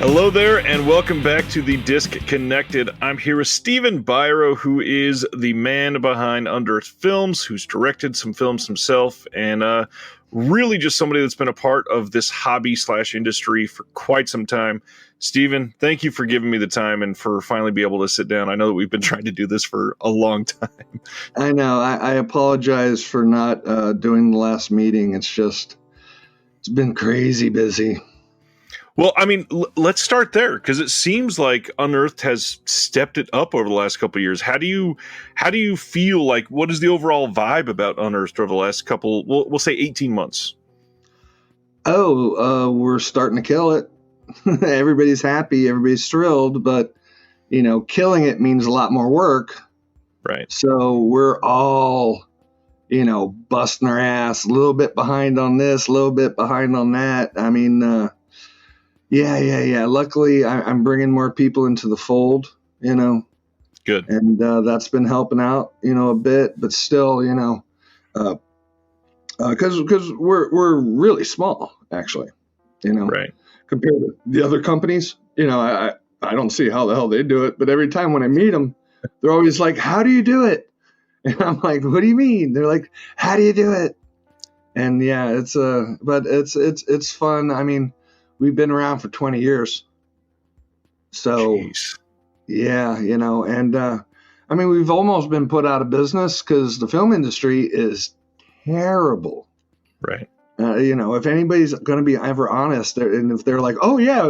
Hello there, and welcome back to the Disc Connected. I'm here with Stephen Biro, who is the man behind Unearthed Films, who's directed some films himself, and really just somebody that's been a part of this hobby/industry for quite some time. Stephen, thank you for giving me the time and for finally being able to sit down. I know that we've been trying to do this for a long time. I know. I apologize for not doing the last meeting. It's been crazy busy. Well, I mean, let's start there, because it seems like Unearthed has stepped it up over the last couple of years. How do you feel like, what is the overall vibe about Unearthed over the last couple, we'll say 18 months? We're starting to kill it. Everybody's happy, everybody's thrilled, but killing it means a lot more work. Right. So we're all, busting our ass, a little bit behind on this, a little bit behind on that. I mean, yeah. Luckily, I'm bringing more people into the fold, Good. And that's been helping out, a bit, but still, because we're really small, actually, Right. compared to the other companies. I don't see how the hell they do it, but every time when I meet them, they're always like, "How do you do it?" And I'm like, "What do you mean?" They're like, "How do you do it?" And yeah, but it's fun. I mean, we've been around for 20 years. So, Jeez. yeah, and I mean, we've almost been put out of business because the film industry is terrible. Right. If anybody's going to be ever honest, and if they're like, "Oh yeah,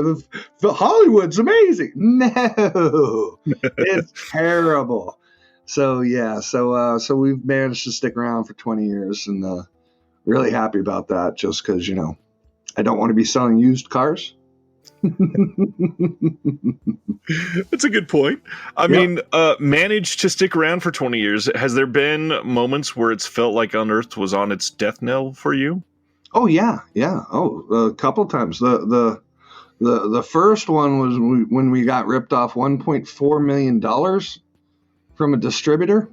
the Hollywood's amazing," no, it's terrible. So yeah, so we've managed to stick around for 20 years, and really happy about that. Just because I don't want to be selling used cars. That's a good point. I mean, managed to stick around for 20 years. Has there been moments where it's felt like Unearthed was on its death knell for you? Oh yeah. Oh, a couple times. The first one was when we got ripped off $1.4 million from a distributor,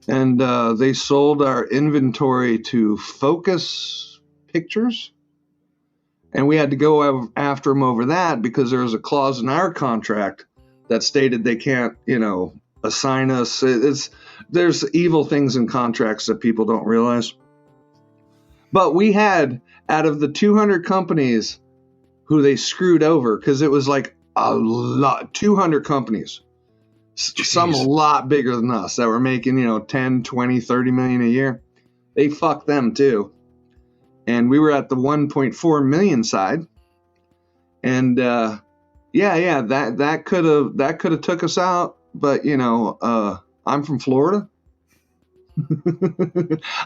and they sold our inventory to Focus Pictures. And we had to go after them over that because there was a clause in our contract that stated they can't, assign us. There's evil things in contracts that people don't realize. But we had, out of the 200 companies who they screwed over, because it was like a lot, 200 companies, Jeez. Some a lot bigger than us that were making, 10, 20, 30 million a year. They fucked them too. And we were at the 1.4 million side, and that could have took us out. But I'm from Florida.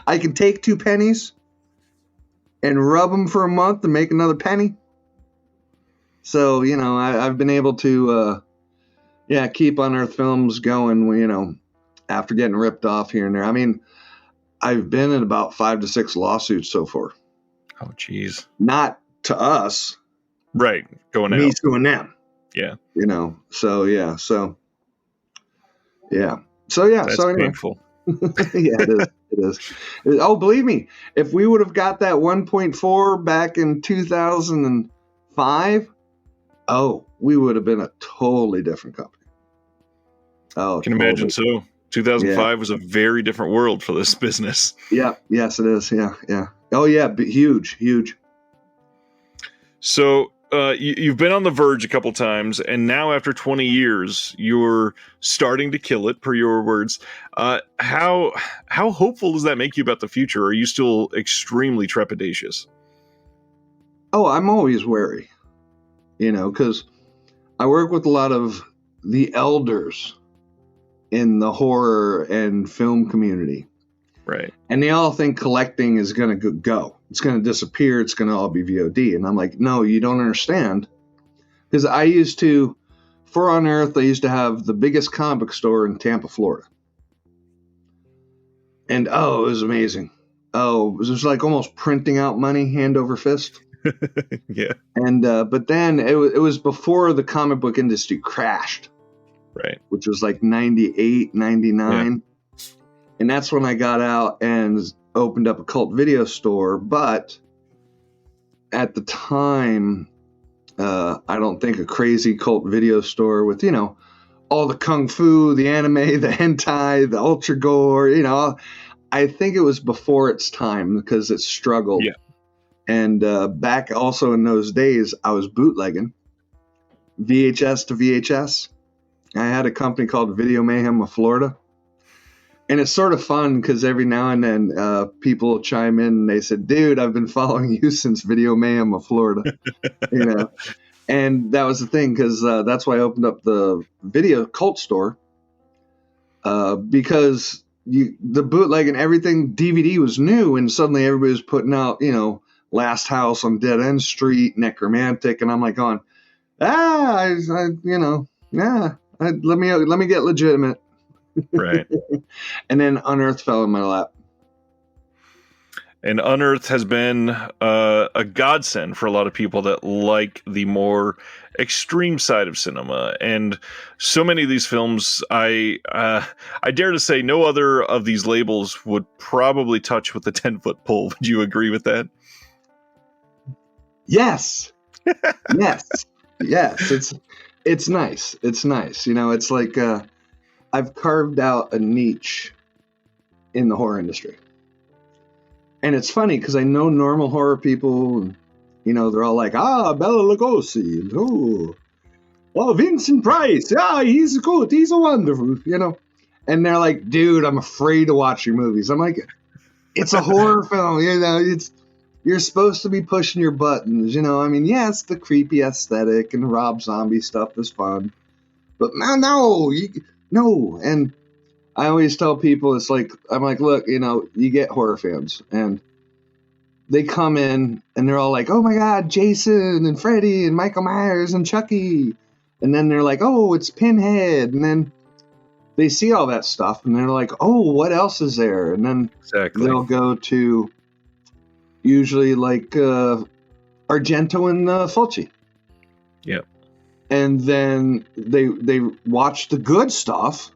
I can take 2 pennies and rub them for a month to make another penny. So I've been able to keep Unearthed Films going. After getting ripped off here and there. I mean, I've been in about 5 to 6 lawsuits so far. Oh, geez. Not to us. Right. Going out. Me suing them. Yeah. So yeah. That's so anyway. painful. Yeah, it is. Oh, believe me, if we would have got that 1.4 back in 2005, we would have been a totally different company. Oh, I can imagine so. 2005 was a very different world for this business. Yeah. Yes, it is. Yeah. Oh, yeah. Huge. So you've been on the verge a couple times, and now after 20 years, you're starting to kill it, per your words. How hopeful does that make you about the future? Or are you still extremely trepidatious? Oh, I'm always wary, because I work with a lot of the elders in the horror and film community. Right. And they all think collecting is going to go. It's going to disappear. It's going to all be VOD. And I'm like, no, you don't understand. Because for Unearthed, I used to have the biggest comic book store in Tampa, Florida. And it was amazing. It was just like almost printing out money hand over fist. Yeah. And but then it was before the comic book industry crashed. Right. Which was like 98, 99. Yeah. And that's when I got out and opened up a cult video store. But at the time, I don't think a crazy cult video store with, all the kung fu, the anime, the hentai, the ultra gore, I think it was before its time because it struggled. Yeah. And back also in those days, I was bootlegging VHS to VHS. I had a company called Video Mayhem of Florida. And it's sort of fun because every now and then people chime in and they said, dude, I've been following you since Video Mayhem of Florida. And that was the thing because that's why I opened up the video cult store because the bootleg and everything, DVD was new, and suddenly everybody was putting out, Last House on Dead End Street, Necromantic, and I'm like going, let me get legitimate. Right. And then Unearthed fell in my lap. And Unearthed has been a godsend for a lot of people that like the more extreme side of cinema. And so many of these films, I dare to say no other of these labels would probably touch with a 10-foot pole. Would you agree with that? Yes. Yes. It's nice. It's nice. It's like I've carved out a niche in the horror industry. And it's funny because I know normal horror people, and, they're all like, Bela Lugosi, Vincent Price, he's good, he's a wonderful, And they're like, dude, I'm afraid to watch your movies. I'm like, it's a horror film, you're supposed to be pushing your buttons, yes, the creepy aesthetic and Rob Zombie stuff is fun. But no. And I always tell people, it's like, I'm like, look, you get horror fans and they come in and they're all like, oh my God, Jason and Freddy and Michael Myers and Chucky. And then they're like, oh, it's Pinhead. And then they see all that stuff and they're like, oh, what else is there? And then they'll go to usually like Argento and Fulci. Yep. And then they watch the good stuff,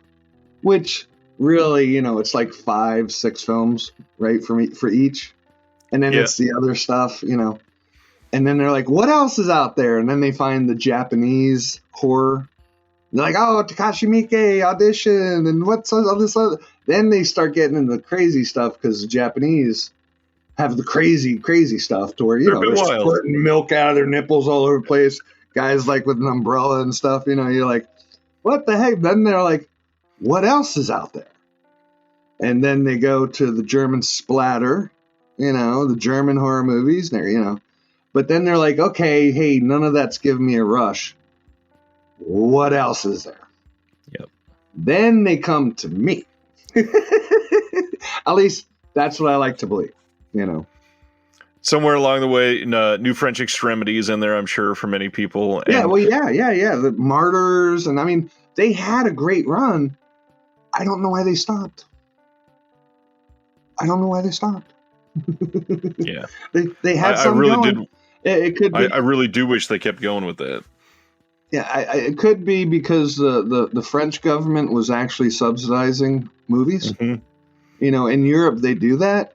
which really, it's like 5-6 films, right, for each. And then it's the other stuff, And then they're like, what else is out there? And then they find the Japanese horror. They're like, oh, Takashi Miike, Audition, and what's all this other. Then they start getting into the crazy stuff because the Japanese have the crazy, crazy stuff to where, they're squirting milk out of their nipples all over the place. Guys like with an umbrella and stuff, you're like, what the heck? Then they're like, what else is out there? And then they go to the German splatter, the German horror movies, But then they're like, okay, hey, none of that's giving me a rush. What else is there? Yep. Then they come to me. At least that's what I like to believe, Somewhere along the way, New French Extremity is in there, I'm sure, for many people. And yeah. The Martyrs, and they had a great run. I don't know why they stopped. Yeah. They had some really going. It could be. I really do wish they kept going with that. Yeah, it could be because the French government was actually subsidizing movies. Mm-hmm. In Europe they do that.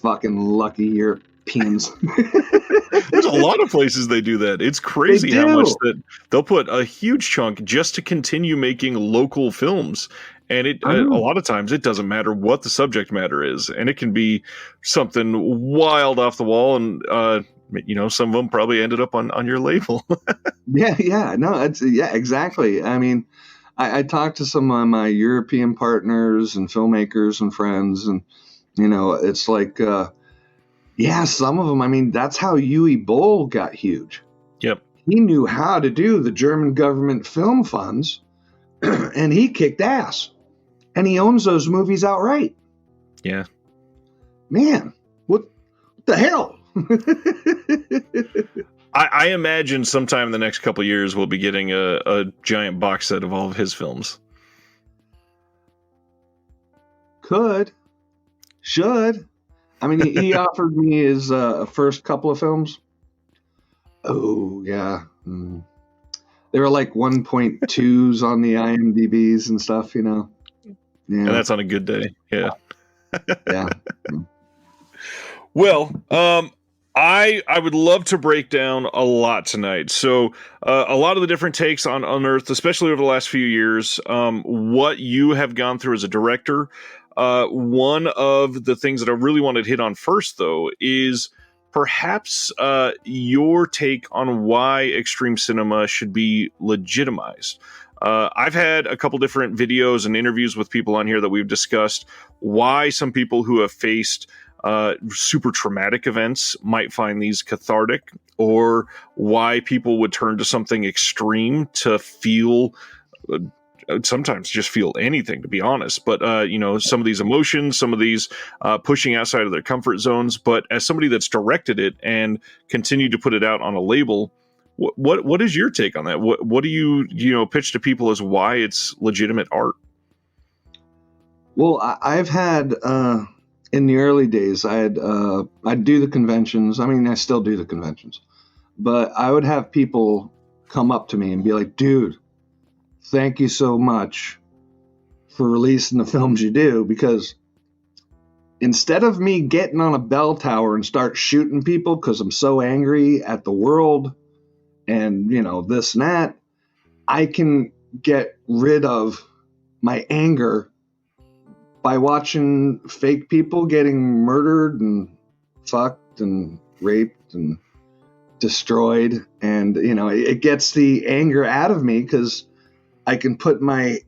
Fucking lucky Europeans. There's a lot of places they do that. It's crazy how much that they'll put a huge chunk just to continue making local films. And a lot of times it doesn't matter what the subject matter is. And it can be something wild off the wall. And, some of them probably ended up on your label. Yeah. No, exactly. I talked to some of my European partners and filmmakers and friends, and, it's like, some of them, that's how Uwe Boll got huge. Yep. He knew how to do the German government film funds, and he kicked ass. And he owns those movies outright. Yeah. Man, what the hell? I imagine sometime in the next couple of years we'll be getting a giant box set of all of his films. Should. He offered me his first couple of films. Oh, yeah. They were like 1.2s on the IMDb's and stuff, Yeah. And that's on a good day. Yeah. Yeah. Well, I would love to break down a lot tonight. So, a lot of the different takes on Unearthed, especially over the last few years, what you have gone through as a director. One of the things that I really wanted to hit on first, though, is perhaps your take on why extreme cinema should be legitimized. I've had a couple different videos and interviews with people on here that we've discussed why some people who have faced super traumatic events might find these cathartic, or why people would turn to something extreme to feel, sometimes just feel anything, to be honest. But, some of these emotions, some of these pushing outside of their comfort zones. But as somebody that's directed it and continued to put it out on a label, what is your take on that? What do you pitch to people as why it's legitimate art? Well, I've had in the early days, I'd do the conventions. I mean, I still do the conventions, but I would have people come up to me and be like, "Dude, thank you so much for releasing the films you do." Because instead of me getting on a bell tower and start shooting people because I'm so angry at the world and this and that, I can get rid of my anger by watching fake people getting murdered and fucked and raped and destroyed. And, it gets the anger out of me because I can put my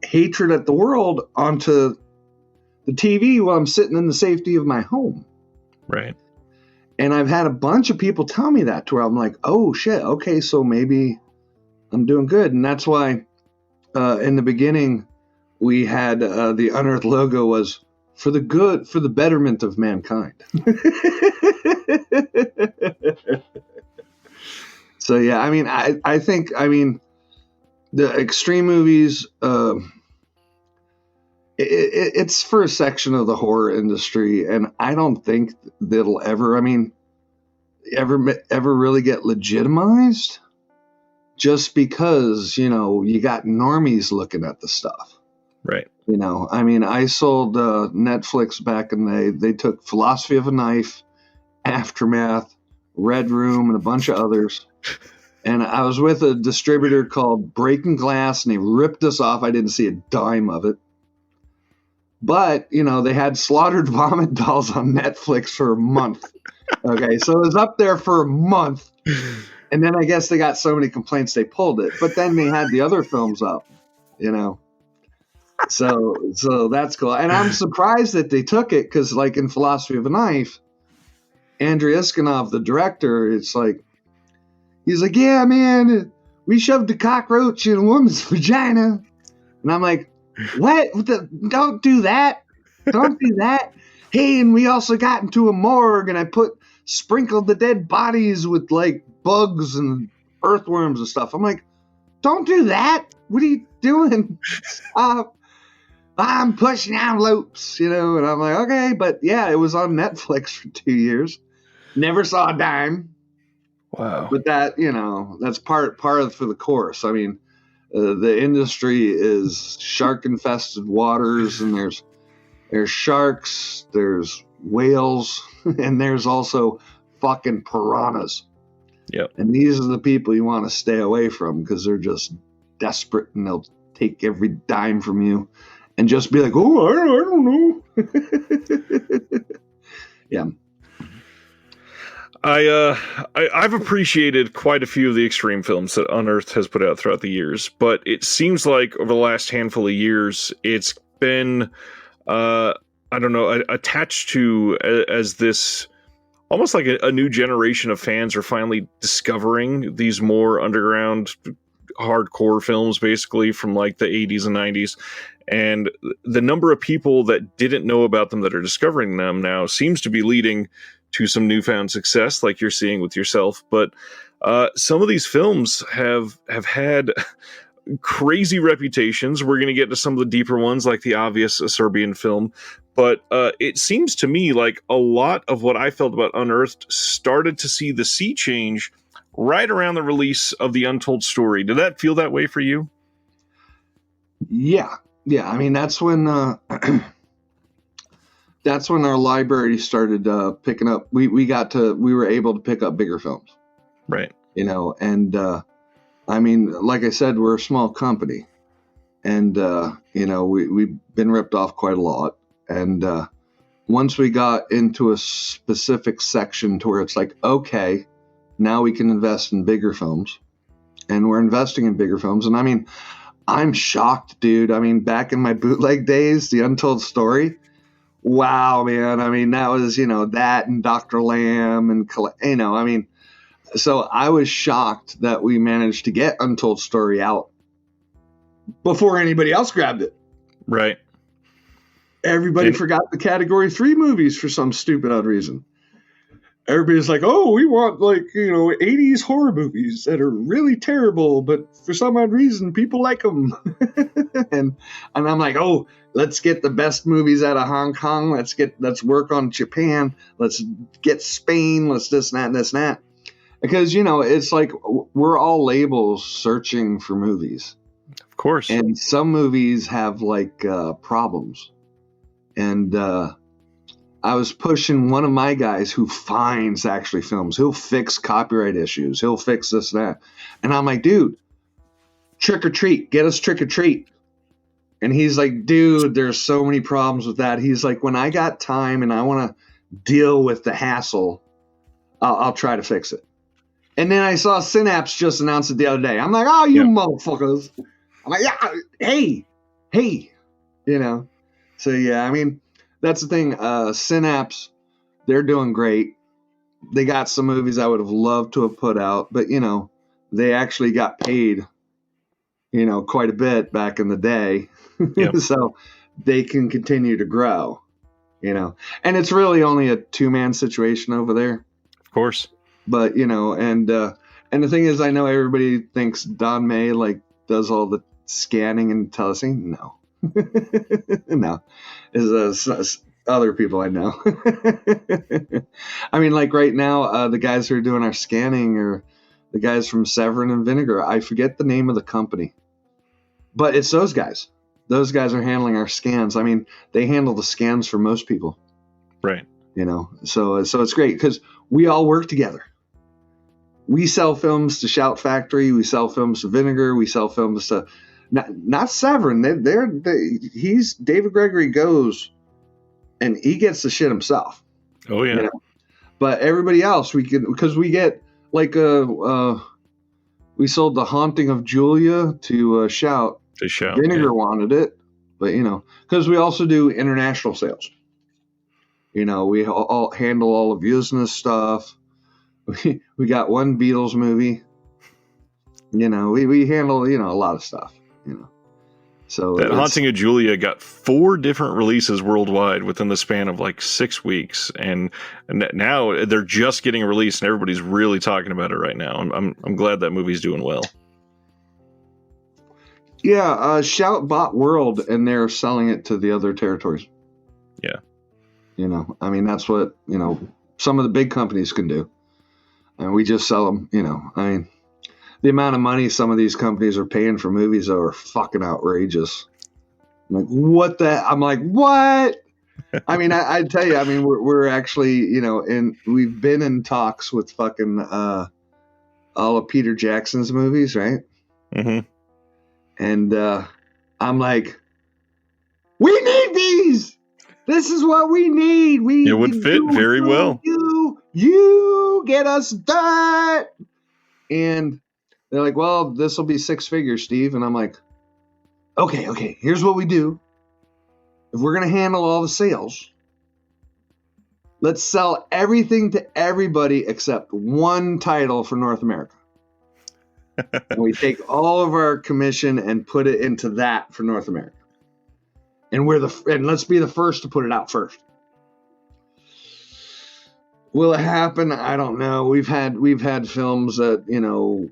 hatred at the world onto the TV while I'm sitting in the safety of my home. Right. And I've had a bunch of people tell me that, to where I'm like, oh shit, okay, so maybe I'm doing good. And that's why in the beginning, we had the Unearthed logo was for the betterment of mankind. So yeah, I mean, I think the extreme movies, it's for a section of the horror industry, and I don't think that'll ever really get legitimized, just because you got normies looking at the stuff. Right. I mean, I sold Netflix back in they took Philosophy of a Knife, Aftermath, Red Room, and a bunch of others. And I was with a distributor called Breaking Glass, and they ripped us off. I didn't see a dime of it. But, they had Slaughtered Vomit Dolls on Netflix for a month. Okay, so it was up there for a month. And then I guess they got so many complaints they pulled it. But then they had the other films up, So that's cool. And I'm surprised that they took it, because like in Philosophy of a Knife, Andrei Iskanov, the director, he's like, yeah, man, we shoved a cockroach in a woman's vagina. And I'm like, what? Don't do that. Don't do that. Hey, and we also got into a morgue, and I sprinkled the dead bodies with like bugs and earthworms and stuff. I'm like, don't do that. What are you doing? Stop. I'm pushing envelopes, and I'm like, okay, but yeah, it was on Netflix for 2 years. Never saw a dime. Wow. But that, that's part of for the course. I mean, the industry is shark-infested waters, and there's sharks, there's whales, and there's also fucking piranhas. Yep. And these are the people you want to stay away from, because they're just desperate, and they'll take every dime from you and just be like, oh, I don't know. Yeah. I've appreciated quite a few of the extreme films that Unearthed has put out throughout the years, but it seems like over the last handful of years, it's been, attached to as this, almost like a new generation of fans are finally discovering these more underground, hardcore films, basically from like the 80s and 90s. And the number of people that didn't know about them that are discovering them now seems to be leading to some newfound success, like you're seeing with yourself. But some of these films have had crazy reputations. We're going to get to some of the deeper ones, like the obvious Serbian film. But it seems to me like a lot of what I felt about Unearthed started to see the sea change right around the release of The Untold Story. Did that feel that way for you? Yeah. I mean, that's when that's when our library started picking up. We were able to pick up bigger films, Right. and I mean, like I said, we're a small company, and we've been ripped off quite a lot. And once we got into a specific section to where it's like, okay, now we can invest in bigger films, and we're investing in bigger films. And I mean, I'm shocked, dude. I mean, back in my bootleg days, The Untold Story. Wow, man. I mean, that was, that and Dr. Lamb and, I mean, so I was shocked that we managed to get Untold Story out before anybody else grabbed it. Right. Everybody forgot the Category 3 movies for some stupid odd reason. Everybody's like, oh, we want 80s horror movies that are really terrible, but for some odd reason, people like them. and I'm like, oh, let's get the best movies out of Hong Kong. Let's work on Japan. Let's get Spain. Let's this and that and this and that. Because, it's like we're all labels searching for movies. Of course. And some movies have problems. And I was pushing one of my guys who finds actually films. He'll fix copyright issues. He'll fix this and that. And I'm like, dude, Trick or Treat. Get us Trick or Treat. And he's like, dude, there's so many problems with that. He's like, when I got time and I want to deal with the hassle, I'll try to fix it. And then I saw Synapse just announced it the other day. I'm like, oh, you motherfuckers. I'm like, yeah, hey, So, yeah, I mean, that's the thing. Synapse, they're doing great. They got some movies I would have loved to have put out, but, they actually got paid, quite a bit back in the day. Yep. So they can continue to grow, And it's really only a two-man situation over there. Of course. But, and the thing is, I know everybody thinks Don May, does all the scanning and telecine. No. No. It's other people I know. I mean, right now, the guys who are doing our scanning are the guys from Severin and Vinegar. I forget the name of the company. But it's those guys. Those guys are handling our scans. I mean, they handle the scans for most people. Right. So it's great because we all work together. We sell films to Shout Factory. We sell films to Vinegar. We sell films to not Severin. He's David Gregory goes and he gets the shit himself. Oh yeah. But everybody else because we get we sold The Haunting of Julia to Shout. To Shout. Vinegar wanted it, but because we also do international sales. We all handle all of Yuzna's stuff. We got one Beatles movie. We handle a lot of stuff. So that Haunting of Julia got 4 different releases worldwide within the span of 6 weeks, and now they're just getting released, and everybody's really talking about it right now. I'm glad that movie's doing well. Yeah, Shout bought World, and they're selling it to the other territories. Yeah. I mean, that's what, some of the big companies can do. And we just sell them, I mean, the amount of money some of these companies are paying for movies are fucking outrageous. I'm like, what the? I'm like, what? I mean, I tell you, I mean, we're actually, we've been in talks with fucking all of Peter Jackson's movies, right? Mm-hmm. And I'm like, we need these. This is what we need. It would fit very well. You get us that. And they're like, well, this will be 6 figures, Steve. And I'm like, okay, here's what we do. If we're going to handle all the sales, let's sell everything to everybody except one title for North America. And we take all of our commission and put it into that for North America. And let's be the first to put it out first. Will it happen? I don't know. We've had films that,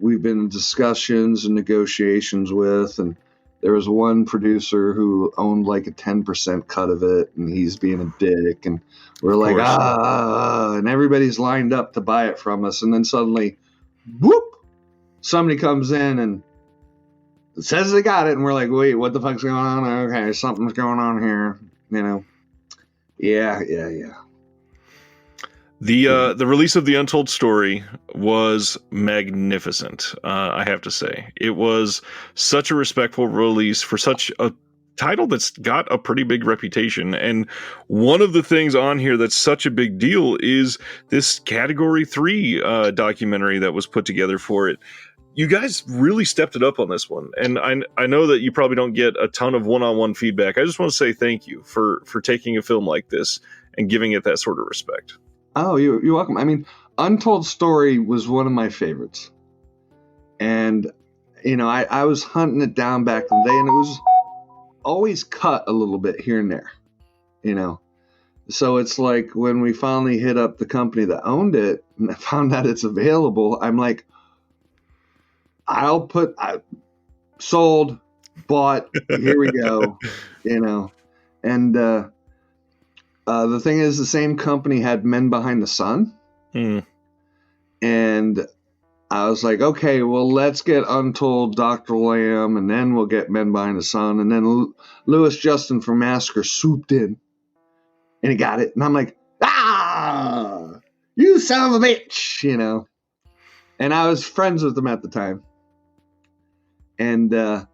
we've been in discussions and negotiations with, and there was one producer who owned a 10% cut of it, and he's being a dick, and we're like, and everybody's lined up to buy it from us, and then suddenly, whoop, somebody comes in and says they got it, and we're like, wait, what the fuck's going on? Okay, something's going on here, Yeah, yeah, yeah. The release of The Untold Story was magnificent, I have to say. It was such a respectful release for such a title that's got a pretty big reputation. And one of the things on here that's such a big deal is this Category 3 documentary that was put together for it. You guys really stepped it up on this one. And I know that you probably don't get a ton of one-on-one feedback. I just want to say thank you for taking a film like this and giving it that sort of respect. Oh, you're welcome. I mean, Untold Story was one of my favorites. And, I was hunting it down back in the day, and it was always cut a little bit here and there, So it's like when we finally hit up the company that owned it and I found out it's available, I'm like, sold, bought, here we go, And the thing is, the same company had Men Behind the Sun. And I was like, okay, well, let's get Untold, Dr. Lamb, and then we'll get Men Behind the Sun. And then Lewis Justin from Massacre swooped in, and he got it. And I'm like, you son of a bitch, And I was friends with him at the time. And I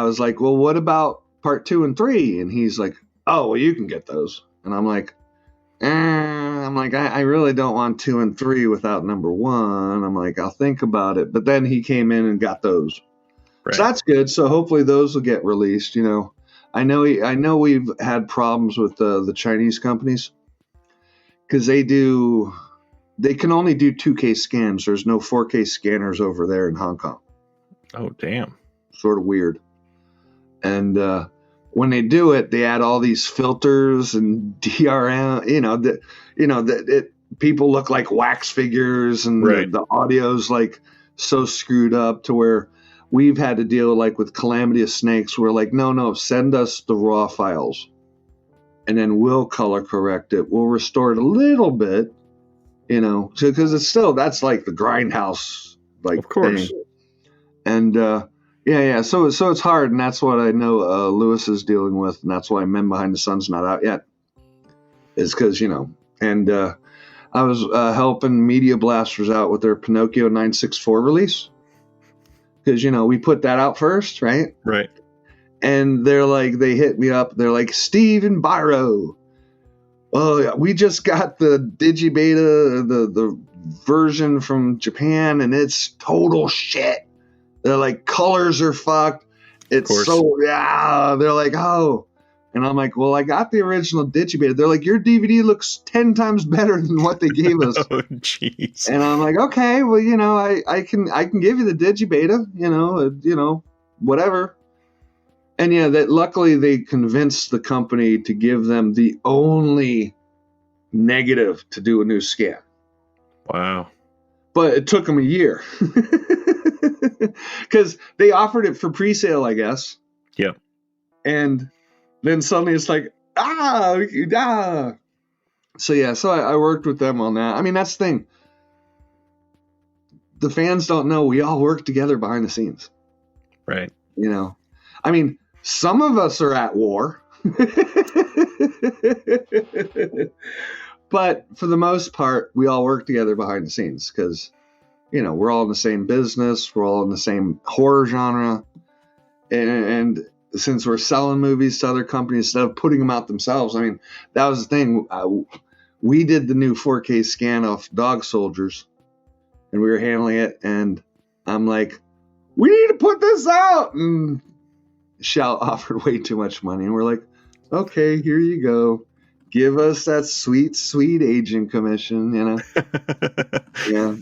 was like, well, what about part 2 and 3? And he's like, oh, well, you can get those. And I'm like, I really don't want 2 and 3 without number 1. I'm like, I'll think about it. But then he came in and got those. Right. So that's good. So hopefully those will get released. I know we've had problems with the Chinese companies because they can only do 2K scans. There's no 4K scanners over there in Hong Kong. Oh, damn. Sort of weird. And when they do it, they add all these filters and DRM. People look like wax figures, and right. the audio's like so screwed up to where we've had to deal like with Calamity of Snakes. We're like, no, send us the raw files, and then we'll color correct it. We'll restore it a little bit, because it's still, that's like the grindhouse, like, of course. Thing. And yeah. So it's hard, and that's what I know Lewis is dealing with, and that's why Men Behind the Sun's not out yet. Is because and I was helping Media Blasters out with their Pinocchio 964 release, because we put that out first, right? Right. And they hit me up. They're like, Steven Biro, oh yeah, we just got the digibeta, the version from Japan, and it's total shit. They're like, colors are fucked. It's so, yeah. They're like, oh. And I'm like, well, I got the original digibeta. They're like, your DVD looks 10 times better than what they gave us. Oh, jeez. And I'm like, okay, well, I can give you the digibeta, whatever. And yeah, that luckily they convinced the company to give them the only negative to do a new scan. Wow. But it took them a year. Because they offered it for pre-sale, I guess. Yeah. And then suddenly it's like, So yeah, so I worked with them on that. I mean, that's the thing. The fans don't know we all work together behind the scenes. Right. I mean, some of us are at war. But for the most part, we all work together behind the scenes because we're all in the same business. We're all in the same horror genre. And since we're selling movies to other companies instead of putting them out themselves, I mean, that was the thing. We did the new 4K scan of Dog Soldiers, and we were handling it. And I'm like, we need to put this out. And Shout offered way too much money. And we're like, okay, here you go. Give us that sweet, sweet agent commission, Yeah.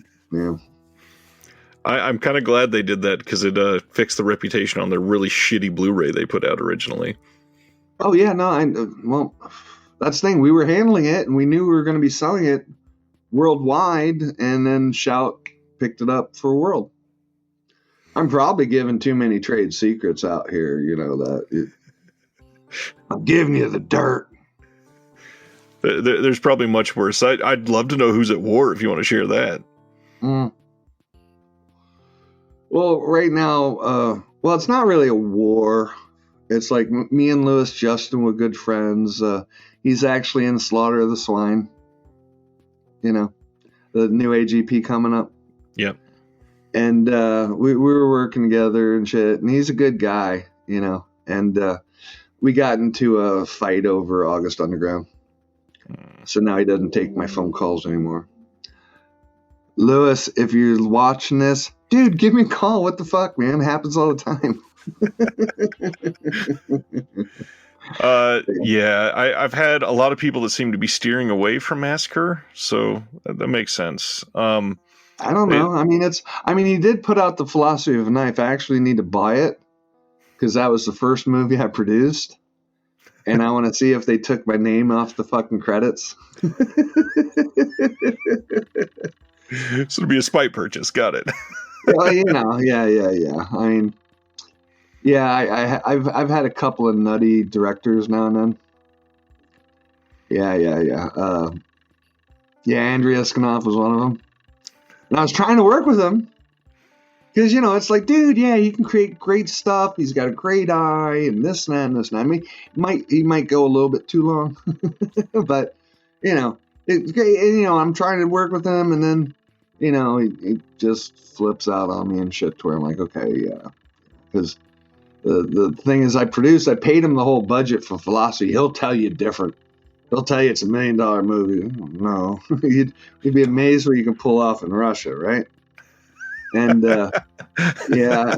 I'm kind of glad they did that because it fixed the reputation on their really shitty Blu-ray they put out originally. Oh, yeah, no, well, that's the thing. We were handling it, and we knew we were going to be selling it worldwide, and then Shout picked it up for world. I'm probably giving too many trade secrets out here, I'm giving you the dirt. There's probably much worse. I'd love to know who's at war if you want to share that. Well, right now, it's not really a war. It's like me and Lewis Justin were good friends. He's actually in Slaughter of the Swine. You know, the new AGP coming up. Yep. And we were working together and shit. And he's a good guy, you know. And we got into a fight over August Underground. So now he doesn't take my phone calls anymore. Lewis, if you're watching this, dude, give me a call. What the fuck, man? It happens all the time. Yeah, I've had a lot of people that seem to be steering away from Massacre, so that makes sense. I don't know. He did put out The Philosophy of a Knife. I actually need to buy it because that was the first movie I produced. And I want to see if they took my name off the fucking credits. So it'll be a spite purchase. Got it. Well, you know, yeah. I mean, yeah, I've had a couple of nutty directors now and then. Yeah. Andrei Escanov was one of them. And I was trying to work with him. Because, you know, it's like, dude, yeah, he can create great stuff. He's got a great eye and this and that and this and that. I mean, he might go a little bit too long. But, you know, it's great. And, you know, I'm trying to work with him. And then, you know, he just flips out on me and shit to where I'm like, okay, yeah. Because the thing is, I paid him the whole budget for Philosophy. He'll tell you different. He'll tell you it's $1 million movie. No. You'd be amazed what you can pull off in Russia, right? And yeah,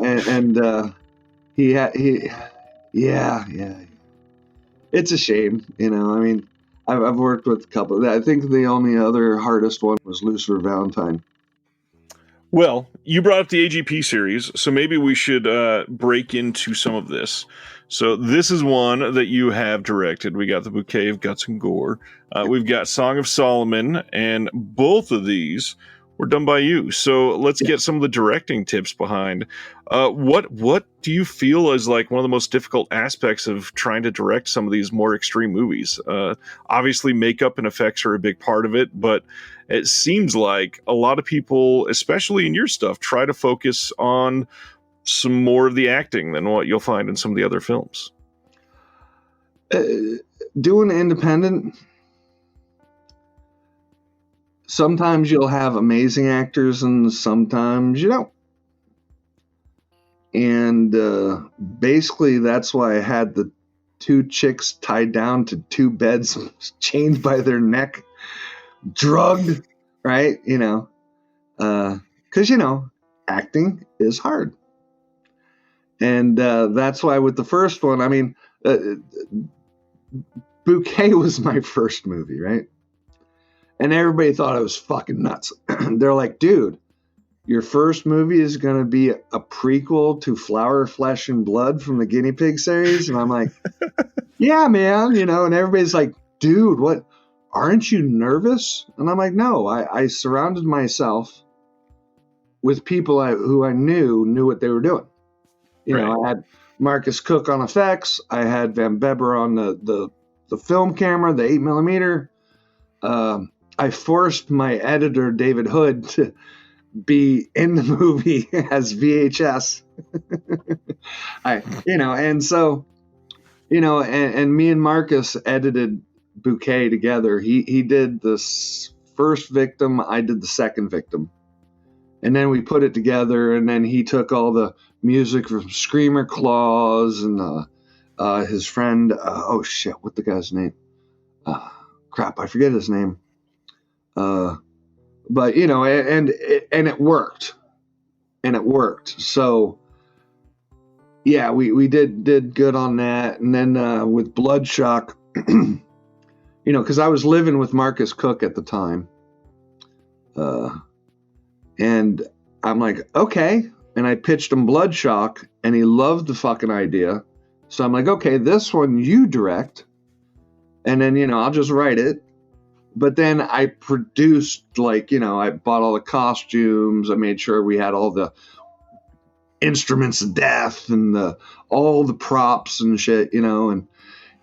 it's a shame, you know. I mean, I've worked with a couple. I think the only other hardest one was Lucifer Valentine. Well, you brought up the AGP series, so maybe we should break into some of this. So this is one that you have directed. We got The Bouquet of Guts and Gore. We've got Song of Solomon, and both of these were done by you. So let's get some of the directing tips behind. What do you feel is like one of the most difficult aspects of trying to direct some of these more extreme movies? Obviously, makeup and effects are a big part of it, but it seems like a lot of people, especially in your stuff, try to focus on some more of the acting than what you'll find in some of the other films. Doing independent, sometimes you'll have amazing actors and sometimes you don't. And basically that's why I had the two chicks tied down to two beds, chained by their neck, drugged, right? You know, because, you know, acting is hard. And that's why with the first one, I mean, Bouquet was my first movie, right? And everybody thought I was fucking nuts. They're like, dude, your first movie is going to be a prequel to Flower, Flesh, and Blood from the Guinea Pig series? And I'm like, yeah, man, you know, and everybody's like, dude, what, aren't you nervous? And I'm like, no, I surrounded myself with people who I knew what they were doing. You know, I had Marcus Cook on effects. I had Van Beber on the film camera, the 8mm. I forced my editor, David Hood, to be in the movie as VHS. And so, you know, and me and Marcus edited Bouquet together. He did the first victim, I did the second victim. And then we put it together, and then he took all the music from Screamer Claws and his friend, oh shit, what the guy's name? Crap, I forget his name. But, you know, and it worked. And it worked. So, yeah, we did good on that. And then with Bloodshock, you know, because I was living with Marcus Cook at the time. And I'm like, okay. And I pitched him Bloodshock, and he loved the fucking idea. So I'm like, okay, this one you direct. And then, you know, I'll just write it. But then I produced, like, you know, I bought all the costumes. I made sure we had all the instruments of death and all the props and shit, you know. And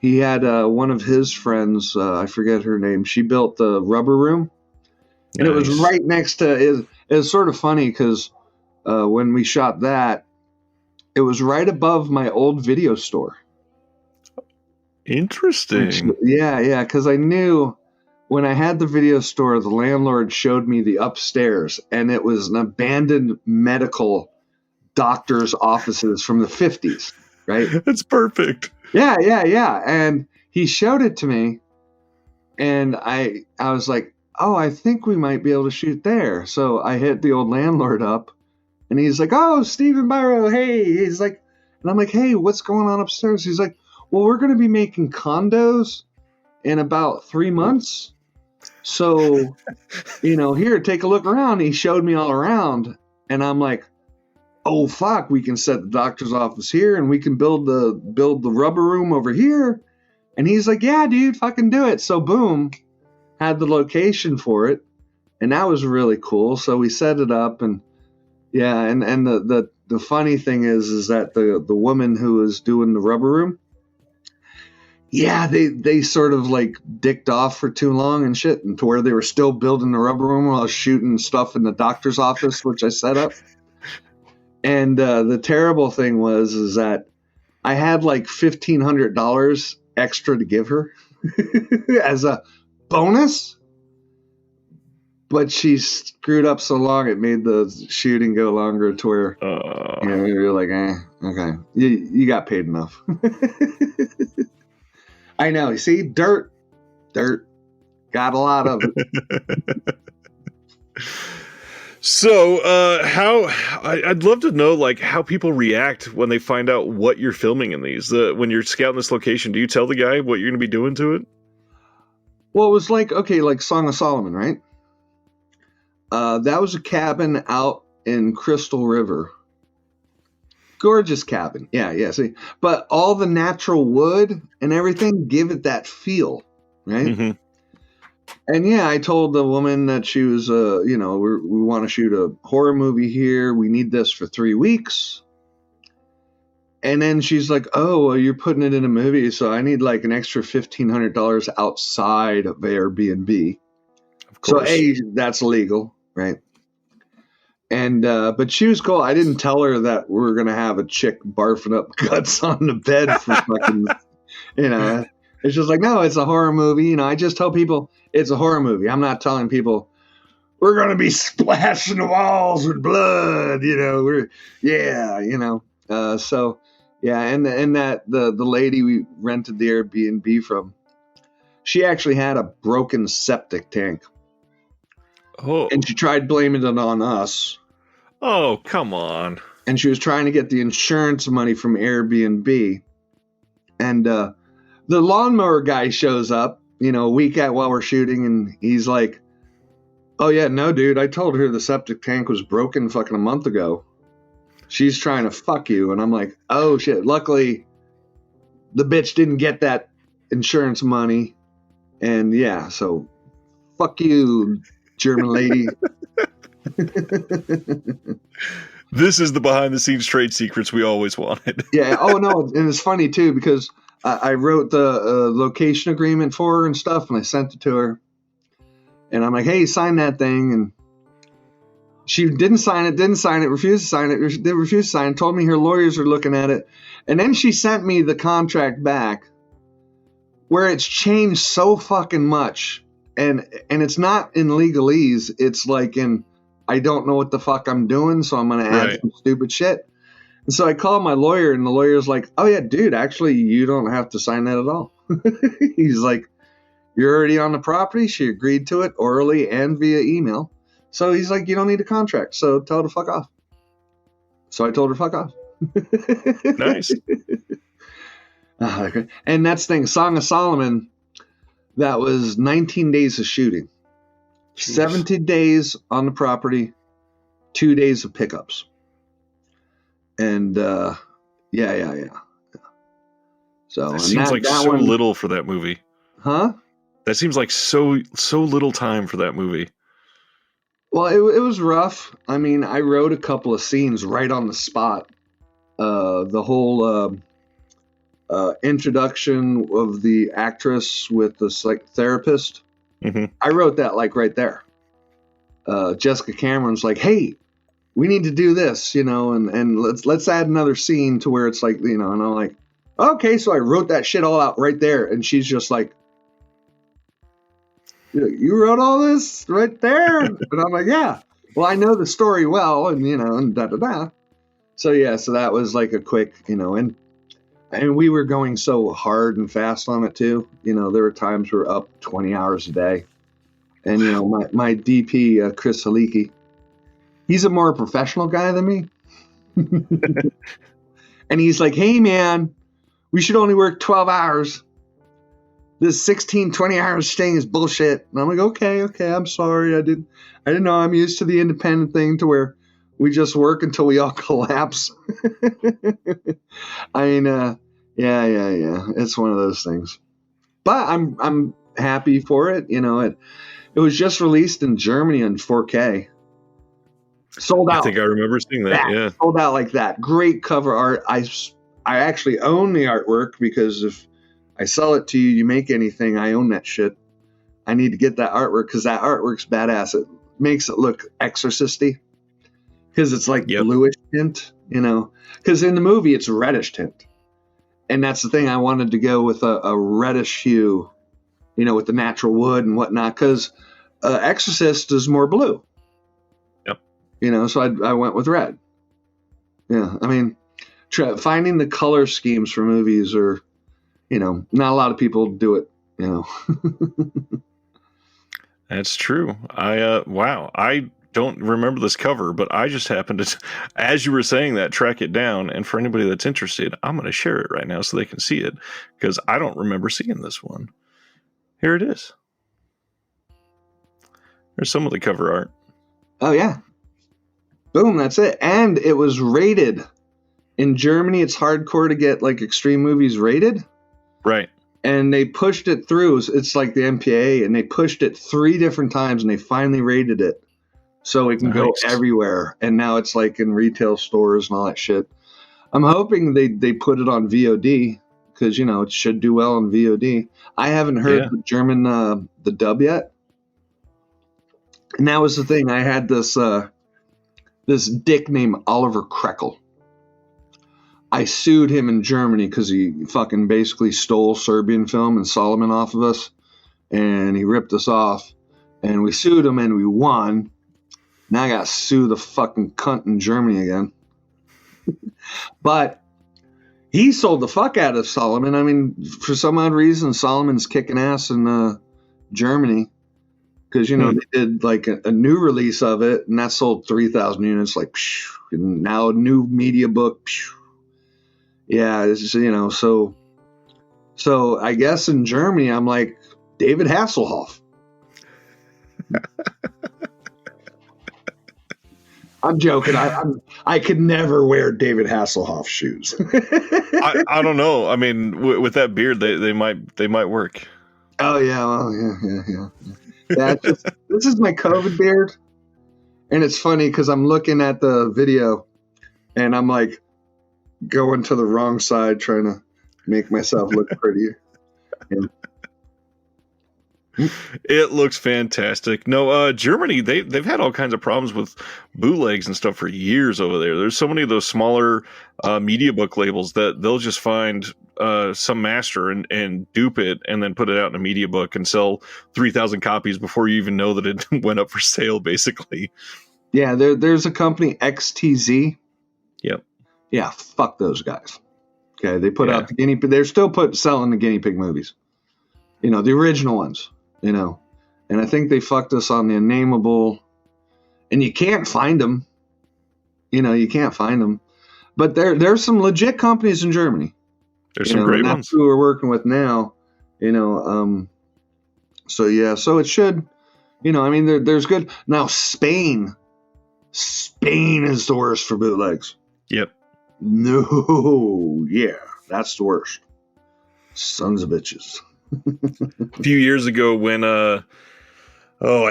he had one of his friends, I forget her name. She built the rubber room. And It was right next to it was sort of funny because when we shot that, it was right above my old video store. Interesting. Yeah, because I knew when I had the video store, the landlord showed me the upstairs, and it was an abandoned medical doctor's offices from the 50s, right? That's perfect. Yeah. And he showed it to me, and I was like, oh, I think we might be able to shoot there. So I hit the old landlord up, and he's like, oh, Stephen Biro, hey. He's like, and I'm like, hey, what's going on upstairs? He's like, well, we're going to be making condos in about 3 months. So, here, take a look around. He showed me all around, and I'm like, oh fuck, we can set the doctor's office here, and we can build the rubber room over here. And he's like, yeah, dude, fucking do it. So boom, had the location for it, and that was really cool. So we set it up, and yeah, and the funny thing is that the woman who was doing the rubber room, yeah, they sort of like dicked off for too long and shit, and to where they were still building the rubber room while I was shooting stuff in the doctor's office, which I set up. And the terrible thing is that I had like $1,500 extra to give her as a bonus, but she screwed up so long it made the shooting go longer to where you're like, okay, you got paid enough. I know. You see, dirt, got a lot of it. So, I'd love to know, like, how people react when they find out what you're filming in these. When you're scouting this location, do you tell the guy what you're going to be doing to it? Well, it was like Song of Solomon, right? That was a cabin out in Crystal River. Gorgeous cabin. Yeah. See, but all the natural wood and everything give it that feel, right? Mm-hmm. And yeah, I told the woman that she was, we want to shoot a horror movie here. We need this for 3 weeks. And then she's like, oh, well, you're putting it in a movie, so I need like an extra $1,500 outside of Airbnb. Of course. So that's legal, right? And but she was cool. I didn't tell her that we were gonna have a chick barfing up guts on the bed for fucking, It's just like, no, it's a horror movie. I just tell people it's a horror movie. I'm not telling people we're gonna be splashing the walls with blood. So yeah, and that the lady we rented the Airbnb from, she actually had a broken septic tank. Oh. And she tried blaming it on us. Oh, come on. And she was trying to get the insurance money from Airbnb. And the lawnmower guy shows up, a week while we're shooting, and he's like, oh, yeah, no, dude, I told her the septic tank was broken fucking a month ago. She's trying to fuck you. And I'm like, oh, shit. Luckily, the bitch didn't get that insurance money. And, yeah, so fuck you, German lady. This is the behind-the-scenes trade secrets we always wanted. Yeah. Oh, no. And it's funny, too, because I wrote the location agreement for her and stuff, and I sent it to her. And I'm like, hey, sign that thing. And she didn't sign it, refused to sign it, refused to sign it, told me her lawyers are looking at it. And then she sent me the contract back where it's changed so fucking much. And it's not in legalese. It's like in, I don't know what the fuck I'm doing, so I'm going to add some stupid shit. And so I called my lawyer, and the lawyer's like, oh, yeah, dude, actually, you don't have to sign that at all. He's like, you're already on the property. She agreed to it orally and via email. So he's like, you don't need a contract, so tell her to fuck off. So I told her fuck off. Nice. And that's the thing, Song of Solomon, that was 19 days of shooting. Jeez. 70 days on the property, 2 days of pickups. And yeah. So that seems like so little for that movie. Huh? That seems like so little time for that movie. Well, it was rough. I mean, I wrote a couple of scenes right on the spot. The whole introduction of the actress with the therapist. Mm-hmm. I wrote that like right there. Jessica Cameron's like, hey, we need to do this, and let's add another scene to where it's like, and I'm like, Okay, so I wrote that shit all out right there. And she's just like, you wrote all this right there? And I'm like, yeah. Well, I know the story well, and, and da-da-da. So, yeah, so that was like a quick, and we were going so hard and fast on it, too. There were times we were up 20 hours a day. And, my DP, Chris Haliki, he's a more professional guy than me. And he's like, hey, man, we should only work 12 hours. This 16, 20 hours staying is bullshit. And I'm like, okay, I'm sorry. I didn't know. I'm used to the independent thing to where we just work until we all collapse. I mean, yeah. It's one of those things. But I'm happy for it. It was just released in Germany on 4K. Sold out. I think I remember seeing that. Yeah, sold out like that. Great cover art. I actually own the artwork because if I sell it to you, you make anything, I own that shit. I need to get that artwork because that artwork's badass. It makes it look exorcisty because it's like bluish tint, because in the movie it's reddish tint. And that's the thing. I wanted to go with a reddish hue, with the natural wood and whatnot, because Exorcist is more blue. Yep. So I went with red. Yeah. I mean, finding the color schemes for movies are, not a lot of people do it, That's true. I don't remember this cover, but I just happened to, as you were saying that, track it down. And for anybody that's interested, I'm going to share it right now so they can see it, because I don't remember seeing this one. Here it is. There's some of the cover art. Oh, yeah. Boom, that's it. And it was rated. In Germany, it's hardcore to get like extreme movies rated. Right. And they pushed it through. It's like the MPAA, and they pushed it 3 different times, and they finally rated it so it can go everywhere. And now it's like in retail stores and all that shit. I'm hoping they put it on VOD because, it should do well on VOD. I haven't heard the German, the dub yet. And that was the thing. I had this dick named Oliver Krekel. I sued him in Germany because he fucking basically stole Serbian film and Solomon off of us. And he ripped us off. And we sued him and we won. Now I got to sue the fucking cunt in Germany again. But he sold the fuck out of Solomon. I mean, for some odd reason, Solomon's kicking ass in Germany. Because, they did like a new release of it. And that sold 3,000 units. Like, phew, and now a new media book. Phew. Yeah, it's just, so I guess in Germany, I'm like David Hasselhoff. I'm joking. I could never wear David Hasselhoff shoes. I don't know. I mean, with that beard, they might work. Oh yeah, well, yeah. Yeah, this is my COVID beard, and it's funny because I'm looking at the video, and I'm like going to the wrong side trying to make myself look prettier. Yeah. It looks fantastic. No, Germany, they've had all kinds of problems with bootlegs and stuff for years over there. There's so many of those smaller media book labels that they'll just find some master and dupe it and then put it out in a media book and sell 3,000 copies before you even know that it went up for sale, basically. Yeah, there's a company, XTZ. Yep. Yeah, fuck those guys. Okay, they put out the guinea pig. They're still selling the guinea pig movies. The original ones. And I think they fucked us on the unnameable. And you can't find them. You can't find them. But there's some legit companies in Germany. There's some great ones. That's who we're working with now. So yeah, so it should. I mean, there's good. Now Spain is the worst for bootlegs. Yep. No, yeah, that's the worst. Sons of bitches. A few years ago when I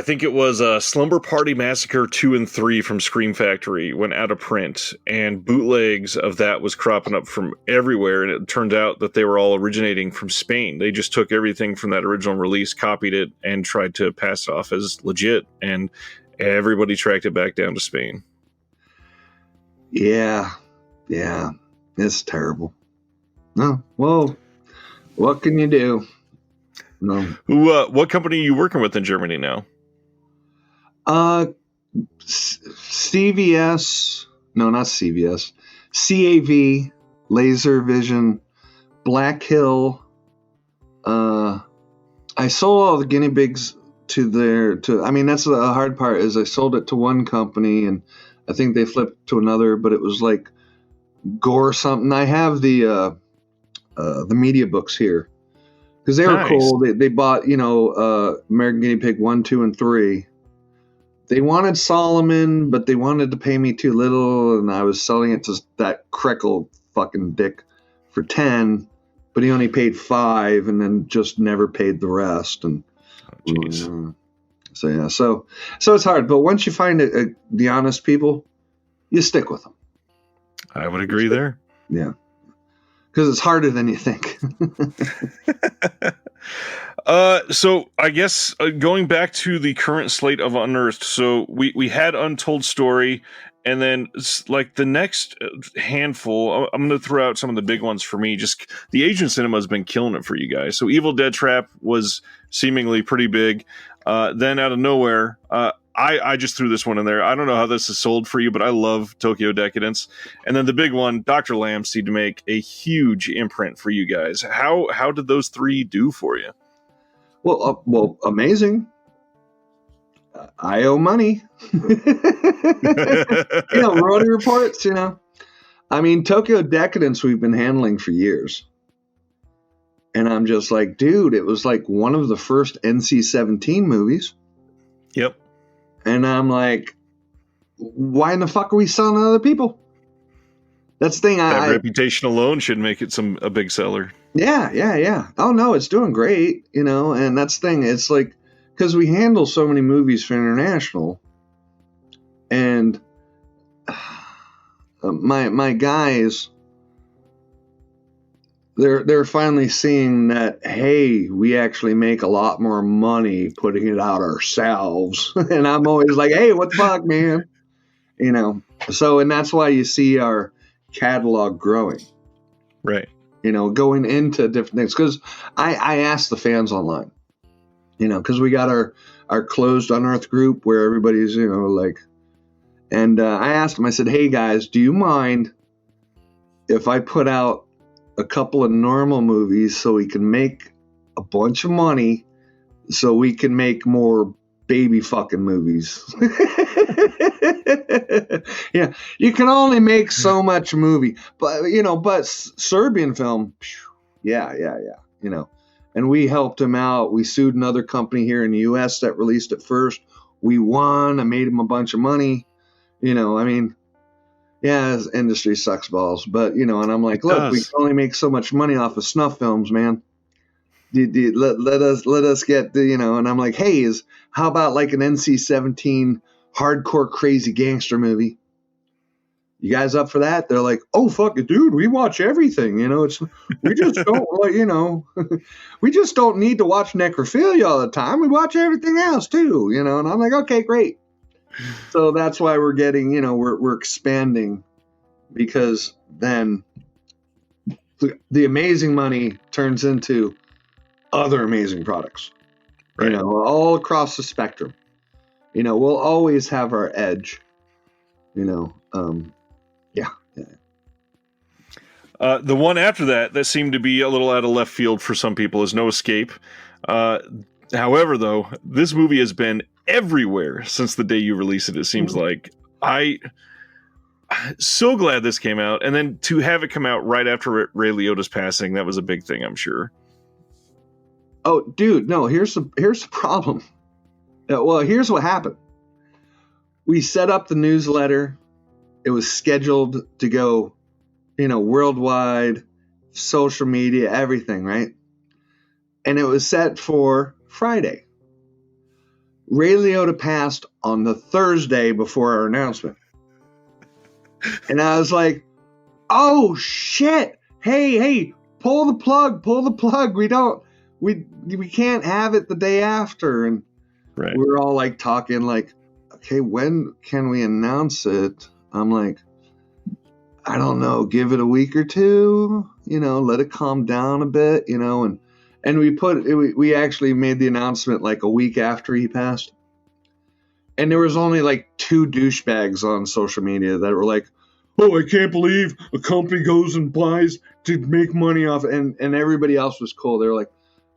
think it was Slumber Party Massacre 2 and 3 from Scream Factory went out of print, and bootlegs of that was cropping up from everywhere, and it turned out that they were all originating from Spain. They just took everything from that original release, copied it, and tried to pass it off as legit, and everybody tracked it back down to Spain. Yeah, it's terrible. No. Well, what can you do? No. What company are you working with in Germany now? CVS. No, not CVS. CAV, Laser Vision, Black Hill. I sold all the guinea pigs I mean, that's the hard part is I sold it to one company and I think they flipped to another, but it was like Gore something. I have the media books here because they were Nice. cool. They bought, American Guinea Pig 1, 2, and 3. They wanted Solomon, but they wanted to pay me too little, and I was selling it to that Krekel fucking dick for 10, but he only paid 5 and then just never paid the rest. And Jeez. so yeah, so it's hard, but once you find the honest people, you stick with them. I would agree there. Yeah, because it's harder than you think. So I guess going back to the current slate of Unearthed, so we had Untold Story, and then like the next handful, I'm going to throw out some of the big ones for me. Just the Asian cinema has been killing it for you guys. So Evil Dead Trap was seemingly pretty big. Then out of nowhere, I just threw this one in there. I don't know how this is sold for you, but I love Tokyo Decadence. And then the big one, Dr. Lamb, seemed to make a huge imprint for you guys. How did those three do for you? Well, amazing. I owe money. Roadie reports, I mean, Tokyo Decadence we've been handling for years. And I'm just like, dude, it was like one of the first NC-17 movies. Yep. And I'm like, why in the fuck are we selling to other people? That's the thing. That reputation alone should make it a big seller. Yeah. Oh, no, it's doing great, and that's the thing. It's like, because we handle so many movies for international, and my guys, they're finally seeing that, hey, we actually make a lot more money putting it out ourselves. And I'm always like, hey, what the fuck, man? So, and that's why you see our catalog growing. Right. Going into different things. Because I asked the fans online, because we got our closed Unearthed group where everybody's, and I asked them, I said, hey guys, do you mind if I put out a couple of normal movies so we can make a bunch of money so we can make more baby fucking movies? Yeah, you can only make so much movie, but Serbian film, yeah. And we helped him out. We sued another company here in the U.S. that released it first. We won. I made him a bunch of money. I mean, yeah, this industry sucks balls, but and I'm like, look, we can only make so much money off of snuff films, man. Let us get the, and I'm like, hey, how about like an NC-17 hardcore crazy gangster movie? You guys up for that? They're like, oh fuck it, dude, we watch everything. We just don't we just don't need to watch necrophilia all the time. We watch everything else too, and I'm like, okay, great. So that's why we're getting, we're expanding, because then the amazing money turns into other amazing products, right. All across the spectrum. We'll always have our edge, yeah. The one after that seemed to be a little out of left field for some people is No Escape. However, though, this movie has been everywhere since the day you released it. It seems like so glad this came out, and then to have it come out right after Ray Liotta's passing, that was a big thing, I'm sure. Oh, dude, no. Here's the problem. Well, here's what happened. We set up the newsletter. It was scheduled to go, worldwide, social media, everything, right? And it was set for Friday. Ray Liotta passed on the Thursday before our announcement. And I was like, oh shit. Hey, pull the plug. We can't have it the day after. And right. We were all like talking like, okay, when can we announce it? I'm like, I don't know, give it a week or two. let it calm down a bit, and we actually made the announcement like a week after he passed. And there was only like 2 douchebags on social media that were like, "Oh, I can't believe a company goes and buys to make money off," and everybody else was cool. They were like,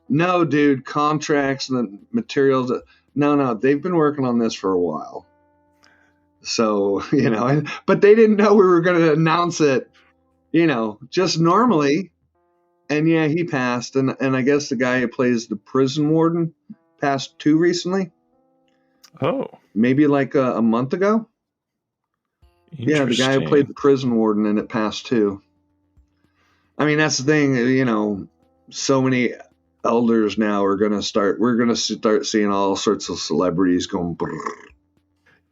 "No, dude, contracts and the materials. No, they've been working on this for a while." So, but they didn't know we were going to announce it, just normally. And yeah, he passed. And I guess the guy who plays the prison warden passed too recently. Oh. Maybe like a month ago. Yeah, the guy who played the prison warden, and it passed too. I mean, that's the thing, so many elders now we're going to start seeing all sorts of celebrities going.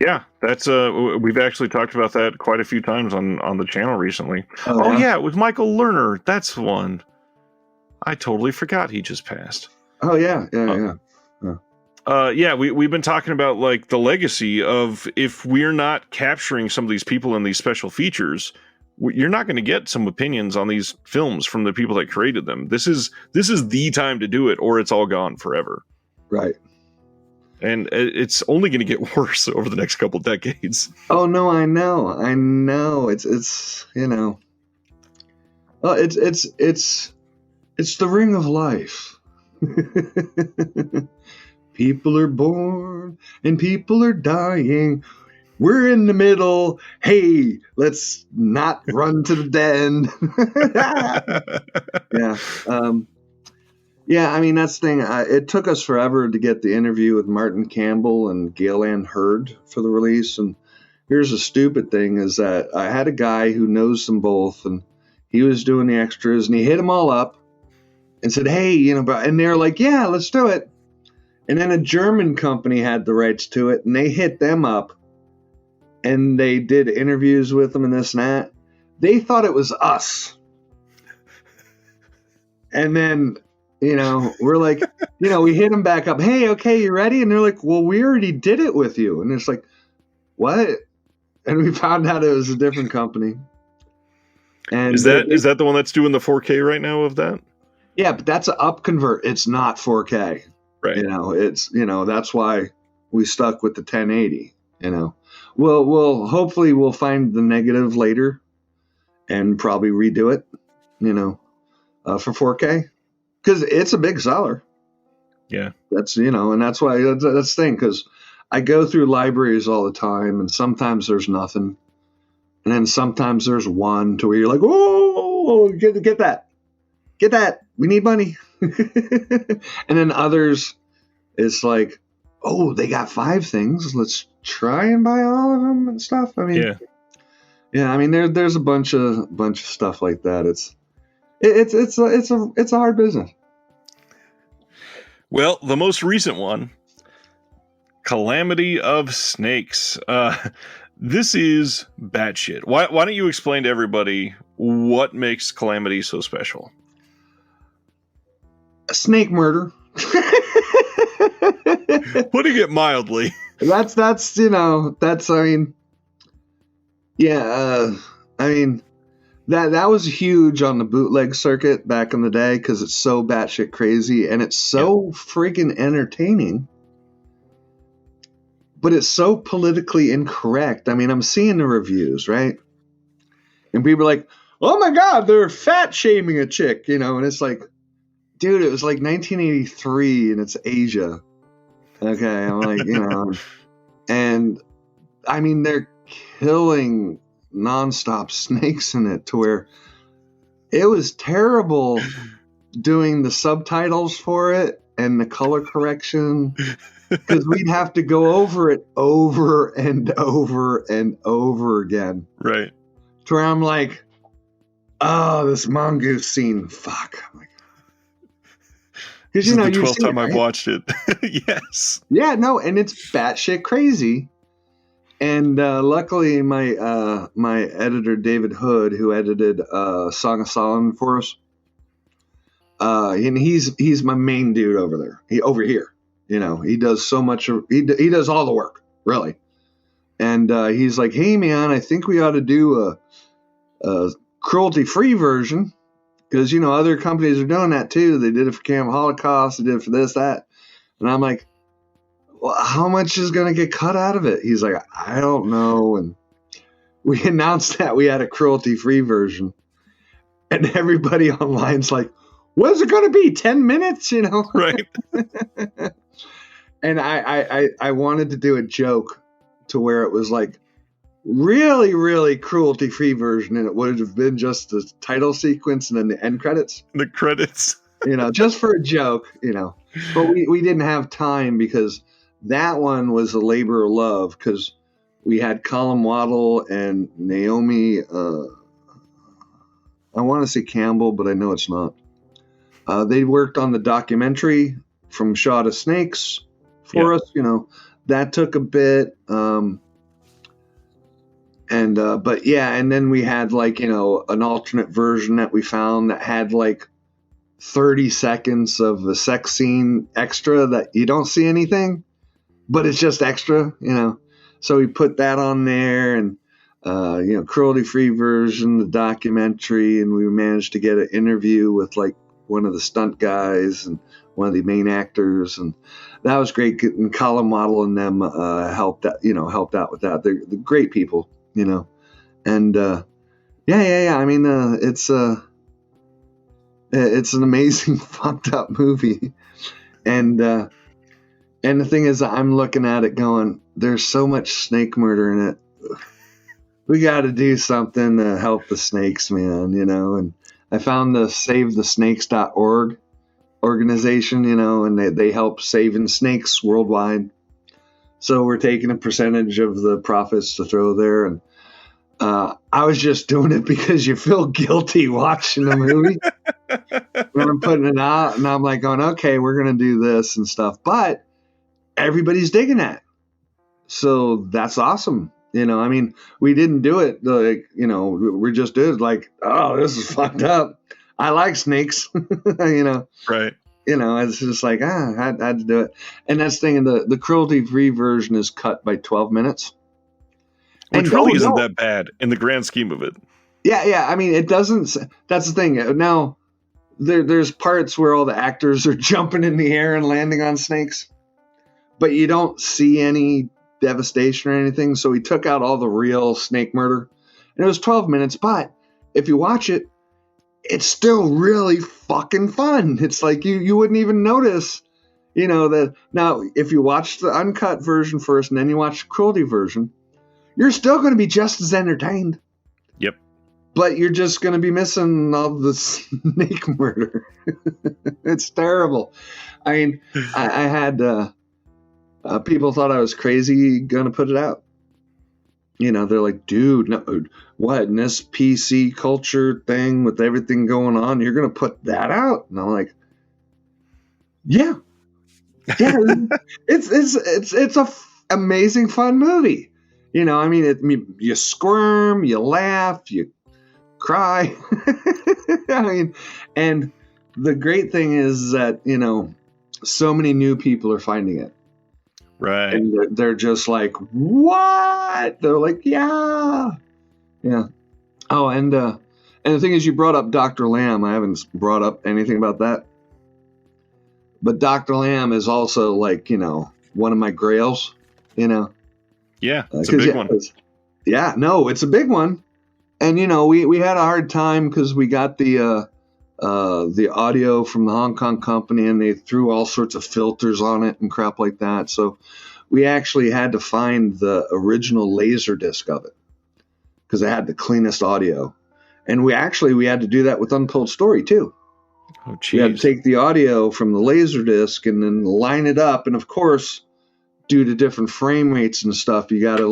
Yeah, that's we've actually talked about that quite a few times on the channel recently. Oh yeah, it was Michael Lerner. That's the one. I totally forgot he just passed. Oh yeah. We've been talking about like the legacy of, if we're not capturing some of these people in these special features, you're not going to get some opinions on these films from the people that created them. This is the time to do it, or it's all gone forever. Right. And it's only going to get worse over the next couple decades. Oh no, I know. It's well, it's the ring of life. People are born and people are dying. We're in the middle. Hey, let's not run to the den. Yeah. Yeah, I mean, that's the thing. It took us forever to get the interview with Martin Campbell and Gail Ann Hurd for the release. And here's the stupid thing is that I had a guy who knows them both, and he was doing the extras, and he hit them all up and said, hey, and they're like, yeah, let's do it. And then a German company had the rights to it, and they hit them up, and they did interviews with them and this and that. They thought it was us. And then, we're like, we hit them back up. Hey, okay, you ready? And they're like, well, we already did it with you. And it's like, what? And we found out it was a different company. And is that the one that's doing the 4K right now of that? Yeah, but that's an up convert. It's not 4K. Right. It's that's why we stuck with the 1080. We'll hopefully we'll find the negative later and probably redo it. For 4K, because it's a big seller. Yeah, that's and that's why that's the thing, because I go through libraries all the time, and sometimes there's nothing, and then sometimes there's one to where you're like, oh, get that, we need money. And then others, it's like, oh, they got 5 things, let's try and buy all of them and stuff. I mean, yeah. I mean, there's a bunch of stuff like that. It's a hard business. Well, the most recent one, Calamity of Snakes. This is batshit. Why don't you explain to everybody what makes Calamity so special? Snake murder. Putting it mildly. That's I mean, yeah. I mean, that was huge on the bootleg circuit back in the day because it's so batshit crazy and it's so freaking entertaining. But it's so politically incorrect. I mean, I'm seeing the reviews, right? And people are like, oh my God, they're fat shaming a chick, and it's like, dude, it was like 1983 and it's Asia. Okay, I'm like, and I mean, they're killing nonstop snakes in it to where it was terrible doing the subtitles for it and the color correction, because we'd have to go over it over and over and over again. Right. To where I'm like, oh, this mongoose scene, fuck. Because the 12th time I've watched it. Yes. Yeah, no, and it's batshit crazy. And luckily, my editor David Hood, who edited Song of Solomon for us, and he's my main dude over there. Over here, he does so much. He does all the work, really. And he's like, hey man, I think we ought to do a cruelty-free version. Because, other companies are doing that too. They did it for Camp Holocaust. They did it for this, that. And I'm like, well, how much is going to get cut out of it? He's like, I don't know. And we announced that we had a cruelty-free version. And everybody online's like, what's it going to be? 10 minutes, Right. And I wanted to do a joke to where it was like really, really cruelty-free version. And it would have been just the title sequence and then the end credits. The credits. Just for a joke, But we didn't have time because that one was a labor of love because we had Colin Waddle and Naomi, I want to say Campbell, but I know it's not. They worked on the documentary From Shaw to Snakes for us, that took a bit. But then we had an alternate version that we found that had 30 seconds of a sex scene extra that you don't see anything, but it's just extra, So we put that on there and, cruelty-free version, the documentary, and we managed to get an interview with one of the stunt guys and one of the main actors, and that was great. And Colin Waddle and them helped out with that. They're great people, And yeah. I mean, it's an amazing fucked up movie, and the thing is, I'm looking at it going, there's so much snake murder in it. We got to do something to help the snakes, man, And I found the SaveTheSnakes.org organization, and they help saving snakes worldwide. So we're taking a percentage of the profits to throw there. And I was just doing it because you feel guilty watching the movie. When I'm putting it out, and I'm going, okay, we're going to do this and stuff. But everybody's digging that. So that's awesome. I mean, we didn't do it we just did oh, this is fucked up. I like snakes, Right. It's just I had to do it. And that's the thing, the cruelty-free version is cut by 12 minutes. Which really isn't that bad in the grand scheme of it. Yeah. I mean, it doesn't. That's the thing. Now, there's parts where all the actors are jumping in the air and landing on snakes, but you don't see any devastation or anything. So we took out all the real snake murder, and it was 12 minutes. But if you watch it, it's still really fucking fun. It's like you wouldn't even notice, that. Now, if you watch the uncut version first and then you watch the cruelty version, you're still going to be just as entertained. Yep. But you're just going to be missing all the snake murder. It's terrible. I mean, I had people thought I was crazy going to put it out. They're like, dude, no, what, in this PC culture thing with everything going on, you're going to put that out? And I'm like, yeah. It's a amazing, fun movie. I mean, you squirm, you laugh, you cry. I mean, and the great thing is that, so many new people are finding it. Right. And they're just like, what? They're like, yeah. Oh, and the thing is, you brought up Dr. Lamb. I haven't brought up anything about that. But Dr. Lamb is also one of my grails, Yeah, it's a big one. Yeah, no, it's a big one. And, we had a hard time because we got the audio from the Hong Kong company, and they threw all sorts of filters on it and crap like that. So we actually had to find the original Laserdisc of it because it had the cleanest audio. And we had to do that with Untold Story too. Oh, geez. We had to take the audio from the Laserdisc and then line it up. And of course, due to different frame rates and stuff, you got to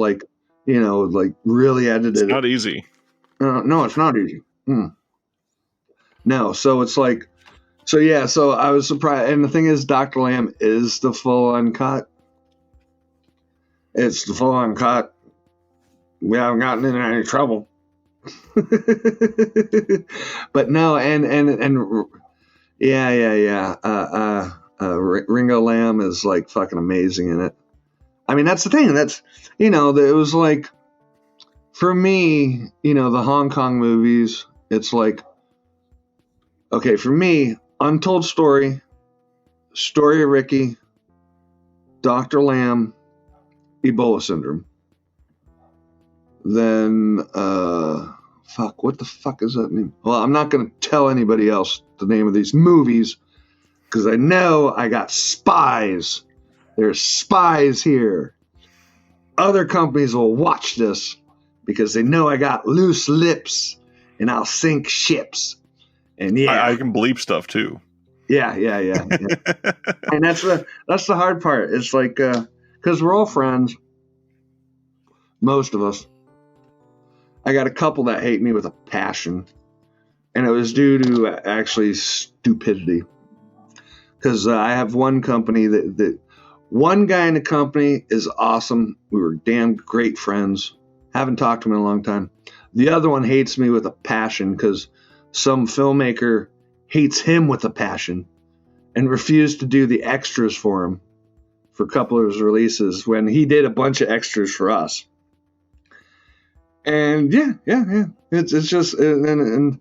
really edit it. It's not easy. No, it's not easy. No, so it's so I was surprised. And the thing is, Dr. Lamb is the full uncut. It's the full uncut. We haven't gotten in any trouble. But no, and yeah. Ringo Lamb is fucking amazing in it. I mean, that's the thing. That's, it was for me, the Hong Kong movies, it's Okay, for me, Untold Story, Story of Ricky, Dr. Lamb, Ebola Syndrome. Then, what the fuck is that name? Well, I'm not going to tell anybody else the name of these movies because I know I got spies. There's spies here. Other companies will watch this because they know I got loose lips and I'll sink ships. And yeah, I can bleep stuff too. Yeah. And that's the hard part. It's like because we're all friends, most of us. I got a couple that hate me with a passion, and it was due to actually stupidity. Because I have one company that one guy in the company is awesome. We were damn great friends. Haven't talked to him in a long time. The other one hates me with a passion because some filmmaker hates him with a passion and refused to do the extras for him for a couple of his releases when he did a bunch of extras for us. And yeah. It's just and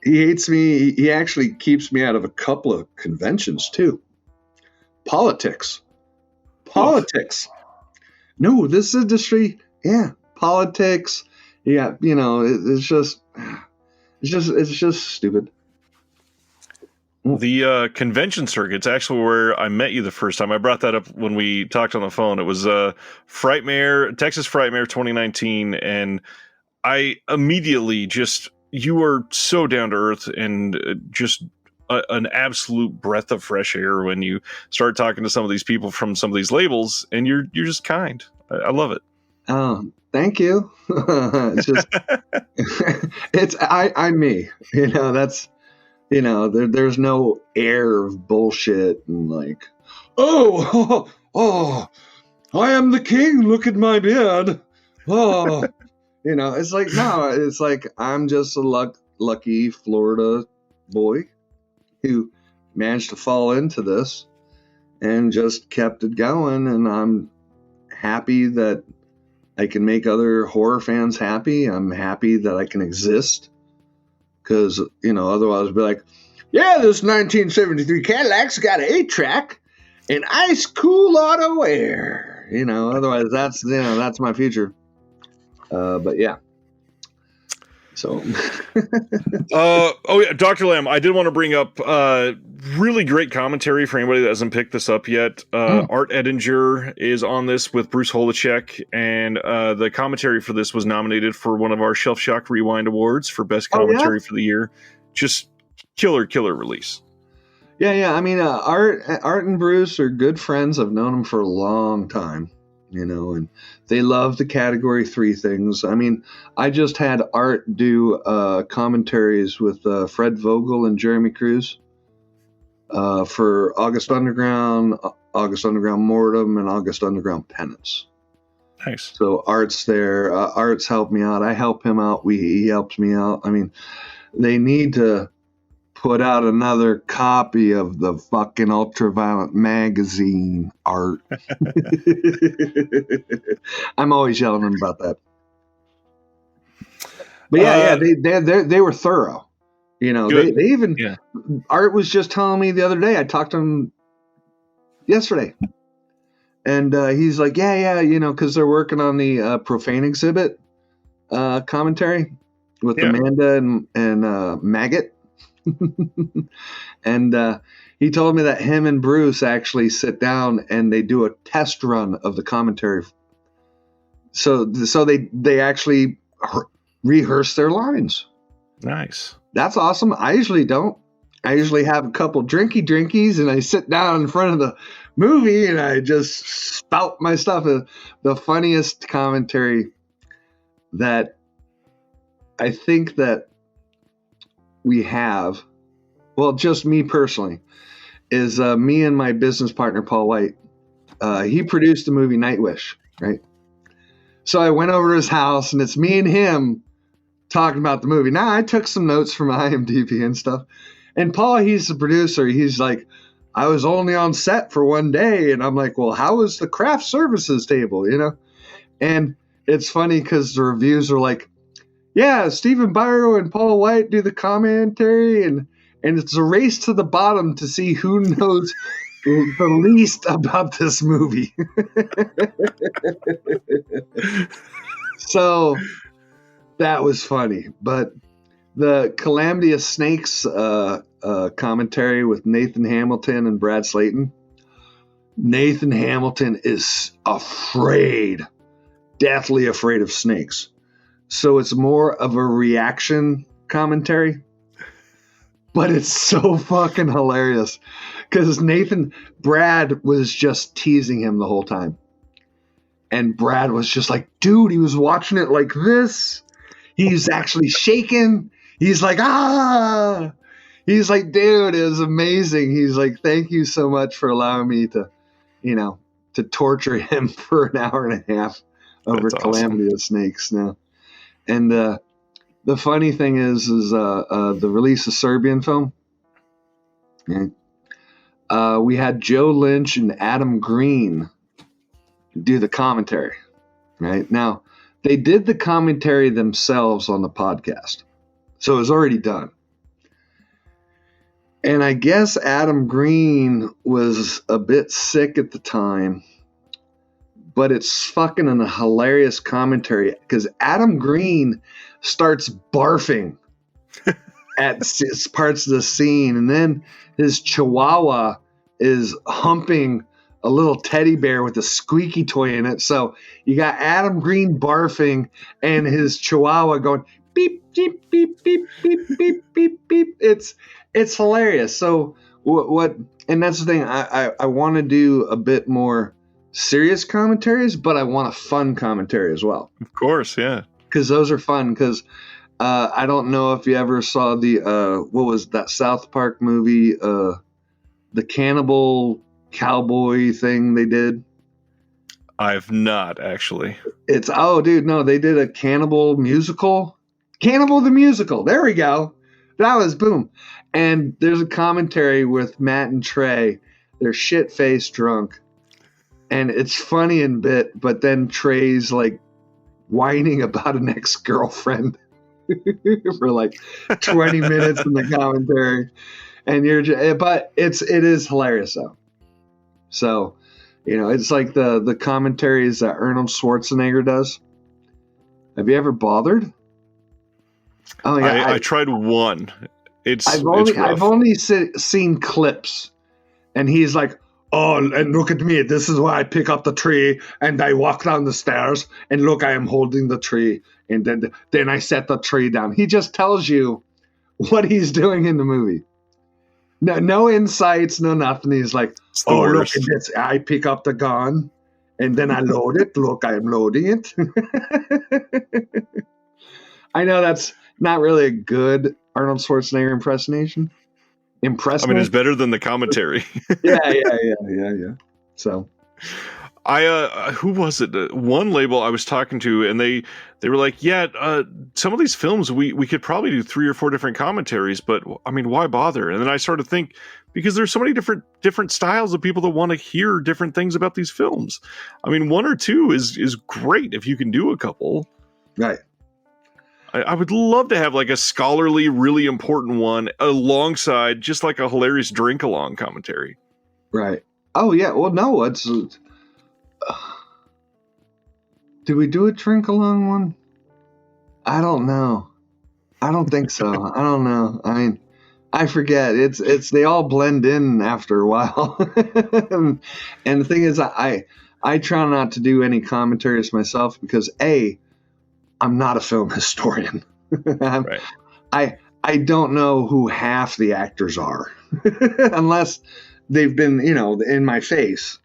he hates me. He actually keeps me out of a couple of conventions too. Politics. No, this industry. Yeah, politics. Yeah, it's just stupid. The convention circuit's actually where I met you the first time. I brought that up when we talked on the phone. It was Texas Frightmare 2019, and I immediately you were so down to earth and just an absolute breath of fresh air when you start talking to some of these people from some of these labels, and you're just kind. I love it. Oh, thank you. It's just I'm me. That's. There's no air of bullshit and like, oh, I am the king. Look at my beard. Oh, it's like, no, it's like I'm just a lucky Florida boy who managed to fall into this and just kept it going. And I'm happy that I can make other horror fans happy. I'm happy that I can exist. Because, otherwise I'd be like, yeah, this 1973 Cadillac's got an 8-track and ice cool auto air. Otherwise that's my future. But yeah. So. Dr. Lamb, I did want to bring up really great commentary for anybody that hasn't picked this up yet. Art Edinger is on this with Bruce Holacek, and the commentary for this was nominated for one of our Shelf Shock Rewind Awards for Best Commentary for the year. Just killer release. Yeah. I mean, Art and Bruce are good friends. I've known them for a long time. And they love the Category 3 things. I mean, I just had Art do commentaries with Fred Vogel and Jeremy Cruz for August Underground Mortem, and August Underground Penance. Nice. So Art's there. Art's helped me out. I help him out. He helps me out. I mean, they need to put out another copy of the fucking Ultraviolet magazine, Art. I'm always yelling at them about that. But they were thorough. They even Art was just telling me the other day. I talked to him yesterday, and he's like, yeah, because they're working on the Profane exhibit commentary with Amanda and Maggot. And he told me that him and Bruce actually sit down and they do a test run of the commentary. So they actually rehearse their lines. Nice. That's awesome. I usually don't. I usually have a couple drinkies and I sit down in front of the movie and I just spout my stuff. The funniest commentary that I think that we have, well, just me personally, is me and my business partner, Paul White. He produced the movie Nightwish, right? So I went over to his house and it's me and him talking about the movie. Now, I took some notes from IMDb and stuff. And Paul, he's the producer. He's like, I was only on set for one day. And I'm like, well, how was the craft services table, And it's funny because the reviews are like, yeah, Stephen Biro and Paul White do the commentary, and it's a race to the bottom to see who knows the least about this movie. So that was funny. But the Calamity of Snakes commentary with Nathan Hamilton and Brad Slayton. Nathan Hamilton is deathly afraid of snakes. So it's more of a reaction commentary. But it's so fucking hilarious because Brad was just teasing him the whole time. And Brad was just like, dude, he was watching it like this. He's actually shaking. He's like, ah. He's like, dude, it was amazing. He's like, thank you so much for allowing me to, to torture him for an hour and a half over That's awesome. Calamity of Snakes now. And the funny thing is the release of Serbian film. Yeah. We had Joe Lynch and Adam Green do the commentary. Right now, they did the commentary themselves on the podcast, so it was already done. And I guess Adam Green was a bit sick at the time, but it's fucking a hilarious commentary because Adam Green starts barfing at parts of the scene, and then his chihuahua is humping a little teddy bear with a squeaky toy in it. So you got Adam Green barfing and his chihuahua going beep, beep, beep, beep, beep, beep, beep, beep. It's hilarious. So what and that's the thing. I want to do a bit more serious commentaries, but I want a fun commentary as well. Of course, yeah. Because those are fun. Because I don't know if you ever saw the what was that South Park movie, the Cannibal Cowboy thing they did. I've not actually. They did a Cannibal musical. Cannibal the musical. There we go. That was boom. And there's a commentary with Matt and Trey. They're shit-faced drunk. And it's funny in bit, but then Trey's like whining about an ex-girlfriend for like 20 minutes in the commentary. And but it is hilarious though. So, it's like the commentaries that Arnold Schwarzenegger does. Have you ever bothered? Oh yeah, I tried one. I've only seen clips, and he's like, "Oh, and look at me! This is why I pick up the tree and I walk down the stairs, and look, I am holding the tree, and then I set the tree down." He just tells you what he's doing in the movie. No insights, no nothing. He's like, "Oh, look at this! I pick up the gun, and then I load it. Look, I am loading it." I know that's not really a good Arnold Schwarzenegger impersonation. I mean, it's better than the commentary. Yeah. So, who was it? One label I was talking to, and they were like, "Yeah, some of these films we could probably do 3 or 4 different commentaries, but I mean, why bother?" And then I started to think, because there's so many different styles of people that want to hear different things about these films. I mean, 1 or 2 is great if you can do a couple. Right. I would love to have like a scholarly, really important one alongside just like a hilarious drink along commentary. Right. Oh yeah. Well, no. Did we do a drink along one? I don't know. I don't think so. I don't know. I mean, I forget. It's they all blend in after a while. And the thing is, I try not to do any commentaries myself because I'm not a film historian. Right. I don't know who half the actors are unless they've been, in my face,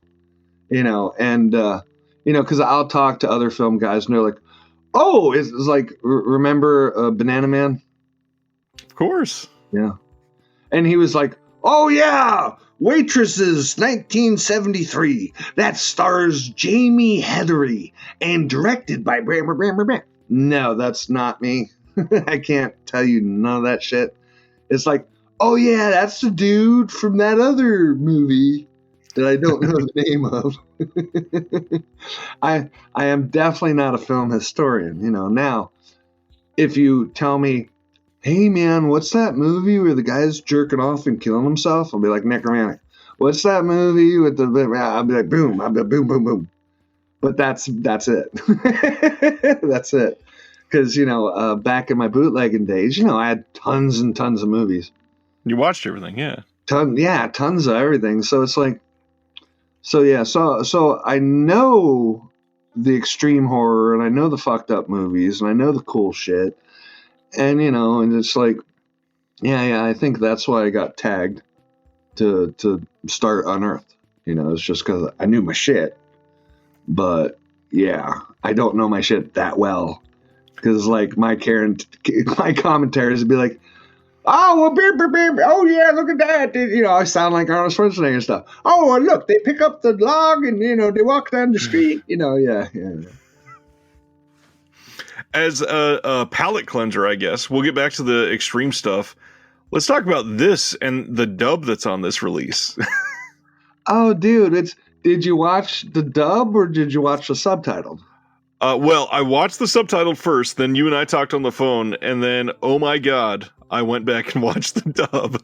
and, because I'll talk to other film guys and they're like, oh, it's like, remember Banana Man? Of course. Yeah. And he was like, oh yeah, Waitresses 1973. That stars Jamie Heathery and directed by No, that's not me. I can't tell you none of that shit. It's like, oh yeah, that's the dude from that other movie that I don't know the name of. I am definitely not a film historian. Now if you tell me, hey man, what's that movie where the guy's jerking off and killing himself? I'll be like, Necromantic. What's that movie with the? I'll be like, boom. I'll be like, boom, boom, boom. But that's it. That's it. Because back in my bootlegging days, I had tons and tons of movies. You watched everything, yeah. Tons of everything. So it's like, so I know the extreme horror, and I know the fucked up movies, and I know the cool shit, and and it's like, I think that's why I got tagged to start Unearthed. It's just because I knew my shit, but I don't know my shit that well, because like my commentaries would be like, oh, well, beep, beep, beep. Oh, yeah, look at that. I sound like Arnold Schwarzenegger and stuff. Oh, well, look, they pick up the log and, they walk down the street. Yeah. As a palate cleanser, I guess, we'll get back to the extreme stuff. Let's talk about this and the dub that's on this release. Oh, dude, did you watch the dub or did you watch the subtitled? Well, I watched the subtitled first, then you and I talked on the phone, and then, oh my god, I went back and watched the dub.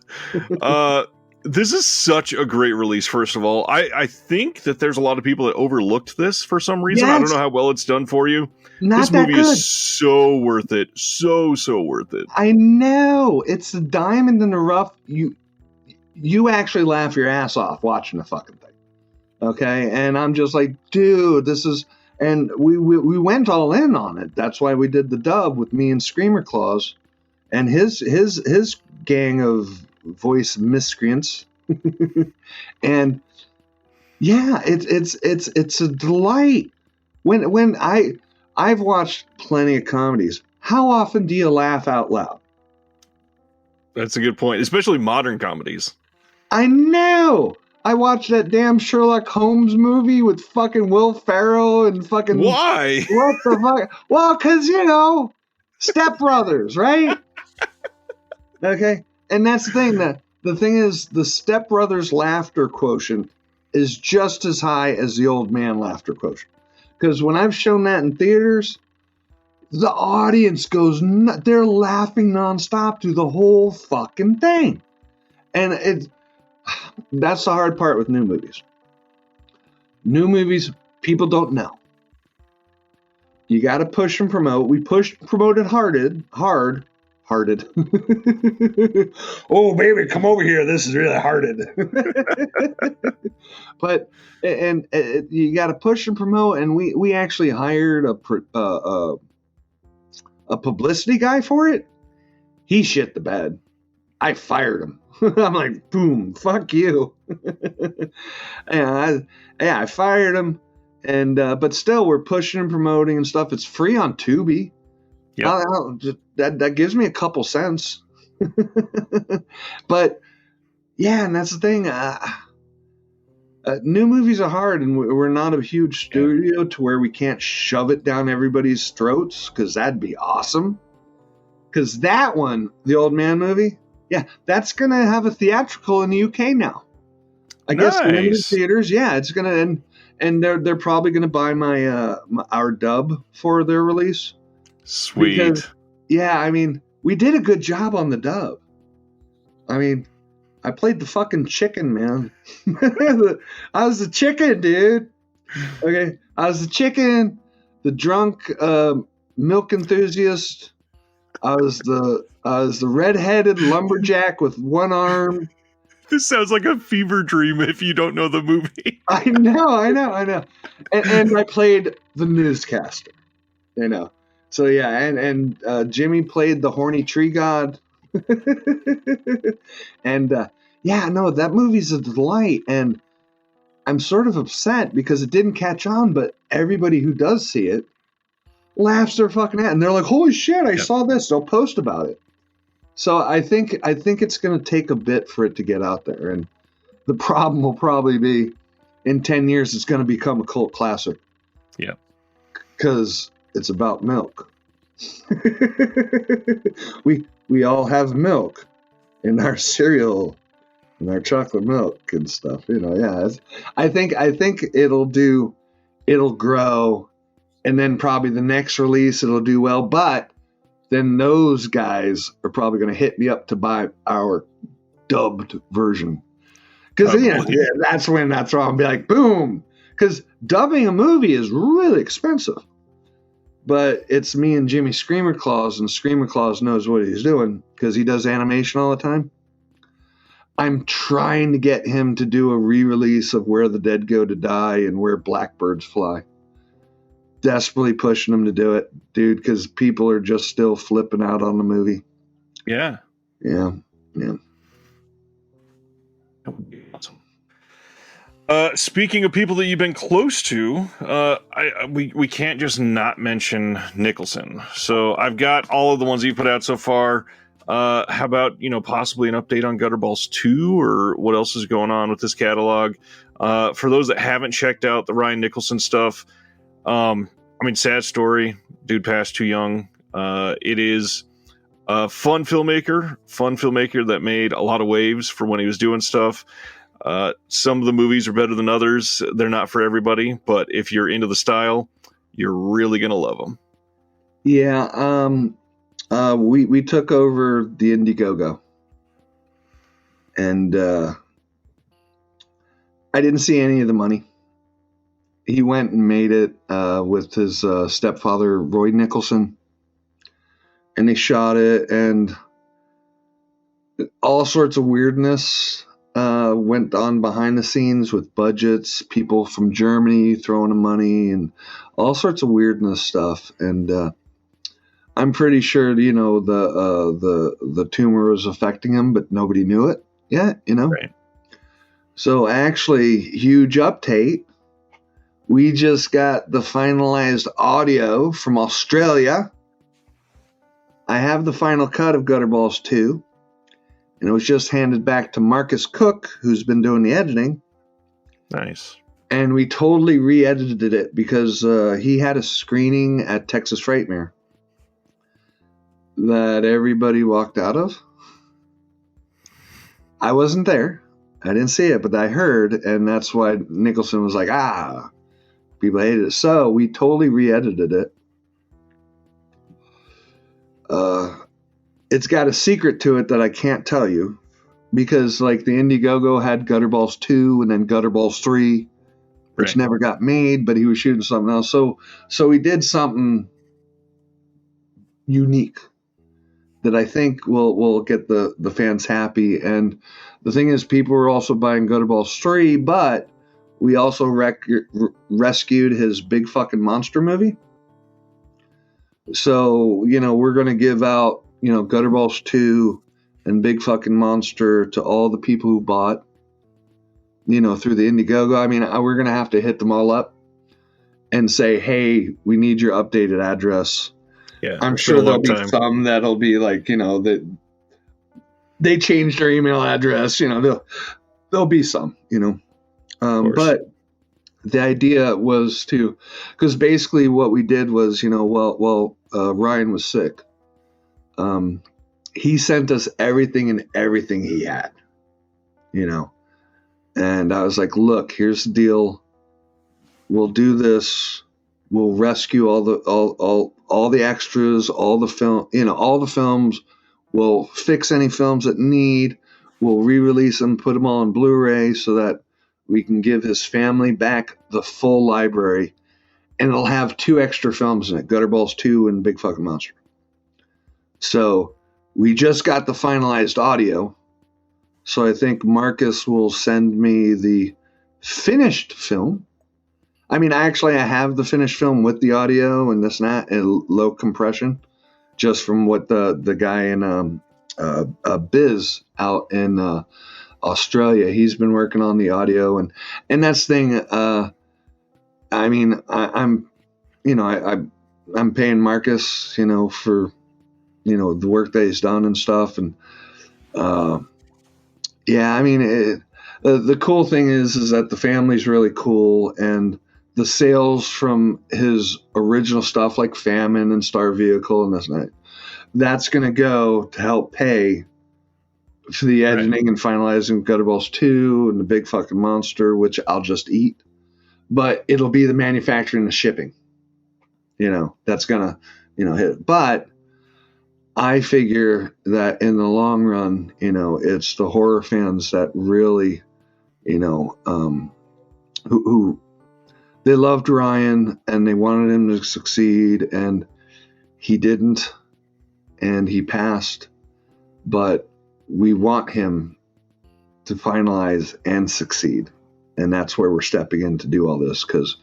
This is such a great release, first of all. I think that there's a lot of people that overlooked this for some reason. Yes. I don't know how well it's done for you. This movie is so worth it. So worth it. I know. It's a diamond in the rough. You actually laugh your ass off watching the fucking thing. Okay? And I'm just like, dude, this is... And we went all in on it. That's why we did the dub with me and Screamer Claus and his gang of voice miscreants. And it's a delight. When I've watched plenty of comedies. How often do you laugh out loud? That's a good point, especially modern comedies. I know. I watched that damn Sherlock Holmes movie with fucking Will Ferrell and fucking... Why? What the fuck? Well, because, Step Brothers, right? Okay? And that's the thing. The thing is, the Step Brothers laughter quotient is just as high as the Old Man laughter quotient. Because when I've shown that in theaters, the audience goes... They're laughing nonstop through the whole fucking thing. And that's the hard part with new movies. New movies, people don't know. You got to push and promote. We promoted hard. Oh, baby, come over here. This is really hearted. But and you got to push and promote. And we actually hired a publicity guy for it. He shit the bed. I fired him. I'm like, boom, fuck you. I fired him, and but still, we're pushing and promoting and stuff. It's free on Tubi. Yeah, that gives me a couple cents. But and that's the thing. New movies are hard, and we're not a huge studio to where we can't shove it down everybody's throats, because that'd be awesome. Because that one, the Old Man movie. Yeah, that's going to have a theatrical in the UK now. I guess limited theaters. Yeah, it's going to, and they're probably going to buy our dub for their release. Sweet. Because, I mean, we did a good job on the dub. I mean, I played the fucking chicken, man. I was the chicken, dude. Okay, I was the chicken, the drunk milk enthusiast. I was the redheaded lumberjack with one arm. This sounds like a fever dream if you don't know the movie. I know. And I played the newscaster. So and Jimmy played the horny tree god. And that movie's a delight. And I'm sort of upset because it didn't catch on, but everybody who does see it laughs their fucking ass, and they're like, "Holy shit! I saw this." They'll post about it. So I think it's going to take a bit for it to get out there, and the problem will probably be in 10 years it's going to become a cult classic. Yeah, because it's about milk. we all have milk in our cereal, and our chocolate milk and stuff. I think it'll grow. And then probably the next release, it'll do well. But then those guys are probably going to hit me up to buy our dubbed version. Because that's when I'll be like, boom. Because dubbing a movie is really expensive. But it's me and Jimmy Screamer Claus, and Screamer Claus knows what he's doing because he does animation all the time. I'm trying to get him to do a re-release of Where the Dead Go to Die and Where Blackbirds Fly. Desperately pushing him to do it, dude, because people are just still flipping out on the movie. Yeah. Yeah. That would be awesome. Speaking of people that you've been close to, we can't just not mention Nicholson. So I've got all of the ones you put out so far. How about, possibly an update on Gutterballs 2 or what else is going on with this catalog? For those that haven't checked out the Ryan Nicholson stuff, sad story. Dude passed too young. It is a fun filmmaker that made a lot of waves for when he was doing stuff. Some of the movies are better than others. They're not for everybody, but if you're into the style, you're really going to love them. Yeah. We took over the Indiegogo, and I didn't see any of the money. He went and made it with his stepfather, Roy Nicholson, and they shot it, and all sorts of weirdness went on behind the scenes with budgets, people from Germany throwing him money, and all sorts of weirdness stuff. And I'm pretty sure, the tumor was affecting him, but nobody knew it yet, Right. So actually, huge update. We just got the finalized audio from Australia. I have the final cut of Gutterballs 2. And it was just handed back to Marcus Cook, who's been doing the editing. Nice. And we totally re-edited it because he had a screening at Texas Frightmare that everybody walked out of. I wasn't there. I didn't see it, but I heard, and that's why Nicholson was like, people hated it. So we totally re-edited it. It's got a secret to it that I can't tell you because, like, the Indiegogo had Gutterballs 2 and then Gutterballs 3, which never got made, but he was shooting something else. So we did something unique that I think will get the fans happy. And the thing is, people were also buying Gutterballs 3, but we also rescued his Big Fucking Monster movie. So, we're going to give out, Gutterballs 2 and Big Fucking Monster to all the people who bought, through the Indiegogo. I mean, we're going to have to hit them all up and say, hey, we need your updated address. Yeah, I'm sure there'll be some that'll be like, that they changed their email address, there'll be some, but the idea was because basically what we did was, Ryan was sick. He sent us everything he had, and I was like, look, here's the deal. We'll do this. We'll rescue all the extras, all the films. We'll fix any films that need. We'll re-release them, put them all on Blu-ray so that we can give his family back the full library. And it'll have 2 extra films in it, Gutterballs 2 and Big Fucking Monster. So we just got the finalized audio. So I think Marcus will send me the finished film. I mean, I have the finished film with the audio and this and that and low compression, just from what the guy in Biz out in Australia, he's been working on the audio and that's the thing. I'm paying Marcus, for the work that he's done and stuff, and the cool thing is that the family's really cool, and the sales from his original stuff like Famine and Star Vehicle and this and that's going to go to help pay for the editing and finalizing Gutterballs 2 and the Big Fucking Monster, which I'll just eat. But it'll be the manufacturing and the shipping. That's going to, hit it. But I figure that in the long run, it's the horror fans that really, who they loved Ryan and they wanted him to succeed, and he didn't, and he passed. But we want him to finalize and succeed, and that's where we're stepping in to do all this, because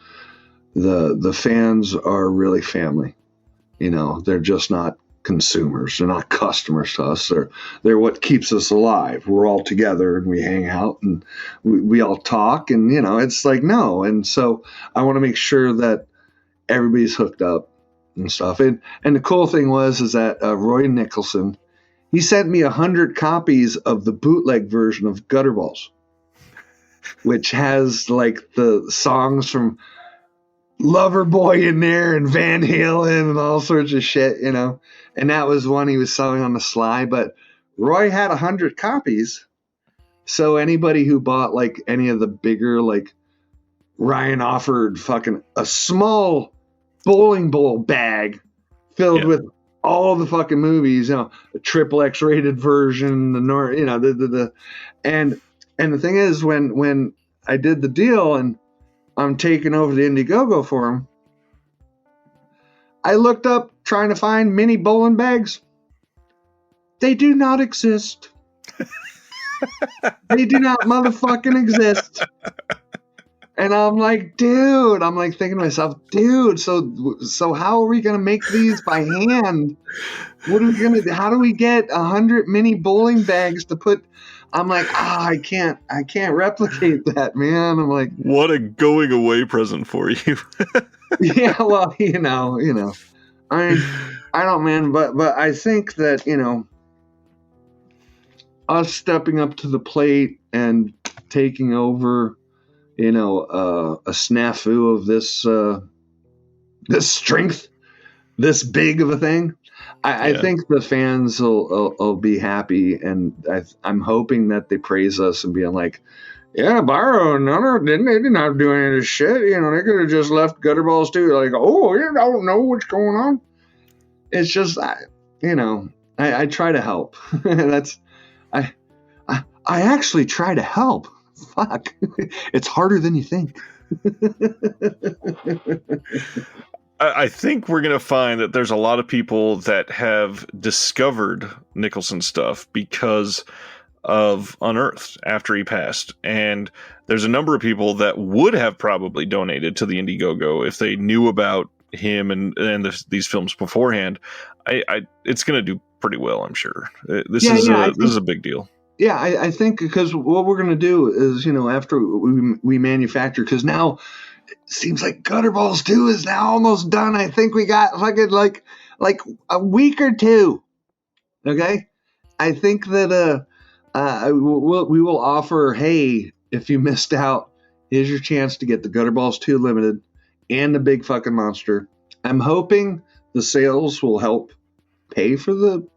the fans are really family. They're just not consumers. They're not customers to us. They're what keeps us alive. We're all together and we hang out and we all talk, and it's like, no. And so I want to make sure that everybody's hooked up and stuff. And the cool thing is that Roy Nicholson, he sent me 100 copies of the bootleg version of Gutterballs, which has like the songs from Loverboy in there and Van Halen and all sorts of shit, and that was one he was selling on the sly. But Roy had 100 copies, so anybody who bought like any of the bigger, like Ryan offered fucking a small bowling ball bag filled with all the fucking movies, the triple X rated version, and the thing is, when I did the deal and I'm taking over the Indiegogo for him, I looked up trying to find mini bowling bags. They do not exist. They do not motherfucking exist. And I'm like, dude, thinking to myself, dude, so how are we going to make these by hand? What are we going to do? How do we get 100 mini bowling bags to put? I'm like, I can't replicate that, man. I'm like, what a going away present for you. Yeah, well, I don't, man, but I think that, us stepping up to the plate and taking over, a snafu of this strength, this big of a thing. I think the fans will be happy, and I'm hoping that they praise us and being like, yeah, Biro, they did not do any of this shit. They could have just left Gutterballs too. Like, oh, you don't know what's going on. It's just, I try to help. I actually try to help. Fuck, it's harder than you think. I think we're going to find that there's a lot of people that have discovered Nicholson stuff because of Unearthed after he passed. And there's a number of people that would have probably donated to the Indiegogo if they knew about him and these films beforehand. It's going to do pretty well, I'm sure. This is a big deal. Yeah, I think because what we're going to do is, after we manufacture, because now it seems like Gutterballs 2 is now almost done. I think we got fucking like a week or two. Okay? I think that we will offer, hey, if you missed out, here's your chance to get the Gutterballs 2 Limited and the big fucking monster. I'm hoping the sales will help pay for the,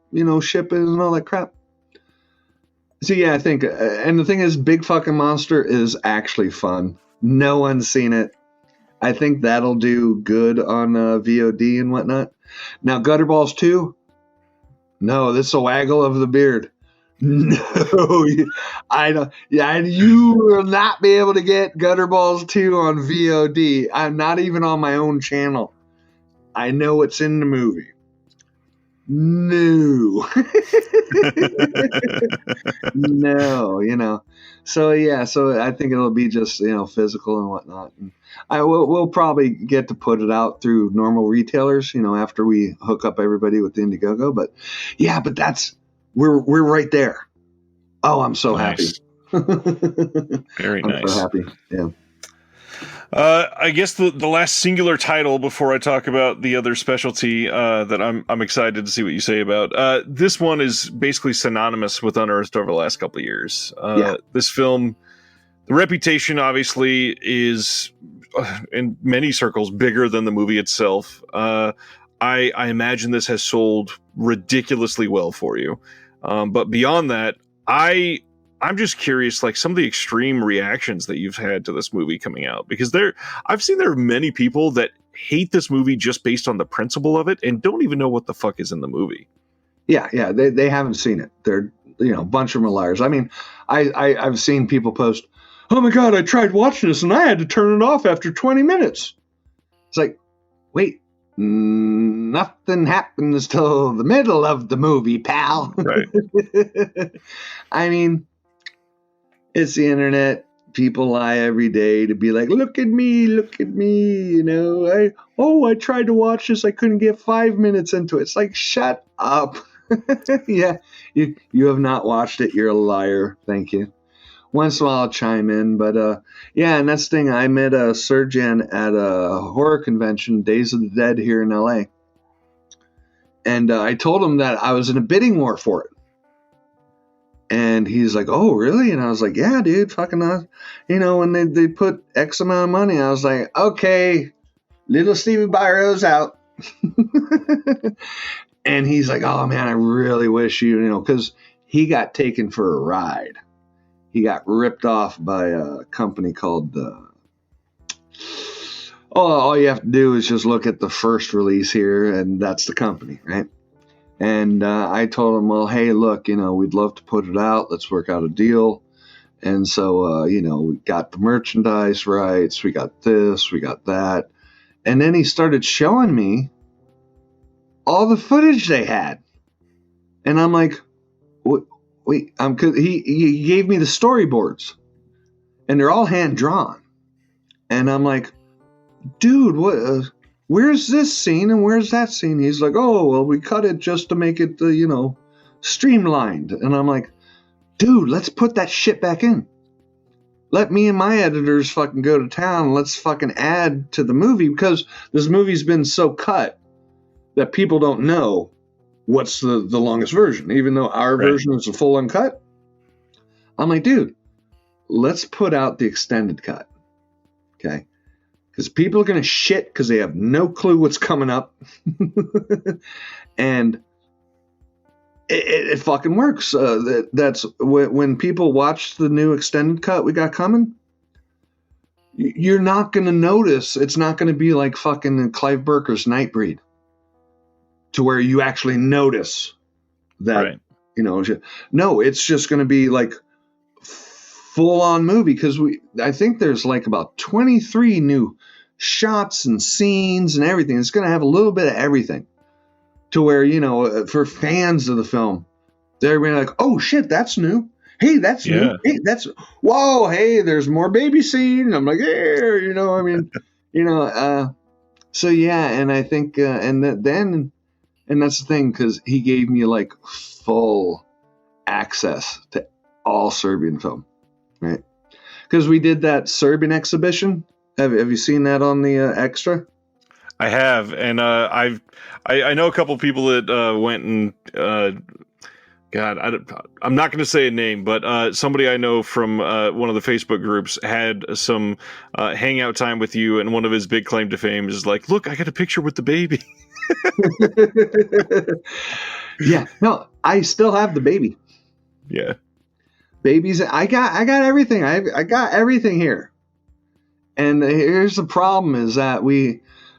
shipping and all that crap. So yeah, I think, and the thing is, Big Fucking Monster is actually fun. No one's seen it. I think that'll do good on VOD and whatnot. Now, Gutterballs 2? No, this is a waggle of the beard. No, I don't. Yeah, you will not be able to get Gutterballs 2 on VOD. I'm not even on my own channel. I know it's in the movie. No. No, So yeah, so I think it'll be just physical and whatnot. And we'll probably get to put it out through normal retailers, after we hook up everybody with the Indiegogo. But yeah, but we're right there. Oh, I'm so happy. Very nice. I'm so happy. Yeah. I guess the last singular title before I talk about the other specialty that I'm excited to see what you say about. This one is basically synonymous with Unearthed over the last couple of years. This film, the reputation obviously is in many circles bigger than the movie itself. I imagine this has sold ridiculously well for you. But beyond that, I'm just curious, like some of the extreme reactions that you've had to this movie coming out, because I've seen there are many people that hate this movie just based on the principle of it and don't even know what the fuck is in the movie. Yeah. They haven't seen it. They're, a bunch of them are liars. I mean, I've seen people post, "Oh my God, I tried watching this and I had to turn it off after 20 minutes." It's like, wait, nothing happens till the middle of the movie, pal. Right. I mean, it's the internet. People lie every day to be like, look at me. I tried to watch this. I couldn't get 5 minutes into it. It's like, shut up. Yeah, you have not watched it. You're a liar. Thank you. Once in a while I'll chime in, but yeah, and that's the thing. I met a surgeon at a horror convention, Days of the Dead, here in LA. And I told him that I was in a bidding war for it. And he's like, "Oh, really?" And I was like, "Yeah, dude, fucking, when they put X amount of money," I was like, "Okay, little Stevie Byro's out." And he's like, "Oh man, I really wish because he got taken for a ride. He got ripped off by a company called, all you have to do is just look at the first release here, and that's the company, right?" And I told him, "Well, hey, look, we'd love to put it out. Let's work out a deal." And so, we got the merchandise rights. We got this, we got that. And then he started showing me all the footage they had. And I'm like, wait, cause he gave me the storyboards. And they're all hand drawn. And I'm like, "Dude, what? Where's this scene and where's that scene?" He's like, "Oh, well, we cut it just to make it, streamlined." And I'm like, "Dude, let's put that shit back in. Let me and my editors fucking go to town. Let's fucking add to the movie, because this movie's been so cut that people don't know what's the longest version, even though our version is a full uncut." I'm like, "Dude, let's put out the extended cut." Okay. Because people are going to shit because they have no clue what's coming up. And it fucking works. That's when people watch the new extended cut we got coming, you're not going to notice. It's not going to be like fucking Clive Barker's Nightbreed, to where you actually notice that, no, it's just going to be like full on movie. Because I think there's like about 23 new shots and scenes and everything. It's going to have a little bit of everything, to where, for fans of the film, they're going to be like, "Oh shit, that's new. Hey, that's new. Hey, whoa, hey, there's more baby scene." I'm like, "Hey," so yeah. And I think, and that's the thing, because he gave me like full access to all Serbian film, right? Because we did that Serbian exhibition. Have you seen that on the extra? I have, and I know a couple people that went and God, I'm not going to say a name, but somebody I know from one of the Facebook groups had some hangout time with you, and one of his big claim to fame is like, "Look, I got a picture with the baby." Yeah, no, I still have the baby. Yeah, babies. I got everything. I got everything here. And here's the problem: is that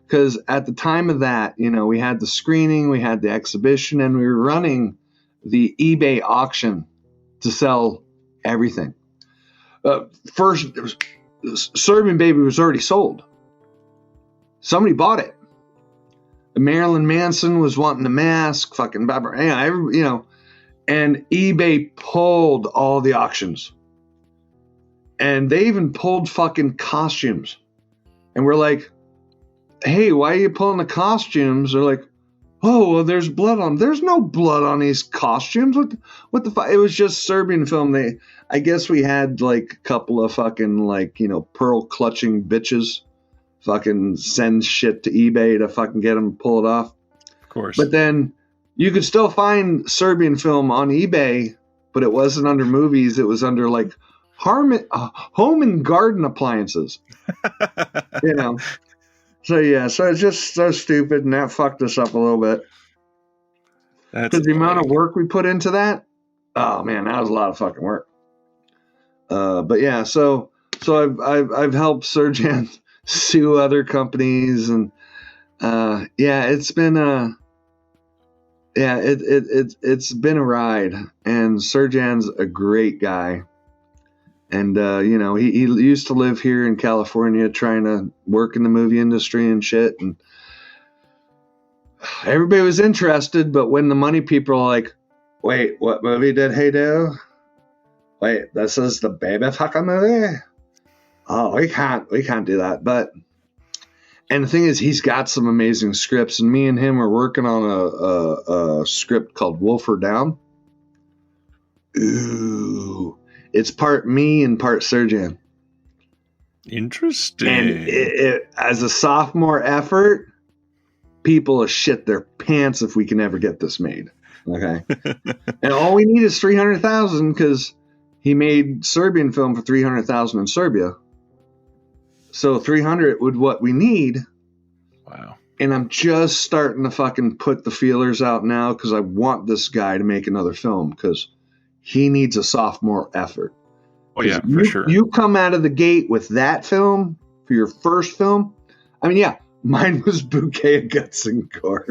because at the time of that, we had the screening, we had the exhibition, and we were running the eBay auction to sell everything. First, Serbian Baby was already sold. Somebody bought it. Marilyn Manson was wanting a mask, fucking Barbara, and eBay pulled all the auctions. And they even pulled fucking costumes. And we're like, "Hey, why are you pulling the costumes?" They're like, "Oh, well, there's blood on." There's no blood on these costumes. What the fuck? It was just Serbian film. I guess we had like a couple of fucking pearl clutching bitches fucking send shit to eBay to fucking get them to pull it off. Of course. But then you could still find Serbian film on eBay, but it wasn't under movies. It was under like home and garden appliances. So yeah, so it's just so stupid, and that fucked us up a little bit. Because the amount of work we put into that, oh man, that was a lot of fucking work. But yeah, so I've helped Sergeant sue other companies, and yeah, it's been Yeah, it's been a ride, and Serjan's a great guy. And he used to live here in California, trying to work in the movie industry and shit. And everybody was interested, but when the money people are like, "Wait, what movie did he do? Wait, this is the baby fucker movie? Oh, we can't do that." And the thing is, he's got some amazing scripts, and me and him are working on a script called Wolfer Down. Ooh, it's part me and part Serjan. Interesting. And as a sophomore effort, people will shit their pants if we can ever get this made. Okay, and all we need is 300,000 because he made Serbian film for 300,000 in Serbia. So 300 would what we need. Wow. And I'm just starting to fucking put the feelers out now because I want this guy to make another film because he needs a sophomore effort. Oh yeah, for sure. You come out of the gate with that film for your first film. I mean, yeah, mine was Bouquet of Guts and Gore.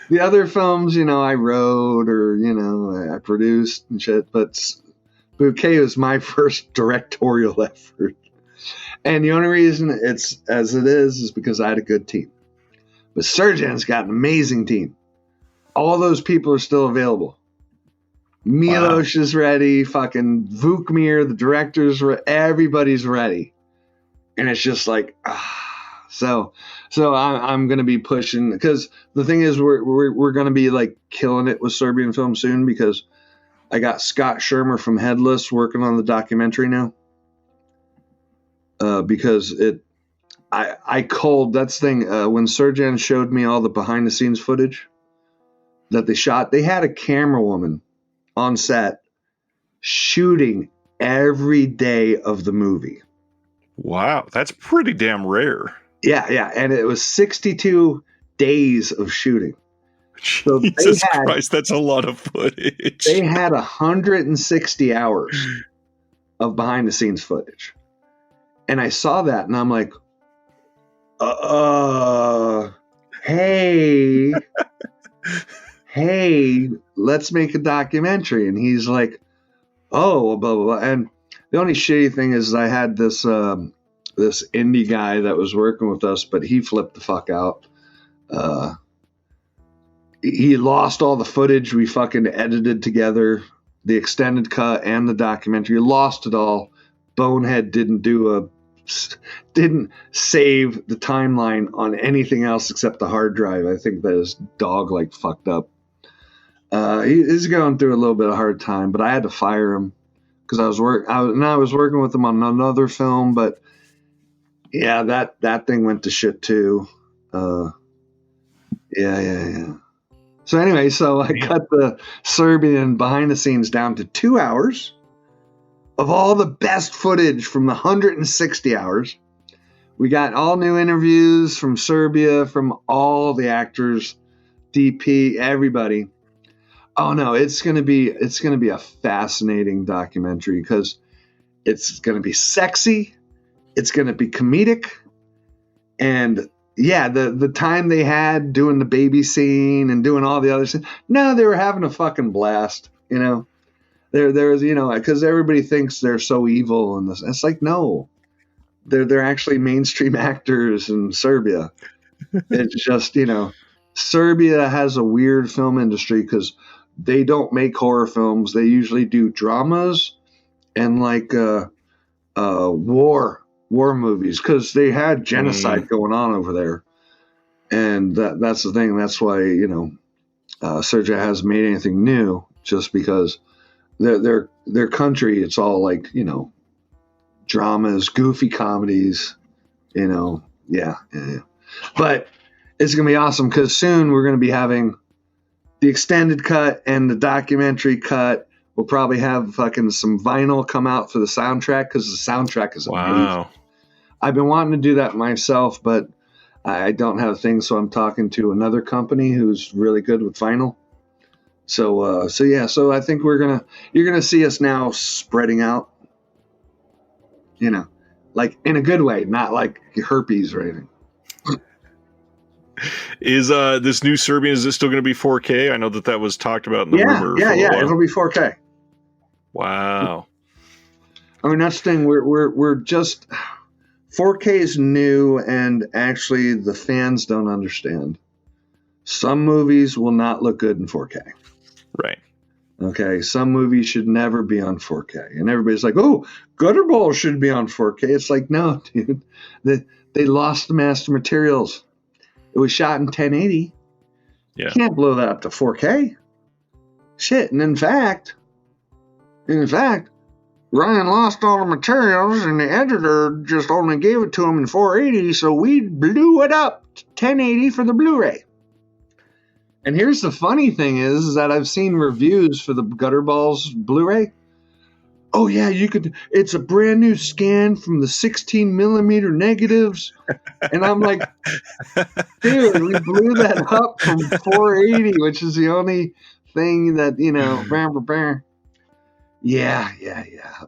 The other films, I wrote or, I produced and shit, but Bouquet was my first directorial effort. And the only reason it's as it is because I had a good team. But Serjan's got an amazing team. All those people are still available. Milos is ready. Fucking Vukmir, the director's everybody's ready. And it's just like, So I'm going to be pushing because the thing is we're going to be like killing it with Serbian film soon because I got Scott Shermer from Headless working on the documentary now. Because I culled that's the thing when Serjan showed me all the behind the scenes footage that they shot. They had a camera woman on set shooting every day of the movie. Wow, that's pretty damn rare. Yeah, and it was 62 days of shooting. So Jesus Christ, that's a lot of footage. They had 160 hours of behind the scenes footage. And I saw that and I'm like, hey, let's make a documentary. And he's like, oh, blah, blah, blah. And the only shitty thing is I had this this indie guy that was working with us, but he flipped the fuck out. He lost all the footage we fucking edited together, the extended cut and the documentary. Lost it all. Bonehead didn't save the timeline on anything else except the hard drive. I think that his dog fucked up. He's going through a little bit of a hard time, but I had to fire him because I was working with him on another film, but yeah, that thing went to shit too. Yeah. So anyway, I cut the Serbian behind the scenes down to 2 hours of all the best footage from the 160 hours. We got all new interviews from Serbia, from all the actors, DP, everybody. Oh no, it's gonna be a fascinating documentary because it's gonna be sexy, it's gonna be comedic, and yeah, the time they had doing the baby scene and doing all the other stuff. No, they were having a fucking blast, There was, because everybody thinks they're so evil, and it's like, no, they're actually mainstream actors in Serbia. It's just, Serbia has a weird film industry because they don't make horror films. They usually do dramas and war movies because they had genocide going on over there, and that's the thing. That's why Serbia hasn't made anything new, just because. Their country, it's all dramas, goofy comedies, yeah. But it's gonna be awesome because soon we're gonna be having the extended cut and the documentary cut. We'll probably have fucking some vinyl come out for the soundtrack because the soundtrack is amazing. I've been wanting to do that myself, but I don't have things, so I'm talking to another company who's really good with vinyl. So I think you're gonna see us now spreading out, in a good way, not like herpes or anything. Is this new Serbian, is it still going to be 4K? I know that was talked about in the Yeah, rumor yeah, for a yeah. while. It'll be 4K. Wow. I mean, that's the thing. We're just 4K is new, and actually, the fans don't understand. Some movies will not look good in 4K. Right. Okay, some movies should never be on 4K, and everybody's like, "Oh, Gutterball should be on 4K." It's like, no, dude, they lost the master materials. It was shot in 1080. Yeah. You can't blow that up to 4K. Shit, and in fact, Ryan lost all the materials, and the editor just only gave it to him in 480, so we blew it up to 1080 for the Blu-ray. And here's the funny thing is that I've seen reviews for the Gutterballs Blu-ray. Oh yeah, it's a brand new scan from the 16 millimeter negatives. And I'm like, dude, we blew that up from 480, which is the only thing that, yeah.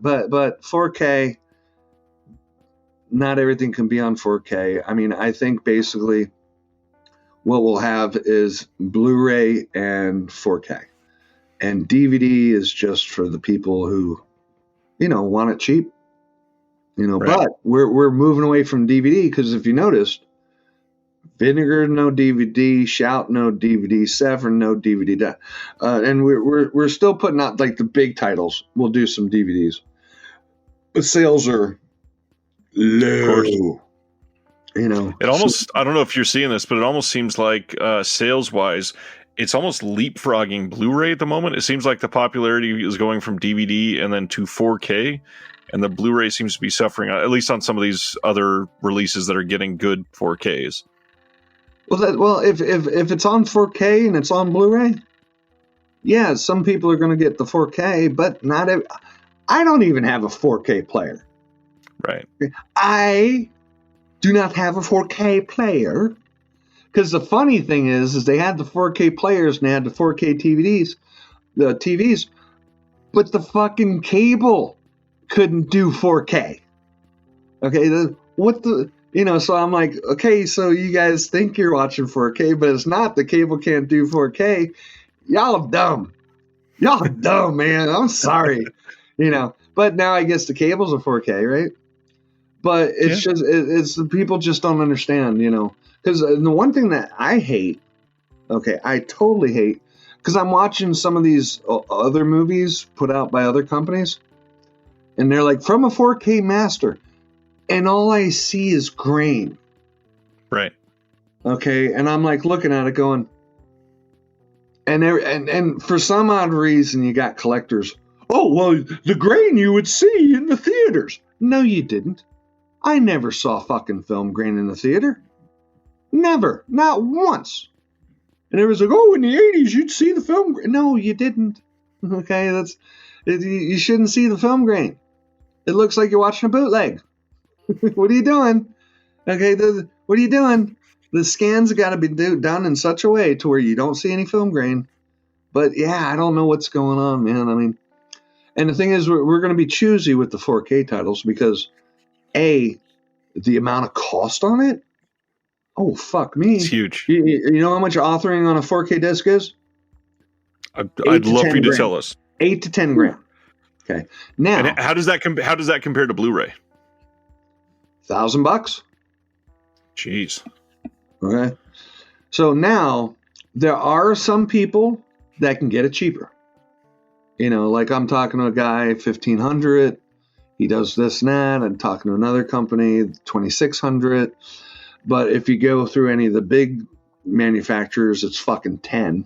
But 4K, not everything can be on 4K. I mean, I think basically what we'll have is Blu-ray and 4K. And DVD is just for the people who, want it cheap. Right. But we're moving away from DVD because if you noticed, Vinegar no DVD, Shout no DVD, Severn no DVD, and we're still putting out like the big titles. We'll do some DVDs, but sales are low. It almost, I don't know if you're seeing this, but it almost seems like sales wise, it's almost leapfrogging Blu-ray at the moment. It seems like the popularity is going from DVD and then to 4K, and the Blu-ray seems to be suffering, at least on some of these other releases that are getting good 4Ks. Well, if it's on 4K and it's on Blu-ray, yeah, some people are going to get the 4K, but not every. I don't even have a 4K player. Right. I do not have a 4K player because the funny thing is they had the 4K players and they had the 4K the TVs, but the fucking cable couldn't do 4K. Okay, so I'm like, okay, so you guys think you're watching 4K, but it's not. The cable can't do 4K. Y'all are dumb. Y'all are dumb, man. I'm sorry. But now I guess the cable's a 4K, right? But it's just, it's the people just don't understand, because the one thing that I hate, I totally hate, because I'm watching some of these other movies put out by other companies, and they're like, from a 4K master, and all I see is grain. Right. Okay, and I'm like looking at it going, and for some odd reason you got collectors. Oh, well, the grain you would see in the theaters. No, you didn't. I never saw fucking film grain in the theater. Never. Not once. And it was like, oh, in the 80s, you'd see the film grain. No, you didn't. Okay, you shouldn't see the film grain. It looks like you're watching a bootleg. What are you doing? Okay, what are you doing? The scans got to be done in such a way to where you don't see any film grain. But yeah, I don't know what's going on, man. I mean, and the thing is, we're going to be choosy with the 4K titles because the amount of cost on it. Oh, fuck me. It's huge. You know how much authoring on a 4K disc is? I'd love for you to tell us. 8 to 10 grand. Okay. Now, and how does that compare to Blu-ray? $1,000. Jeez. Okay. So now there are some people that can get it cheaper. Like I'm talking to a guy, $1,500. He does this and that. I'm talking to another company, $2,600. But if you go through any of the big manufacturers, it's fucking $10,000.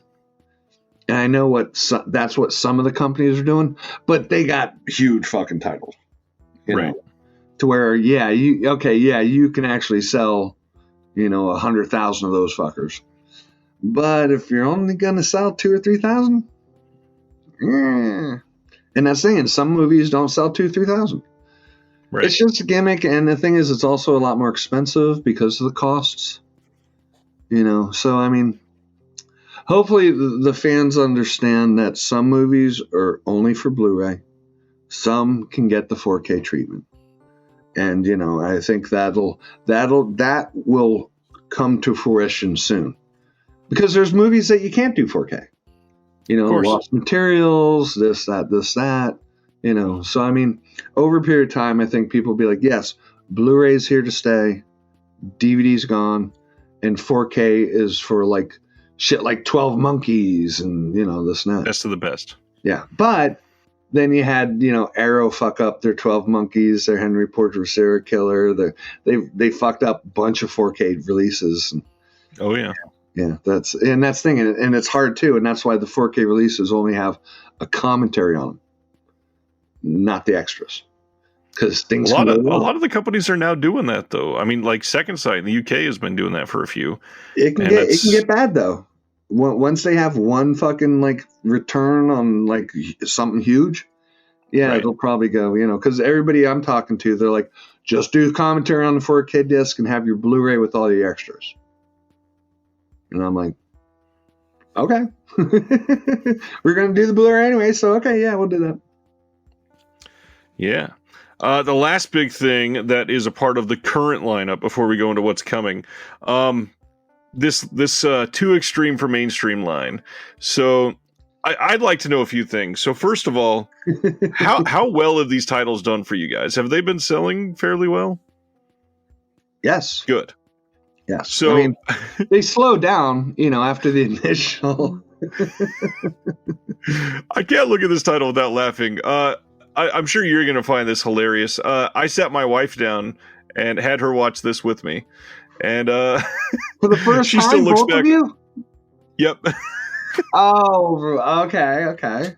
And I know that's what some of the companies are doing, but they got huge fucking titles, right? To where, you can actually sell, 100,000 of those fuckers. But if you're only gonna sell 2,000 or 3,000, and that's saying some movies don't sell 2,000 or 3,000. Right. It's just a gimmick, and the thing is, it's also a lot more expensive because of the costs. So I mean, hopefully the fans understand that some movies are only for Blu-ray, some can get the 4K treatment, and I think that will come to fruition soon, because there's movies that you can't do 4K. Of course. Lost materials, this, that. So I mean, over a period of time, I think people will be like, yes, Blu-ray's here to stay, DVD's gone, and 4K is for like shit like 12 Monkeys and this and that. Best of the best. Yeah, but then you had Arrow fuck up their 12 Monkeys, their Henry Portrait serial killer. They fucked up a bunch of 4K releases. Oh yeah. Yeah, that's the thing, and it's hard too, and that's why the 4K releases only have a commentary on them, not the extras, because things. A lot of the companies are now doing that, though. I mean, like Second Sight in the UK has been doing that for a few. It can get bad though. Once they have one fucking like return on like something huge, yeah, Right. They'll probably go. Because everybody I'm talking to, they're like, just do commentary on the 4K disc and have your Blu-ray with all the extras. And I'm like, okay, we're going to do the Blu-ray anyway. So, okay, yeah, we'll do that. Yeah. The last big thing that is a part of the current lineup before we go into what's coming, this too extreme for mainstream line. So I'd like to know a few things. So first of all, how well have these titles done for you guys? Have they been selling fairly well? Yes. Good. Yes. So I mean, they slowed down, after the initial. I can't look at this title without laughing. I'm sure you're going to find this hilarious. I sat my wife down and had her watch this with me. And for the first she time, still looks both back. of you? Yep. Oh, okay.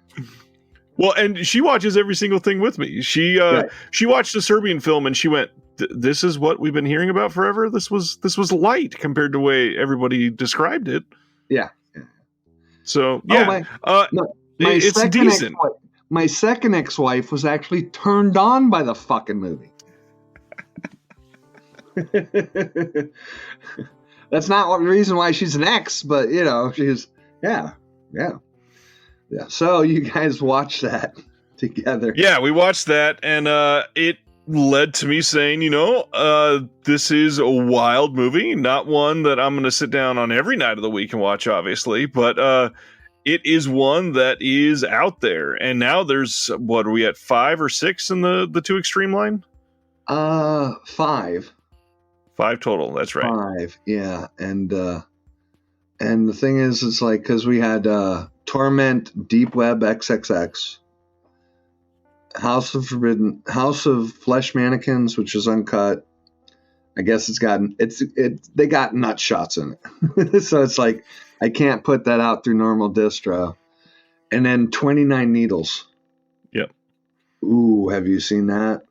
Well, and she watches every single thing with me. She watched a Serbian film and she went, "This is what we've been hearing about forever. This was light compared to the way everybody described it." Yeah. So yeah, my it's decent. My second ex-wife was actually turned on by the fucking movie. That's not the reason why she's an ex, but she's yeah. So you guys watch that together? Yeah, we watched that, and it led to me saying, this is a wild movie, not one that I'm going to sit down on every night of the week and watch, obviously, but it is one that is out there. And now there's, what are we at, 5 or 6 in the two extreme line? 5. 5 total. That's right. 5, yeah. And the thing is, it's like, because we had Torment, Deep Web XXX, House of Flesh Mannequins, which is uncut. I guess they got nut shots in it. So it's like, I can't put that out through normal distro. And then 29 Needles. Yep. Ooh, have you seen that?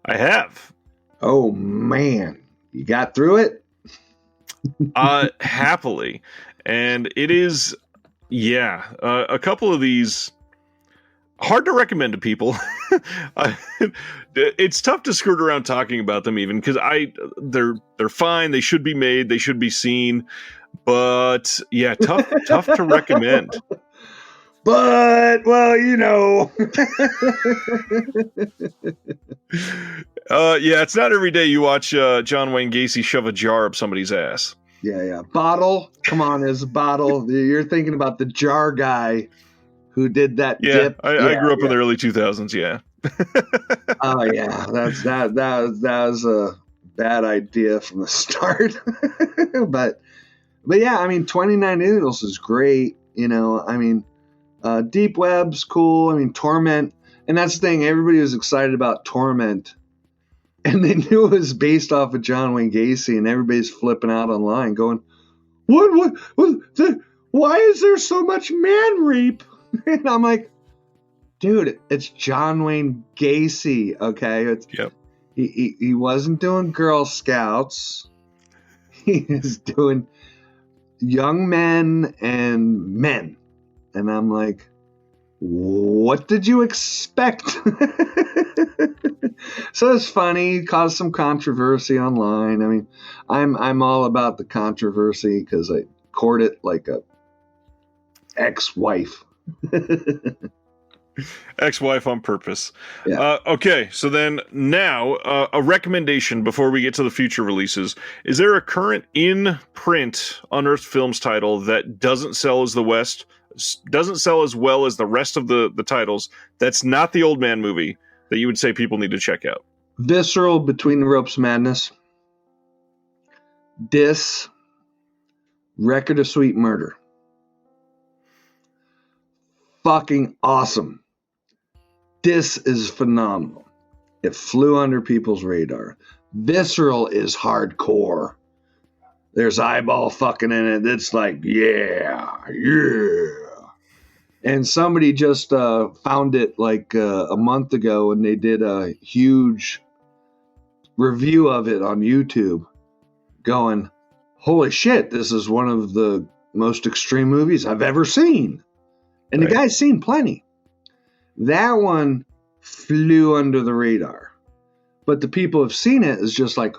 I have. Oh, man. You got through it? Happily. And it is, a couple of these, hard to recommend to people. It's tough to skirt around talking about them even, because they're fine. They should be made. They should be seen. But yeah, tough to recommend. But, well, it's not every day you watch John Wayne Gacy shove a jar up somebody's ass. Yeah. Bottle. Come on, there's a Bottle. You're thinking about the jar guy who did that dip. I grew up in the early 2000s, yeah. Oh, yeah. That was a bad idea from the start. But yeah, I mean, 29 Needles is great. I mean, Deep Web's cool. I mean, Torment. And that's the thing. Everybody was excited about Torment. And they knew it was based off of John Wayne Gacy. And everybody's flipping out online going, what why is there so much man rape? And I'm like, dude, it's John Wayne Gacy, okay? Yep. He wasn't doing Girl Scouts. He is doing young men and men. And I'm like, what did you expect? So it's funny, caused some controversy online. I mean, I'm all about the controversy because I court it like a ex-wife. Ex-wife on purpose. Yeah. Okay, so then now a recommendation before we get to the future releases. Is there a current in-print Unearthed Films title that doesn't sell as doesn't sell as well as the rest of the titles, that's not the Old Man movie, that you would say people need to check out? Visceral, Between the Ropes Madness. Dis, Record of Sweet Murder. Fucking awesome. Dis is phenomenal. It flew under people's radar. Visceral is hardcore. There's eyeball fucking in it. It's like, yeah. And somebody just found it like a month ago, and they did a huge review of it on YouTube, going, holy shit, this is one of the most extreme movies I've ever seen. And the guy's seen plenty. That one flew under the radar. But the people who've seen it is just like,